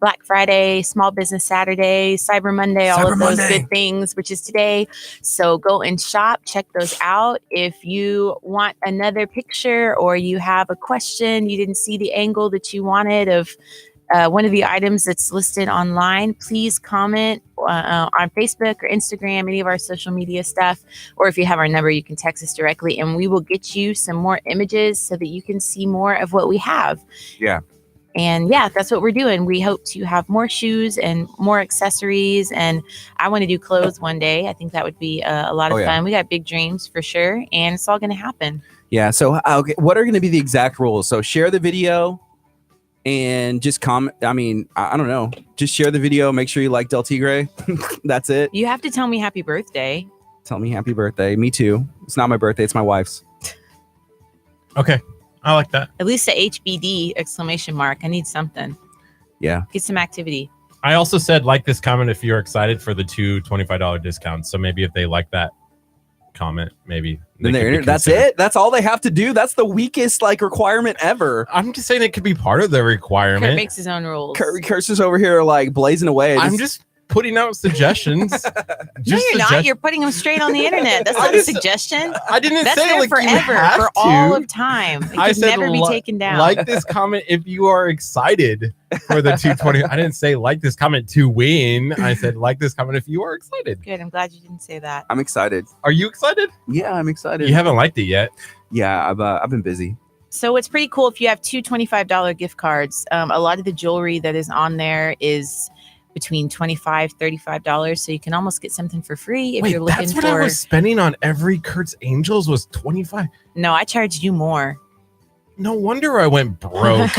Black Friday, Small Business Saturday, Cyber Monday, all of those good things, which is today. So go and shop, check those out. If you want another picture or you have a question, you didn't see the angle that you wanted of one of the items that's listed online, please comment on Facebook or Instagram, any of our social media stuff. Or if you have our number, you can text us directly and we will get you some more images so that you can see more of what we have. Yeah. And yeah, that's what we're doing. We hope to have more shoes and more accessories. And I want to do clothes one day. I think that would be a lot of fun. We got big dreams for sure. And it's all going to happen. Yeah. So okay, what are going to be the exact rules? So share the video and just comment. I mean, I don't know. Just share the video. Make sure you like Del Tigre. That's it. You have to tell me happy birthday. Tell me happy birthday. Me too. It's not my birthday. It's my wife's. Okay. I like that. At least the HBD exclamation mark. I need something. Yeah. Get some activity. I also said like this comment if you're excited for the two $25 discounts. So maybe if they like that comment, maybe then that's it. That's all they have to do. That's the weakest like requirement ever. I'm just saying it could be part of the requirement. Kurt makes his own rules. Kurt's just over here like blazing away. I'm just putting out suggestions. No, you're not. You're putting them straight on the internet. That's not a suggestion. I didn't That's say there like forever, you have for all of time. It I can said never be taken down. Like this comment if you are excited for the 220. I didn't say like this comment to win. I said like this comment if you are excited. Good. I'm glad you didn't say that. I'm excited. Are you excited? Yeah, I'm excited. You haven't liked it yet. Yeah, I've been busy. So it's pretty cool if you have two $25 gift cards. A lot of the jewelry that is on there is between $25, $35. So you can almost get something for free if Wait, you're looking that's what for. I was spending on every Kurt's Angels was $25. No, I charged you more. No wonder I went broke.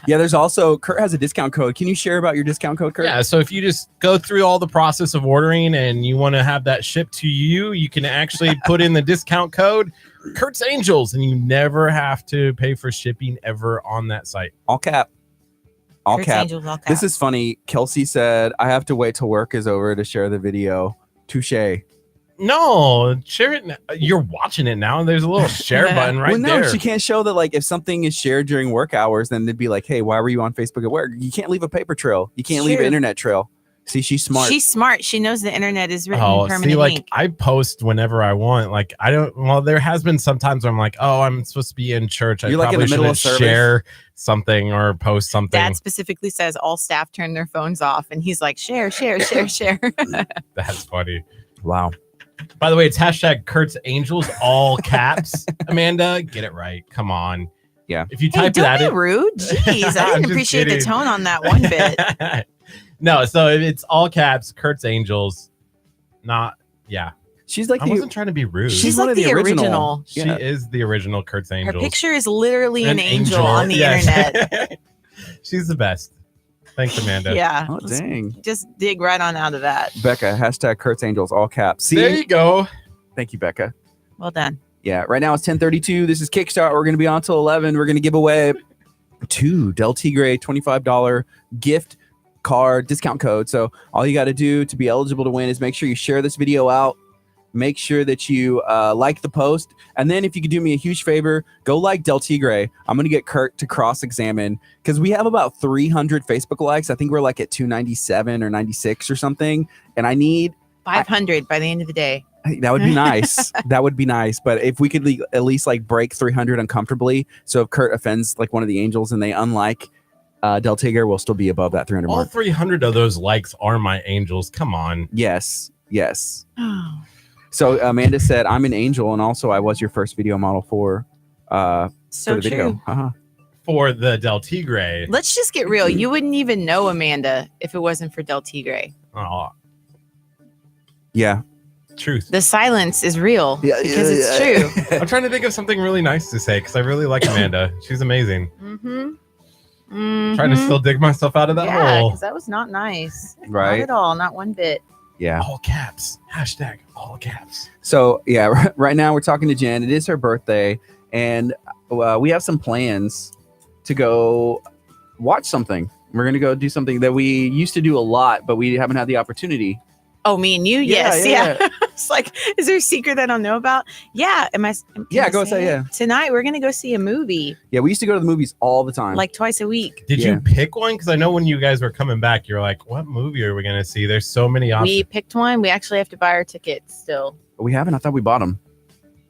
Yeah, there's also Kurt has a discount code. Can you share about your discount code, Kurt? Yeah, so if you just go through all the process of ordering and you want to have that shipped to you, you can actually put in the discount code Kurt's Angels and you never have to pay for shipping ever on that site. All cap. All Kurt's cap. Angels, all cap. This is funny. Kelsey said, I have to wait till work is over to share the video. Touche. No, share it. You're watching it now. There's a little share button right well, no, there. she can't show that. Like, if something is shared during work hours, then they'd be like, hey, why were you on Facebook at work? You can't leave a paper trail. You can't leave an True. internet trail. See, she's smart. She's smart. She knows the internet is written in permanent see, like ink. I post whenever I want. Like I don't. Well, there has been some times where I'm like, oh, I'm supposed to be in church. I You're like in probably the middle of shouldn't service. share something or post something. Dad specifically says all staff turn their phones off, and he's like, share. That's funny. Wow. By the way, it's hashtag Kurt's Angels, all caps. Amanda, get it right. Come on. Yeah. If you Hey, type don't be that in, rude. Jeez, I I'm didn't just appreciate the kidding. tone on that one bit. No, so if it's all caps, Kurt's Angels. Not, yeah. She's like I wasn't trying to be rude. She's one like of the original. She Yeah. is the original Kurt's Her Angels. picture is literally an angel on the yes. internet. She's the best. Thanks, Amanda. Yeah. Oh, Let's dang. just dig right on out of that. Becca, hashtag Kurt's Angels, all caps. See? There you go. Thank you, Becca. Well done. Yeah, right now it's 10:32. This is Kickstart. We're going to be on till 11. We're going to give away 2 Del Tigre $25 gift card discount code. So all you got to do to be eligible to win is make sure you share this video out. Make sure that you like the post. And then if you could do me a huge favor, go like Del Tigre. I'm going to get Kurt to cross-examine because we have about 300 Facebook likes. I think we're like at 297 or 96 or something. And I need 500 by the end of the day. that would be nice. That would be nice. But if we could at least like break 300 uncomfortably. So if Kurt offends like one of the angels and they unlike Del Tigre, will still be above that 300 All mark. 300 of those likes are my angels. Come on. Yes. Yes. Oh. So Amanda said, I'm an angel. And also I was your first video model for So the video. true. Uh-huh. For the Del Tigre. Let's just get real. You wouldn't even know Amanda if it wasn't for Del Tigre. Oh, Yeah. truth. The silence is real because it's true. I'm trying to think of something really nice to say because I really like Amanda. She's amazing. Mm-hmm. Trying to still dig myself out of that Yeah, hole. because that was not nice. Not Right. at all. Not one bit. Yeah. All caps. Hashtag all caps. So yeah, right now we're talking to Jen. It is her birthday, and we have some plans to go watch something. We're gonna go do something that we used to do a lot, but we haven't had the opportunity. Oh, me and you? Yeah, Yes. yeah, Yeah. It's like, is there a secret that I don't know about? Yeah. Can I Go say it? yeah. Tonight, we're going to go see a movie Yeah, we used to go to the movies all the time. like twice a week. Did Yeah. you pick one? Because I know when you guys were coming back, you're like, what movie are we going to see? There's so many options. We picked one. We actually have to buy our tickets still. We haven't. I thought we bought them.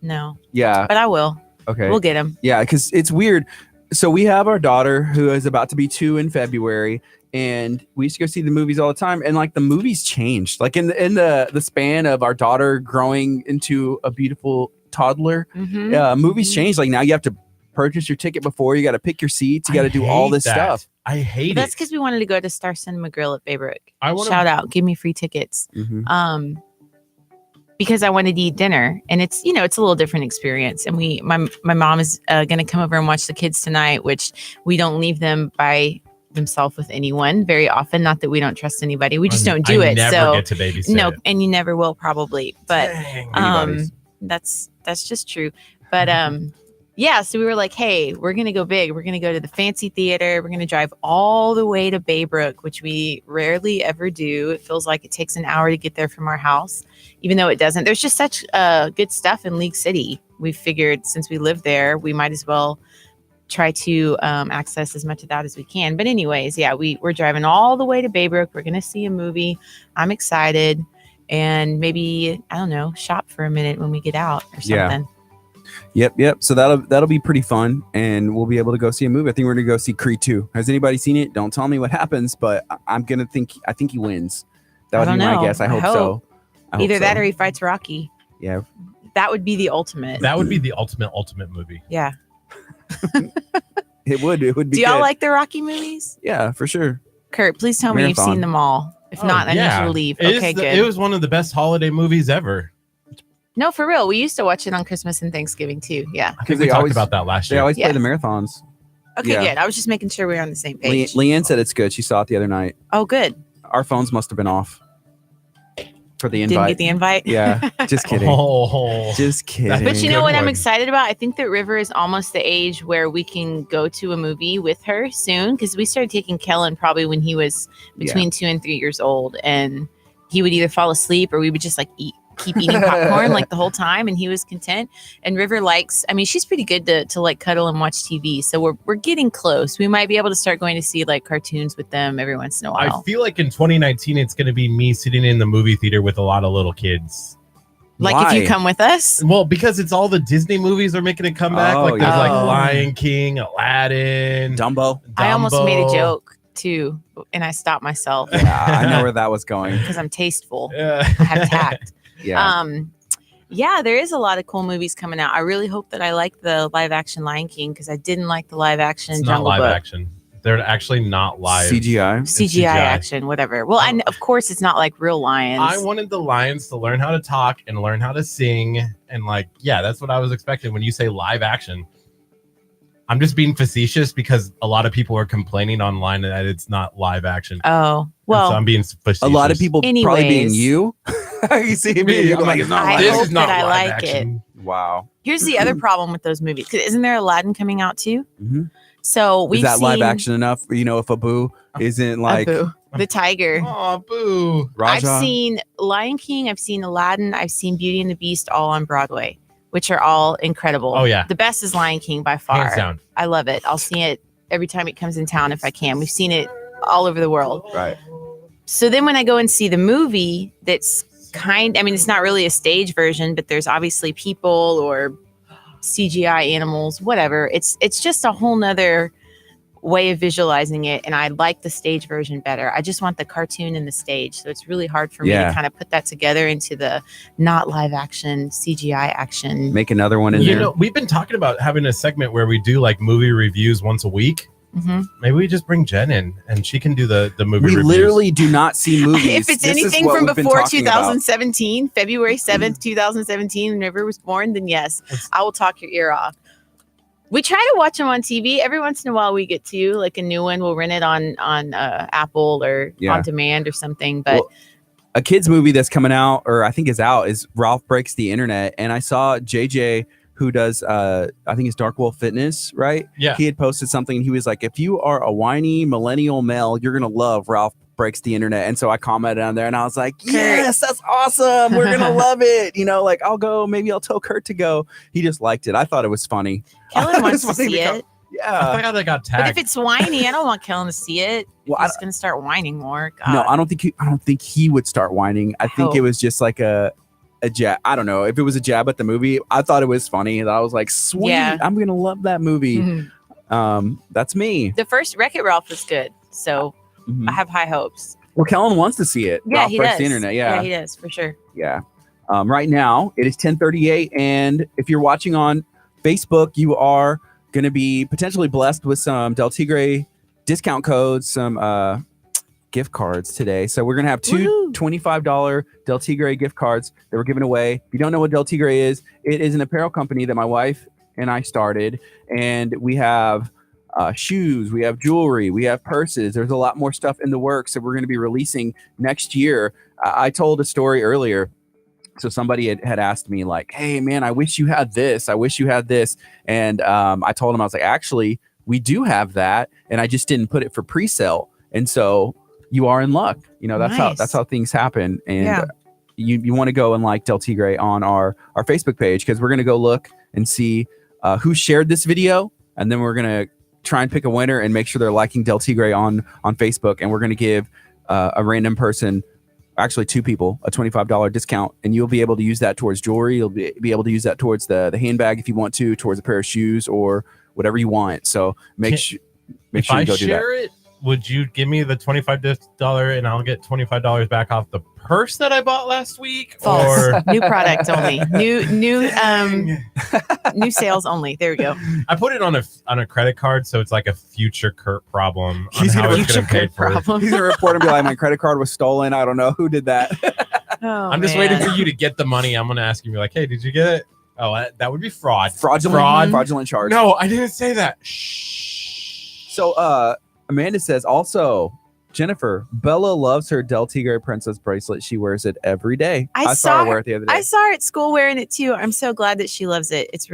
No, Yeah. but I will. Okay. We'll get them. Yeah, because it's weird. So we have our daughter who is about to be 2 in February, and we used to go see the movies all the time. And like the movies changed, like in the span of our daughter growing into a beautiful toddler. Mm-hmm. Movies changed. Like now you have to purchase your ticket before. You got to pick your seats. You got to do all hate this that. stuff. I hate That's it. because we wanted to go to Star Cinema Grill at Baybrook. I want Shout out. Give me free tickets. Mhm. Because I wanted to eat dinner, and it's a little different experience. And my mom is going to come over and watch the kids tonight, which we don't leave them by themselves with anyone very often. Not that we don't trust anybody, we just don't do I it. never So get to babysit. no, and you never will probably. But Dang. Anybody's. that's just true. But yeah, so we were like, hey, we're gonna go big. We're gonna go to the fancy theater. We're gonna drive all the way to Baybrook, which we rarely ever do. It feels like it takes an hour to get there from our house, even though it doesn't. There's just such good stuff in League City. We figured since we live there, we might as well try to access as much of that as we can. But anyways, yeah, we're driving all the way to Baybrook. We're gonna see a movie. I'm excited, and maybe I don't know, shop for a minute when we get out or something. Yeah. Yep. So that'll be pretty fun, and we'll be able to go see a movie. I think we're gonna go see Creed 2. Has anybody seen it? Don't tell me what happens, but I think he wins. That would I be don't my know. guess. I I hope hope. so. I hope Either that so. or he fights Rocky. Yeah. That would be the ultimate. That would be the ultimate movie. Yeah. It would be. Do y'all good. like the Rocky movies? Yeah, for sure. Kurt, please tell me you've Marathon. seen them all. If Oh, not, I need yeah. you to leave. It is Okay, good. It was one of the best holiday movies ever. No, for real. We used to watch it on Christmas and Thanksgiving too. Yeah. I think they we talked always- about that last They year. always Yeah. play the marathons. Okay, Yeah. good. I was just making sure we were on the same page. Leanne said it's good. She saw it the other night. Oh, good. Our phones must have been off for the Didn't invite. get the invite. Yeah, just kidding. Oh, Just kidding. But you know Good what I'm one. excited about? I think that River is almost the age where we can go to a movie with her soon, because we started taking Kellen probably when he was between 2 and 3 years old, and he would either fall asleep or we would just like keep eating popcorn like the whole time, and he was content. And River likes, I mean, she's pretty good to like cuddle and watch TV, so we're getting close. We might be able to start going to see like cartoons with them every once in a I while. feel like in 2019 it's going to be me sitting in the movie theater with a lot of little kids. Like Why? if you come with us. Well, because it's all the Disney movies are making a comeback. Oh, Like there's like yeah. Lion King, Aladdin, Dumbo. I almost made a Dumbo. joke too, and I stopped myself Yeah, I know where that was going. because I'm tasteful. Yeah. I have tact. Yeah. Yeah, there is a lot of cool movies coming out. I really hope that I like the live action Lion King, because I didn't like the live action It's not Jungle live Book. action. They're actually not live. CGI. CGI, action, whatever. Well, of course it's not like real lions. I wanted the lions to learn how to talk and learn how to sing. And like, yeah, that's what I was expecting when you say live action. I'm just being facetious because a lot of people are complaining online that it's not live action. Oh, And well, so I'm being facetious. A lot of people probably being Anyways. you. You see me, Me, you're I'm like, it's not I live this hope is not that I live like action. Wow. here's the other problem with those movies. 'Cause isn't there Aladdin coming out too? Mhm. So we've Is that seen live action enough? You know, if Abu isn't like Abu, the tiger. Oh, boo. Raja. I've seen Lion King, I've seen Aladdin, I've seen Beauty and the Beast, all on Broadway, which are all incredible. Oh, yeah. The best is Lion King by far. Hands down. I love it. I'll see it every time it comes in town if I can. We've seen it all over the world. Right. So then when I go and see the movie, that's I mean, it's not really a stage version, but there's obviously people or CGI animals, whatever. It's just a whole nother way of visualizing it. And I like the stage version better. I just want the cartoon and the stage. So it's really hard for me Yeah. to kind of put that together into the not live action CGI action. Make another one in You there. know, we've been talking about having a segment where we do like movie reviews once a week. Mhm. Maybe we just bring Jen in and she can do the movie We reviews. literally do not see movies. If it's This is anything what from we've been before talking about. 2017, February 7th, 2017, when River was born, then yes, I will talk your ear off. We try to watch them on TV. Every once in a while we get to like a new one. We'll rent it on Apple or Yeah. on demand or something. But Well, a kids movie that's coming out, or I think is out, is Ralph Breaks the Internet. And I saw JJ, who does I think it's Dark Wolf Fitness, right? Yeah. He had posted something and he was like, if you are a whiny millennial male, you're gonna love Ralph Breaks the Internet. And so I commented on there and I was like, yes, that's awesome. We're gonna love it. You know, like I'll go, maybe I'll tell Kurt to go. He just liked it. I thought it was funny. Kellen wants to It's funny see because- it. Yeah. I forgot they got But tagged. if it's whiny, I don't want Kellen to see it. Well, He's gonna start whining more. No, God. I don't think he would start whining. I think it hope. was just like a jab. I don't know if it was a jab at the movie. I thought it was funny. And I was like, sweet, Yeah. I'm gonna love that movie. Mhm. That's me. The first Wreck-It Ralph was good, so Mhm. I have high hopes. Well, Kellen wants to see it. Yeah, Ralph he Breaks does. the Internet. Yeah. he does for sure. Yeah. Right now it is 10:38, and if you're watching on Facebook, you are going to be potentially blessed with some Del Tigre discount codes, some gift cards today. So we're going to have two Woohoo. $25 Del Tigre gift cards that we're giving away. If you don't know what Del Tigre is, it is an apparel company that my wife and I started, and we have shoes, we have jewelry, we have purses. There's a lot more stuff in the works that we're going to be releasing next year. I told a story earlier. So somebody had asked me like, hey man, I wish you had this. I wish you had this. And I told him, I was like, actually, we do have that. And I just didn't put it for pre-sale. And so you are in luck. You know, Nice. that's how things happen. And Yeah. you want to go and like Del Tigre on our Facebook page, because we're going to go look and see who shared this video. And then we're going to try and pick a winner and make sure they're liking Del Tigre on Facebook. And we're going to give a random person, actually two people, a $25 discount, and you'll be able to use that towards jewelry. You'll be able to use that towards the handbag if you want to, towards a pair of shoes or whatever you want. So make sure if you I go do that. share it, would you give me the $25 and I'll get $25 back off the purse that I bought last week? False. Or New product only. New sales only. There we go. I put it on a credit card, so it's like a future Kurt problem. He's on how gonna it's Future gonna pay Kurt for. problem. He's gonna report and be like, my credit card was stolen. I don't know who did that. Oh, I'm just waiting for you to get the money. I'm gonna ask you, like, hey, did you get it? Oh, that would be fraud. Fraudulent charge. No, I didn't say that. Shh. So Amanda says also, Jennifer, Bella loves her Del Tigre princess bracelet. She wears it every day. I saw saw her her- wear it the other day. I saw her at school wearing it too. I'm so glad that she loves it. It's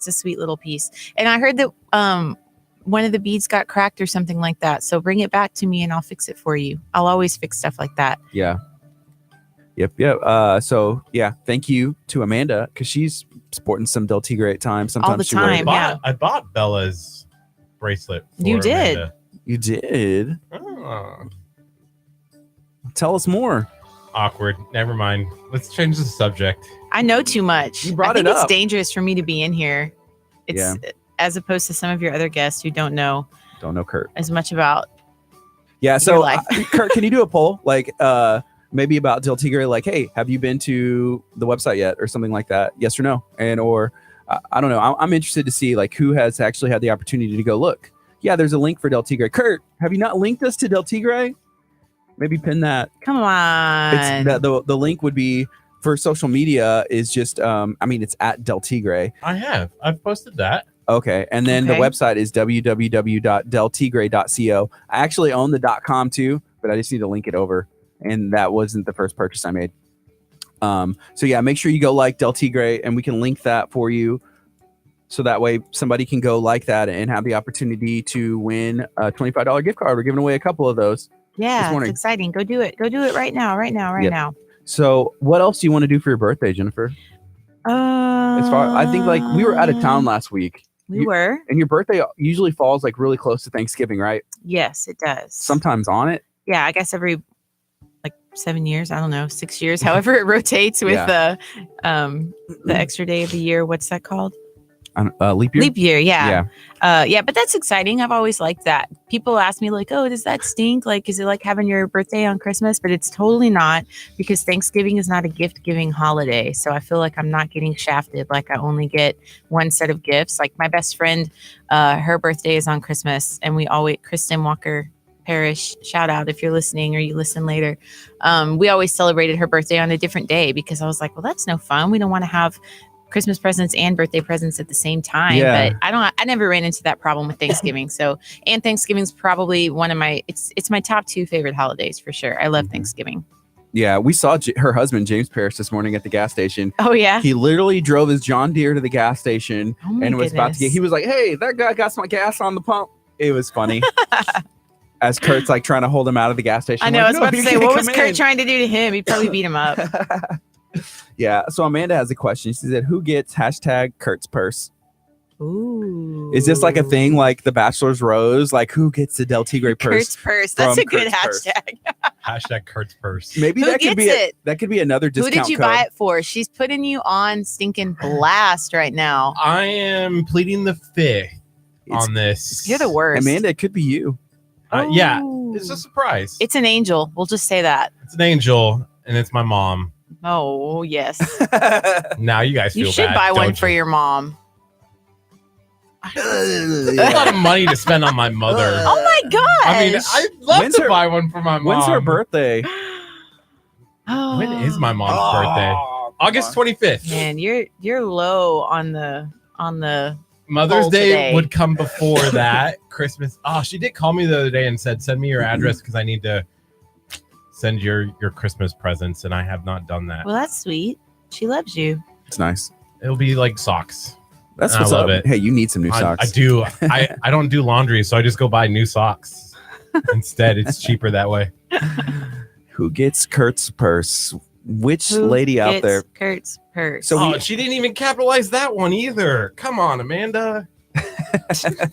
a sweet little piece. And I heard that one of the beads got cracked or something like that. So bring it back to me and I'll fix it for you. I'll always fix stuff like that. Yeah. Yep. So yeah, thank you to Amanda, because she's sporting some Del Tigre at times. Sometimes All the she wears time, it. yeah. I bought Bella's bracelet. For You did. Amanda. You did. Oh, Tell us more. awkward. Never mind. Let's change the subject. I know too much. You brought I think it it's up. dangerous for me to be in here. It's Yeah. as opposed to some of your other guests who don't know Don't know Kurt. as much about. Yeah. Your So life. Kurt, can you do a poll? Like maybe about Del Tigre, like, hey, have you been to the website yet, or something like that? Yes or no? And or I don't know. I'm interested to see like who has actually had the opportunity to go look. Yeah, there's a link for Del Tigre. Kurt, have you not linked us to Del Tigre? Maybe pin that. Come on. It's the link would be for social media is just it's at Del Tigre. I've posted that. Okay. And then the Okay. website is www.deltigre.co. I actually own the .com too, but I just need to link it over. And that wasn't the first purchase I made. So yeah, make sure you go like Del Tigre, and we can link that for you. So that way somebody can go like that and have the opportunity to win a $25 gift card. We're giving away a couple of those. Yeah, it's morning. exciting. Go do it. Go do it right now. Right Yep. now. So what else do you want to do for your birthday, Jennifer? I think like we were out of town last week. We were. And your birthday usually falls like really close to Thanksgiving, right? Yes, it does. Sometimes on it. Yeah, I guess every like 7 years. I don't know, 6 years. However, it rotates with the extra day of the year. What's that called? Leap year. Leap year. Yeah. But that's exciting. I've always liked that. People ask me like, oh, does that stink? Like, is it like having your birthday on Christmas? But it's totally not, because Thanksgiving is not a gift giving holiday. So I feel like I'm not getting shafted. Like I only get one set of gifts. Like my best friend, her birthday is on Christmas, and we always, Kristen Walker Parrish, shout out if you're listening or you listen later. We always celebrated her birthday on a different day, because I was like, well, that's no fun. We don't want to have Christmas presents and birthday presents at the same time. Yeah. But I never ran into that problem with Thanksgiving. So, and Thanksgiving's probably one of my, it's my top 2 favorite holidays for sure. I love Mhm. Thanksgiving. Yeah, we saw her husband, James Parrish, this morning at the gas station. Oh yeah. He literally drove his John Deere to the gas station Oh my and was about to goodness. he was like, hey, that guy got some gas on the pump. It was funny. As Kurt's like trying to hold him out of the gas station. I know. Like, I was about "No, to you say, can't what was come Kurt in." trying to do to him? He probably beat him up. Yeah. So Amanda has a question. She said, who gets hashtag Kurt's purse? Ooh. Is this like a thing like the Bachelor's Rose? Like who gets the Del Tigre purse? Kurt's purse. That's from a good Kurt's purse? hashtag. Hashtag Kurt's purse. Maybe Who that could be gets it? that could be another Who discount did you code. buy it for? She's putting you on stinking blast right now. I am pleading the fifth It's- on this. You're the worst. Amanda, it could be you. Yeah, Ooh. it's a surprise. It's an angel. We'll just say that. It's an angel, and it's my mom. Oh yes. Now you guys feel You should bad, buy one don't for you? your mom. That's a lot of money to spend on my mother. Oh my gosh. I mean, I'd love When's to her- buy one for my mom. When's her birthday? Oh, When is my mom's birthday? August 25th. Man, you're low on the Mother's Poll Day today. would come before that. Christmas. Oh, she did call me the other day and said, "Send me your address because I need to send your Christmas presents," and I have not done that. Well, that's sweet. She loves you. It's nice. It'll be like socks. That's I what's love up. it. Hey, you need some new I socks. do. I don't do laundry, so I just go buy new socks. Instead, it's cheaper that way. Who gets Kurt's purse? Which Who lady out gets there? Kurt's purse. So Oh, we- she didn't even capitalize that one either. Come on, Amanda.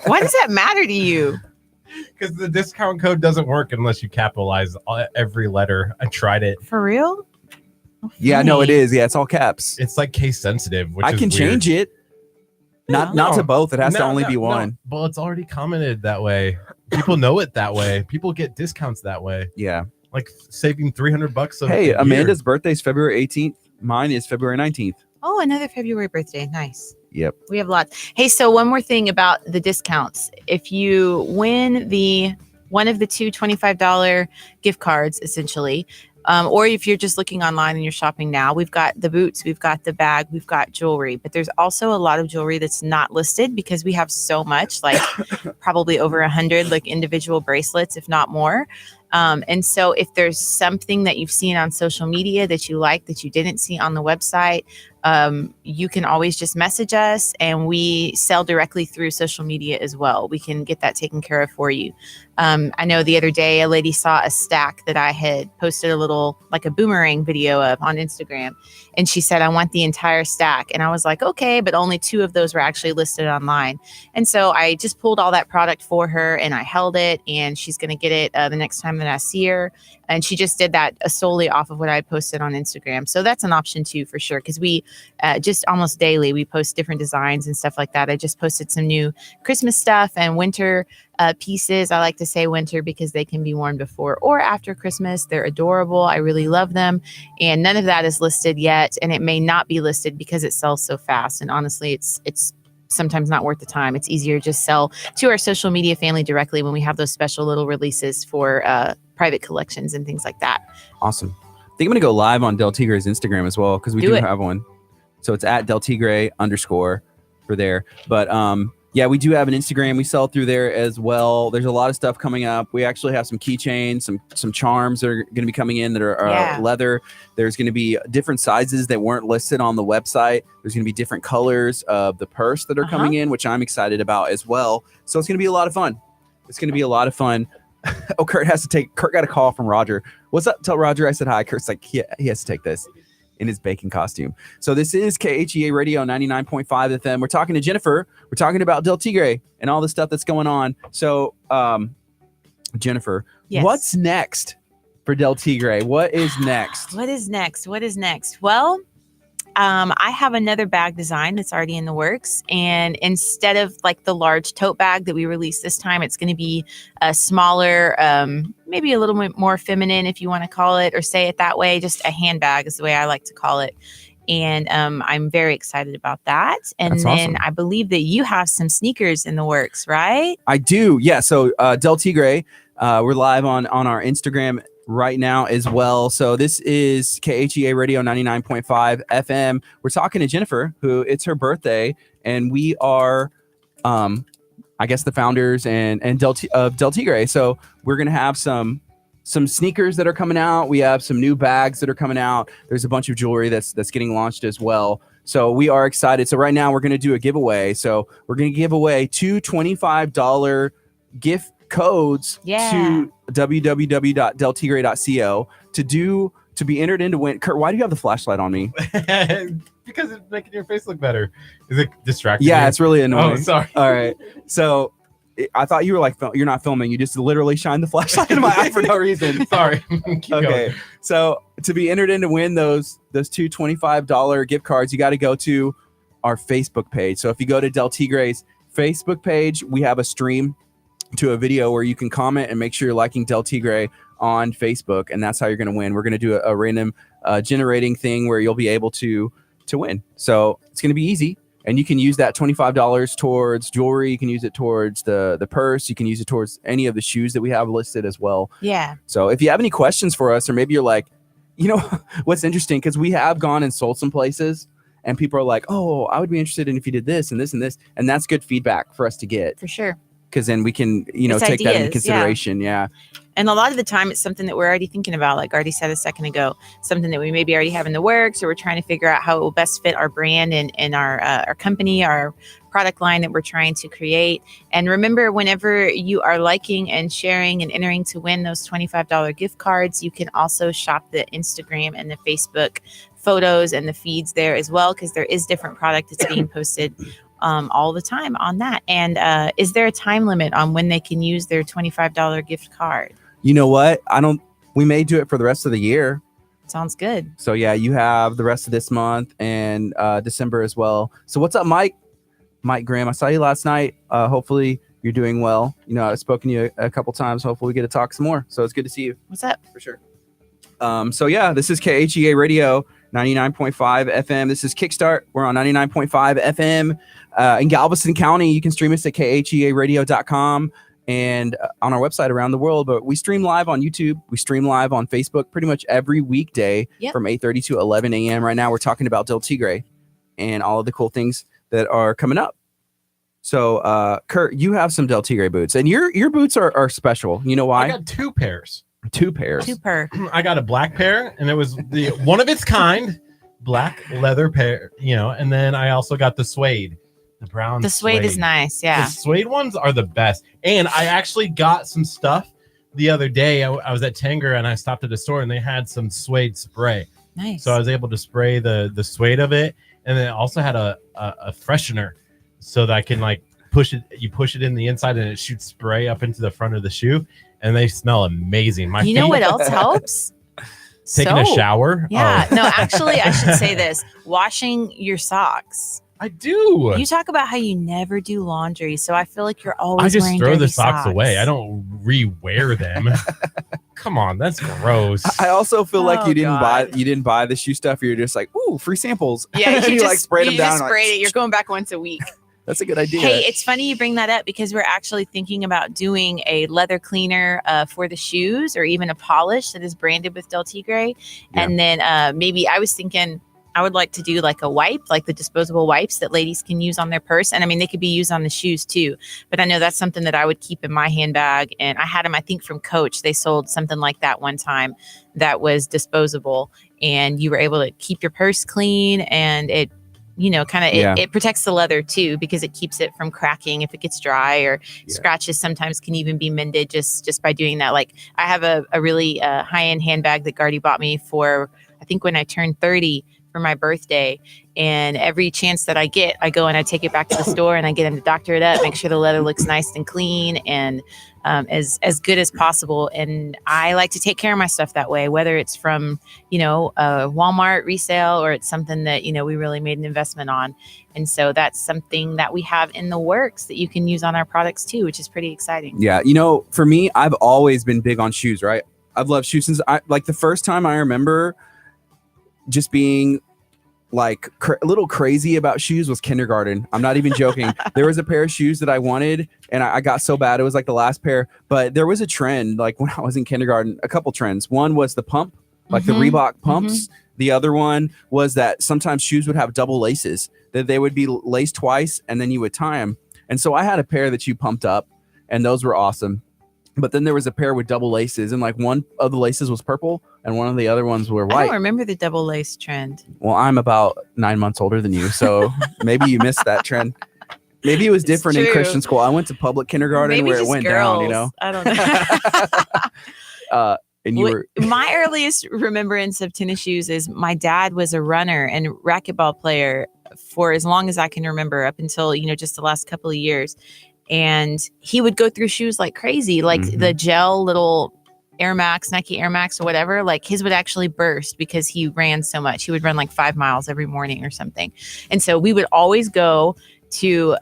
Why does that matter to you? Because the discount code doesn't work unless you capitalize every letter. I tried it. For real? Oh, Yeah, no, it funny. is. Yeah, it's all caps. It's like case sensitive, which I is can change it. Not No. to both. It has to No, only no, be no. one. Well, it's already commented that way. People know it that way. People get discounts that way. Yeah. Like saving $300 a Hey, year. Amanda's birthday's February 18th. Mine is February 19th. Oh, another February birthday. Nice. Yep. We have lots. Hey, so one more thing about the discounts. If you win one of the two $25 gift cards, essentially, or if you're just looking online and you're shopping now, we've got the boots, we've got the bag, we've got jewelry, but there's also a lot of jewelry that's not listed because we have so much, like probably over 100 like individual bracelets, if not more. And so if there's something that you've seen on social media that you like that you didn't see on the website, you can always just message us, and we sell directly through social media as well. We can get that taken care of for you. I know the other day a lady saw a stack that I had posted a little like a boomerang video of on Instagram, and she said, I want the entire stack. And I was like, okay, but only 2 of those were actually listed online. And so I just pulled all that product for her and I held it, and she's going to get it the next time that I see her. And she just did that solely off of what I posted on Instagram. So that's an option too, for sure. Because we just almost daily, we post different designs and stuff like that. I just posted some new Christmas stuff and winter pieces. I like to say winter because they can be worn before or after Christmas. They're adorable. I really love them. And none of that is listed yet. And it may not be listed because it sells so fast. And honestly, it's sometimes not worth the time. It's easier to just sell to our social media family directly when we have those special little releases for private collections and things like that. Awesome. I think I'm going to go live on Del Tigre's Instagram as well because we Do do it. have one. So it's at Del Tigre _ for there. But yeah, we do have an Instagram. We sell through there as well. There's a lot of stuff coming up. We actually have some keychains, some charms that are going to be coming in that are Yeah. leather. There's going to be different sizes that weren't listed on the website. There's going to be different colors of the purse that are coming in, which I'm excited about as well. So it's going to be a lot of fun. It's going to be a lot of fun. Oh, Kurt got a call from Roger. What's up? Tell Roger I said hi. Kurt's like, he has to take this in his baking costume. So this is KHEA Radio 99.5 FM. We're talking to Jennifer. We're talking about Del Tigre and all the stuff that's going on. So Jennifer, Yes. what's next for Del Tigre? What is next? What is next? What is next? Well, I have another bag design that's already in the works. And instead of like the large tote bag that we released this time, it's going to be a smaller, maybe a little bit more feminine, if you want to call it or say it that way. Just a handbag is the way I like to call it. And I'm very excited about that. And That's then awesome. I believe that you have some sneakers in the works, right? I do. Yeah. So Del Tigre, we're live on our Instagram right now as well. So this is KHEA Radio 99.5 FM. We're talking to Jennifer, who it's her birthday, and we are I guess the founders and of Del Tigre. So we're gonna have some some sneakers that are coming out. We have some new bags that are coming out. There's a bunch of jewelry that's getting launched as well. So we are excited. So right now we're going to do a giveaway. So we're going to give away 2 $25 gift codes to www.deltigray.co to be entered into win. Kurt, why do you have the flashlight on me? Because it's making your face look better. Is it distracting? Yeah, you? it's really annoying. Oh, sorry. All right. So I thought you were like, you're not filming. You just literally shined the flashlight in my eye for no reason. Sorry. Keep Okay. going. So to be entered in to win those 2 $25 gift cards, you got to go to our Facebook page. So if you go to Del Tigray's Facebook page, we have a stream to a video where you can comment and make sure you're liking Del Tigray on Facebook, and that's how you're going to win. We're going to do a random generating thing where you'll be able to win. So it's going to be easy, and you can use that $25 towards jewelry. You can use it towards the purse. You can use it towards any of the shoes that we have listed as well. Yeah. So if you have any questions for us, or maybe you're like, what's interesting, because we have gone and sold some places, and people are like, oh, I would be interested in if you did this and this and this, and that's good feedback for us to get, For sure. because then we can It's take that into ideas, consideration. Yeah. And a lot of the time, it's something that we're already thinking about, like Gardy said a second ago, something that we maybe already have in the works, or we're trying to figure out how it will best fit our brand and our company, our product line that we're trying to create. And remember, whenever you are liking and sharing and entering to win those $25 gift cards, you can also shop the Instagram and the Facebook photos and the feeds there as well, because there is different product that's being posted all the time on that. And is there a time limit on when they can use their $25 gift card? You know what? We may do it for the rest of the year. Sounds good. So yeah, you have the rest of this month and December as well. So what's up, Mike? Mike Graham, I saw you last night. Hopefully you're doing well. I've spoken to you a couple times. Hopefully we get to talk some more. So it's good to see you. What's up? For sure. So yeah, this is KHEA Radio 99.5 FM. This is Kickstart. We're on 99.5 FM in Galveston County. You can stream us at khearadio.com and on our website around the world. But we stream live on YouTube. We stream live on Facebook pretty much every weekday from 8:30 to 11 a.m. Right now, we're talking about Del Tigray and all of the cool things that are coming up. So, Kurt, you have some Del Tigray boots, and your boots are special. You know why? I got 2 pairs. 2 pairs. Super. I got a black pair, and it was the one of its kind black leather pair, and then I also got the suede, the brown. The suede is nice. Yeah. The suede ones are the best. And I actually got some stuff the other day. I was at Tanger and I stopped at a store and they had some suede spray. Nice. So I was able to spray the suede of it. And then it also had a freshener so that I can push it. You push it in the inside and it shoots spray up into the front of the shoe. And they smell amazing. You know what else helps? Taking a shower. Yeah. No, actually, I should say this. Washing your socks. I do. You talk about how you never do laundry, so I feel like you're always. I just wearing throw dirty the socks away. I don't re-wear them. Come on, that's gross. I also feel like Oh, you God. didn't buy the shoe stuff. You're just like, ooh, free samples. Yeah, And you just sprayed them down. Just sprayed it. You're going back once a week. That's a good idea. Hey, it's funny you bring that up because we're actually thinking about doing a leather cleaner for the shoes, or even a polish that is branded with Del Tigray. Yeah. And then maybe I was thinking I would like to do like a wipe, like the disposable wipes that ladies can use on their purse. And I mean, they could be used on the shoes too. But I know that's something that I would keep in my handbag. And I had them, I think, from Coach. They sold something like that one time that was disposable. And you were able to keep your purse clean, and it it protects the leather too, because it keeps it from cracking if it gets dry, or scratches sometimes can even be mended just by doing that. Like I have a really high-end handbag that Gardy bought me for, I think, when I turned 30 for my birthday. And every chance that I get, I go and I take it back to the store and I get them to doctor it up, make sure the leather looks nice and clean and as good as possible. And I like to take care of my stuff that way, whether it's from, a Walmart resale, or it's something that, we really made an investment on. And so that's something that we have in the works that you can use on our products too, which is pretty exciting. Yeah. For me, I've always been big on shoes, right? I've loved shoes since the first time I remember just being like a little crazy about shoes was kindergarten. I'm not even joking. There was a pair of shoes that I wanted, and I got so bad. It was like the last pair, but there was a trend, like when I was in kindergarten, a couple trends. One was the pump, like the Reebok pumps. The other one was that sometimes shoes would have double laces, that they would be laced twice and then you would tie them. And so I had a pair that you pumped up, and those were awesome. But then there was a pair with double laces, and like one of the laces was purple and one of the other ones were I white. don't remember the double lace trend. Well, I'm about 9 months older than you, so maybe you missed that trend. Maybe it was different in true. Christian school. I went to public kindergarten Maybe where it just went girls. down, you know. I don't know. And you were My earliest remembrance of tennis shoes is my dad was a runner and racquetball player for as long as I can remember, up until, just the last couple of years. And he would go through shoes like crazy, like the gel little Air Max, Nike Air Max or whatever. Like his would actually burst because he ran so much. He would run like 5 miles every morning or something. And so we would always go to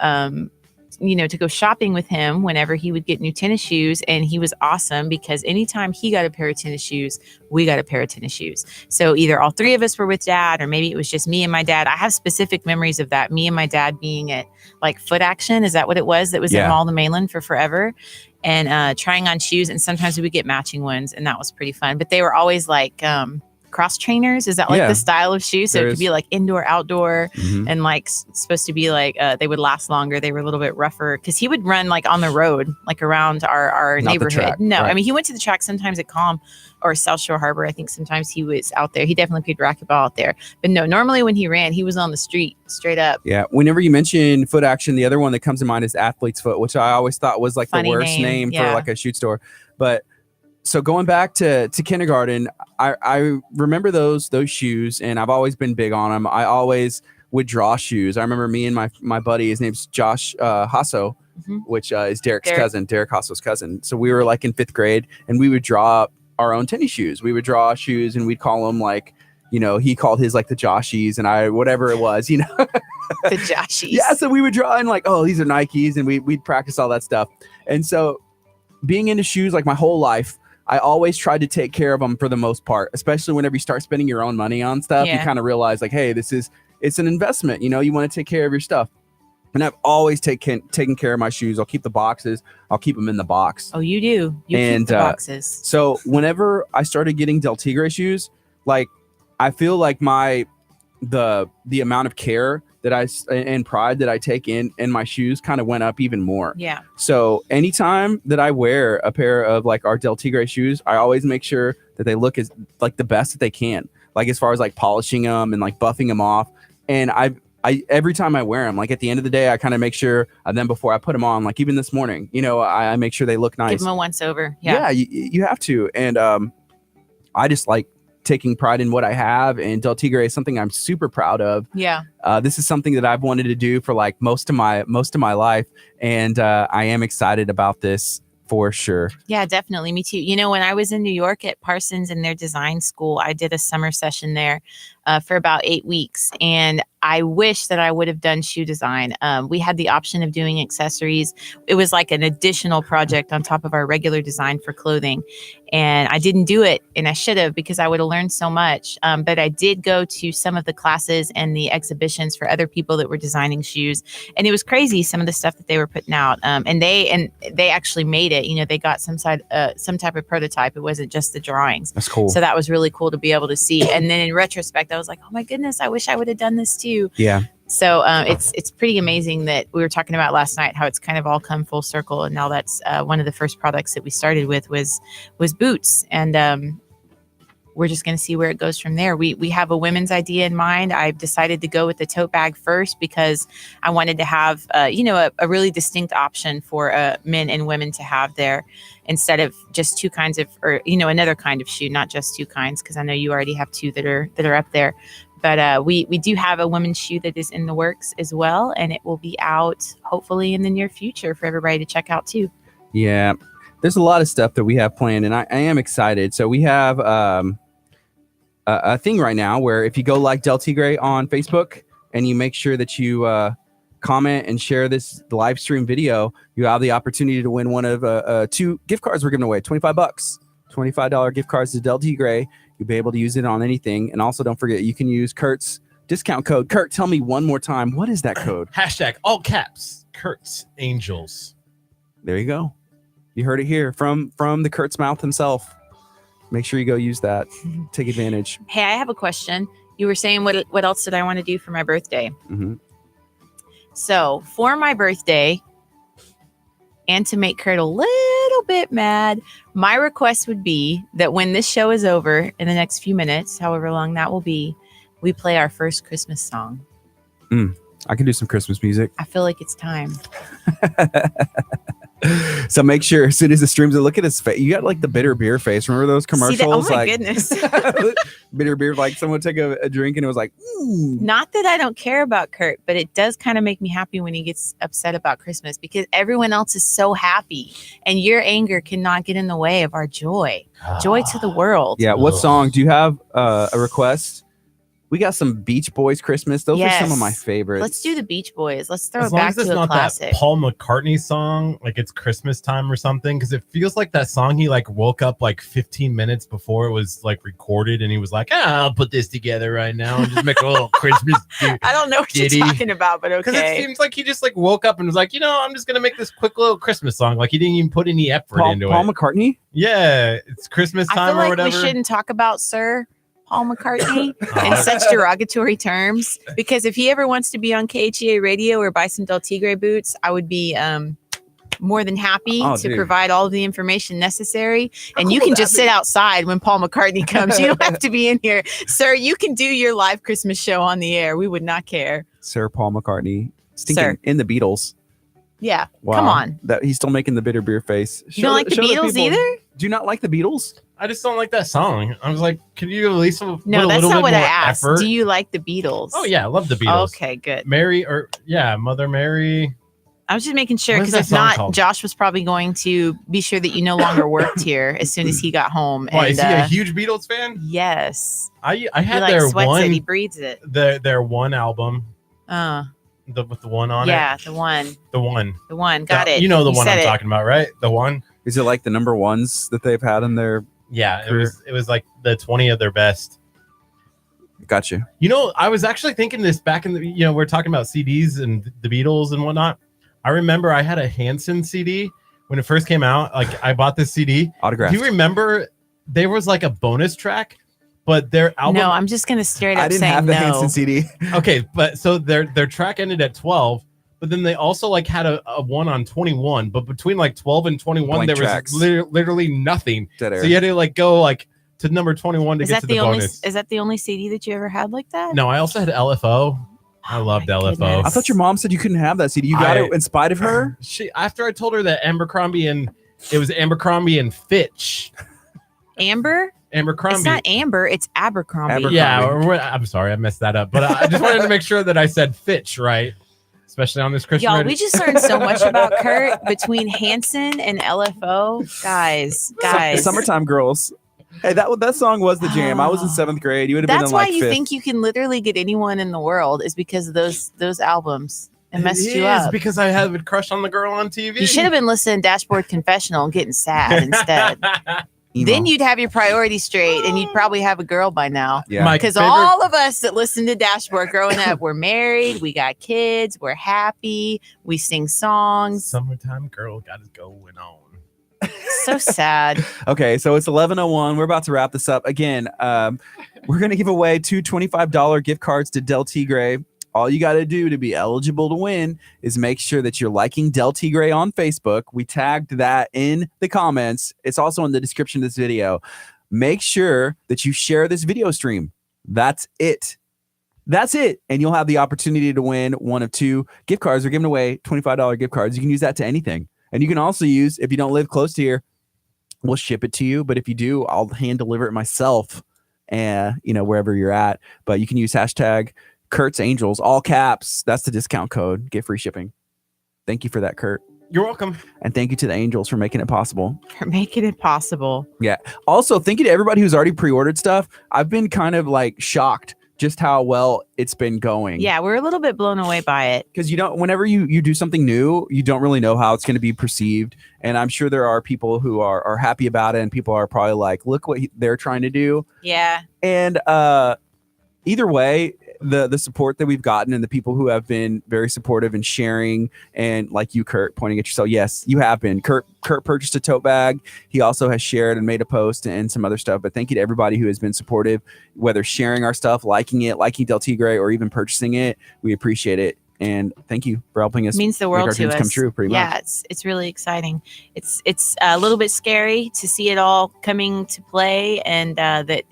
to go shopping with him whenever he would get new tennis shoes. And he was awesome because anytime he got a pair of tennis shoes, we got a pair of tennis shoes. So either all three of us were with dad, or maybe it was just me and my dad. I have specific memories of that. Me and my dad being at like Foot Action. Is that what it was? That was at Mall of the Mainland for forever. And trying on shoes. And sometimes we would get matching ones. And that was pretty fun. But they were always like cross trainers. Is that like the style of shoe? So it could be like indoor, outdoor, and like supposed to be like they would last longer. They were a little bit rougher because he would run like on the road, like around our Not neighborhood. track, No, right. I mean, he went to the track sometimes at Calm or South Shore Harbor. I think sometimes he was out there. He definitely played racquetball out there. But no, normally when he ran, he was on the street straight up. Yeah. Whenever you mention Foot Action, the other one that comes to mind is Athlete's Foot, which I always thought was like Funny the worst name for yeah. like a shoe store. But so going back to kindergarten, I remember those shoes, and I've always been big on them. I always would draw shoes. I remember me and my buddy, his name's Josh Hasso, which is Derek's cousin, Derek Hasso's cousin. So we were like in 5th grade, and we would draw our own tennis shoes. We would draw shoes, and we'd call them like, he called his like the Joshies, and I whatever it was, The Joshies. Yeah, so we would draw in like, oh, these are Nikes, and we'd practice all that stuff. And so being into shoes like my whole life, I always tried to take care of them for the most part, especially whenever you start spending your own money on stuff. You kind of realize like, hey, it's an investment. You want to take care of your stuff. And I've always taken care of my shoes. I'll keep the boxes. I'll keep them in the box. Oh, you do. You keep the boxes. So whenever I started getting Del Tigre shoes, like I feel like the amount of care that and pride that I take in my shoes kind of went up even more. Yeah. So anytime that I wear a pair of like our Del Tigre shoes, I always make sure that they look as like the best that they can, like as far as like polishing them and like buffing them off. And I every time I wear them, like at the end of the day, I kind of make sure, and then before I put them on, like even this morning, I make sure they look nice. Give them a once over. Yeah, you have to. And I just like taking pride in what I have, and Del Tigre is something I'm super proud of. Yeah. This is something that I've wanted to do for like most of my life, and I am excited about this for sure. Yeah, definitely. Me too. When I was in New York at Parsons in their design school, I did a summer session there for about 8 weeks, and I wish that I would have done shoe design. We had the option of doing accessories. It was like an additional project on top of our regular design for clothing. And I didn't do it, and I should have, because I would have learned so much. But I did go to some of the classes and the exhibitions for other people that were designing shoes. And it was crazy, some of the stuff that they were putting out. And they actually made it. They got some type of prototype. It wasn't just the drawings. That's cool. So that was really cool to be able to see. And then in retrospect, I was like, oh my goodness, I wish I would have done this too. Yeah. So it's pretty amazing that we were talking about last night, how it's kind of all come full circle. And now that's one of the first products that we started with was boots. And we're just going to see where it goes from there. We have a women's idea in mind. I've decided to go with the tote bag first because I wanted to have, a really distinct option for men and women to have there, instead of just two kinds of, or, another kind of shoe, not just two kinds, because I know you already have two that are up there. But we do have a women's shoe that is in the works as well, and it will be out hopefully in the near future for everybody to check out too. Yeah, there's a lot of stuff that we have planned, and I am excited. So we have a thing right now where if you go like Del Tigre on Facebook and you make sure that you comment and share this live stream video, you have the opportunity to win one of 2 gift cards we're giving away. $25, $25 gift cards to Del Tigre. You'll be able to use it on anything. And also don't forget, you can use Kurt's discount code. Kurt, tell me one more time. What is that code? # all caps, Kurt's Angels. There you go. You heard it here from the Kurt's mouth himself. Make sure you go use that. Take advantage. Hey, I have a question. You were saying what else did I want to do for my birthday? Mm-hmm. So for my birthday, and to make Kurt a little bit mad. My request would be that when this show is over in the next few minutes, however long that will be, we play our first Christmas song. I can do some Christmas music. I feel like it's time. So make sure as soon as the streams, look at his face. You got like the bitter beer face. Remember those commercials? Oh my like, goodness. bitter beer, like someone took a drink and it was like, ooh. Not that I don't care about Kurt, but it does kind of make me happy when he gets upset about Christmas because everyone else is so happy and your anger cannot get in the way of our joy. Joy to the world. Yeah. What song? Do you have a request? We got some Beach Boys Christmas. Those are some of my favorites. Let's do the Beach Boys. Let's throw As it long back as it's to a not classic. that Paul McCartney song, like it's Christmas time or something, because it feels like that song he like woke up like 15 minutes before it was like recorded, and he was like, I'll put this together right now and just make a little Christmas. I don't know what ditty. you're talking about, but Because it okay. seems like he just like woke up and was like, I'm just gonna make this quick little Christmas song. Like he didn't even put any effort into Paul it. McCartney? Yeah, it's Christmas I time feel or like whatever. we shouldn't talk about Sir Paul McCartney in such derogatory terms, because if he ever wants to be on KHEA radio or buy some Del Tigre boots, I would be more than happy to dude. provide all of the information necessary. How And you cool can would just that be? sit outside when Paul McCartney comes. You don't have to be in here. Sir, you can do your live Christmas show on the air. We would not care. Sir Paul McCartney. Stinking Sir. in the Beatles. Yeah. Wow. Come on. That he's still making the bitter beer face. You don't like the Beatles either? Do you not like the Beatles? I just don't like that song. I was like, can you at least put No, a that's little not bit what more I asked. effort? Do you like the Beatles? Oh yeah, I love the Beatles. Okay, good. Mother Mary. I was just making sure, What is because that if song not, called? Josh was probably going to be sure that you no longer worked here as soon as he got home. Why, and, is he a huge Beatles fan? yes. I He had like their sweats it. He one breathes it. their one album, with the one on it. Yeah, the one. The one. The one. Got it. You know the one said I'm it. talking about, right? The one. Is it like the number ones that they've had in their? Yeah, it was like the 20 of their best. Got you. I was actually thinking this back in the, we're talking about CDs and the Beatles and whatnot. I remember I had a Hanson CD when it first came out. Like I bought this CD. Autographed. Do you remember there was like a bonus track, but their album? No, I'm just going to straight up I didn't say have the no. Hanson CD. Okay, but so their track ended at 12, but then they also like had a one on 21, but between like 12 and 21 Blank there tracks. was literally nothing. Dead air. So you had to like go like to number 21 to Is get that to the the only? bonus. Is that the only CD that you ever had like that? No, I also had LFO. I Oh loved my LFO. goodness. I thought your mom said you couldn't have that CD. You got I- it in spite of her. She after I told her that Abercrombie and Fitch. Amber? Abercrombie. It's not Amber. It's Abercrombie. Abercrombie. Yeah, I'm sorry, I messed that up. But I just wanted to make sure that I said Fitch right, especially on this Christian Y'all, radio. we just learned so much about Kurt between Hanson and LFO. Guys. Summertime Girls. Hey, that song was the jam. I was in 7th grade. You would have been That's in why like you 5th. think you can literally get anyone in the world is because of those albums. It messed you is up. because I had a crush on the girl on TV. You should have been listening to Dashboard Confessional and getting sad instead. Emo. Then you'd have your priorities straight and you'd probably have a girl by now. Yeah. My Because favorite- all of us that listened to Dashboard growing up, we're married, we got kids, we're happy, we sing songs. Summertime girl got it going on. So sad. Okay, so it's 11:01. We're about to wrap this up. Again, we're going to give away 2 $25 gift cards to Del Tigre. All you got to do to be eligible to win is make sure that you're liking Del Tigre on Facebook. We tagged that in the comments. It's also in the description of this video. Make sure that you share this video stream. That's it. That's it. And you'll have the opportunity to win one of 2 gift cards. We're giving away $25 gift cards. You can use that to anything. And you can also use, if you don't live close to here, we'll ship it to you. But if you do, I'll hand deliver it myself, and wherever you're at. But you can use hashtag Kurt's Angels, all caps. That's the discount code. Get free shipping. Thank you for that, Kurt. You're welcome. And thank you to the Angels for making it possible. For making it possible. Also, thank you to everybody who's already pre-ordered stuff. I've been kind of like shocked just how well it's been going. Yeah, we're a little bit blown away by it. Because whenever you do something new, you don't really know how it's going to be perceived. And I'm sure there are people who are happy about it, and people are probably like, look what they're trying to do. Yeah. And either way, the support that we've gotten and the people who have been very supportive and sharing, and like you, Kurt, pointing at yourself. Yes, you have been. Kurt purchased a tote bag. He also has shared and made a post and some other stuff. But thank you to everybody who has been supportive, whether sharing our stuff, liking it, liking Del Tigre, or even purchasing it. We appreciate it. And thank you for helping us. It means the make world our to dreams us. come true. Pretty Yeah, much. it's really exciting. It's a little bit scary to see it all coming to play, and that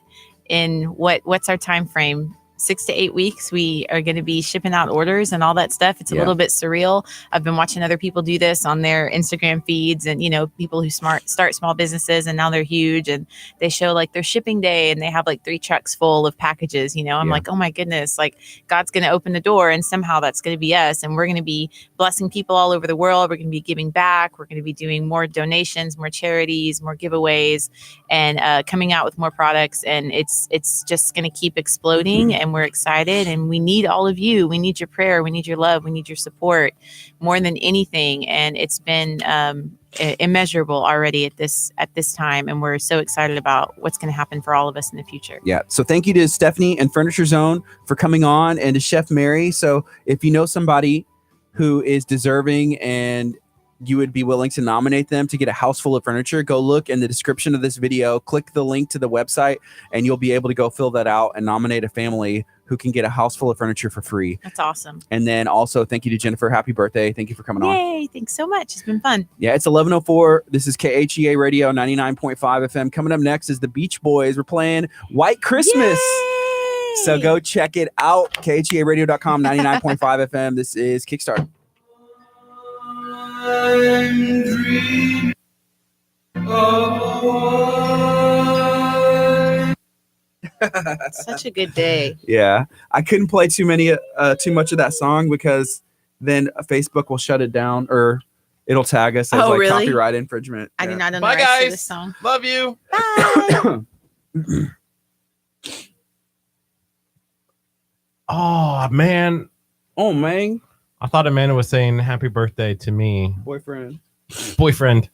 in what's our time frame? 6 to 8 weeks, we are going to be shipping out orders and all that stuff. It's a little bit surreal. I've been watching other people do this on their Instagram feeds, and people who start small businesses and now they're huge, and they show like their shipping day and they have like 3 trucks full of packages. I'm like, oh my goodness, like God's going to open the door, and somehow that's going to be us, and we're going to be blessing people all over the world. We're going to be giving back. We're going to be doing more donations, more charities, more giveaways, and coming out with more products. And it's just going to keep exploding. And we're excited, and we need all of you. We need your prayer. We need your love. We need your support more than anything. And it's been immeasurable already at this time. And we're so excited about what's going to happen for all of us in the future. Yeah. So thank you to Stephanie and Furniture Zone for coming on, and to Chef Mary. So if you know somebody who is deserving and you would be willing to nominate them to get a house full of furniture, go look in the description of this video, click the link to the website, and you'll be able to go fill that out and nominate a family who can get a house full of furniture for free. That's awesome. And then also thank you to Jennifer. Happy birthday. Thank you for coming on. Yay. Thanks so much. It's been fun. Yeah, it's 11:04. This is KHEA Radio 99.5 FM. Coming up next is the Beach Boys. We're playing White Christmas. Yay! So go check it out. KHEAradio.com, 99.5 FM. This is Kickstart. Such a good day. Yeah, I couldn't play too much of that song because then Facebook will shut it down, or it'll tag us as really? copyright infringement. I did not know the Bye, rest guys. of this song. Love you. Bye. Oh man, Oh man, I thought Amanda was saying happy birthday to me, boyfriend. boyfriend.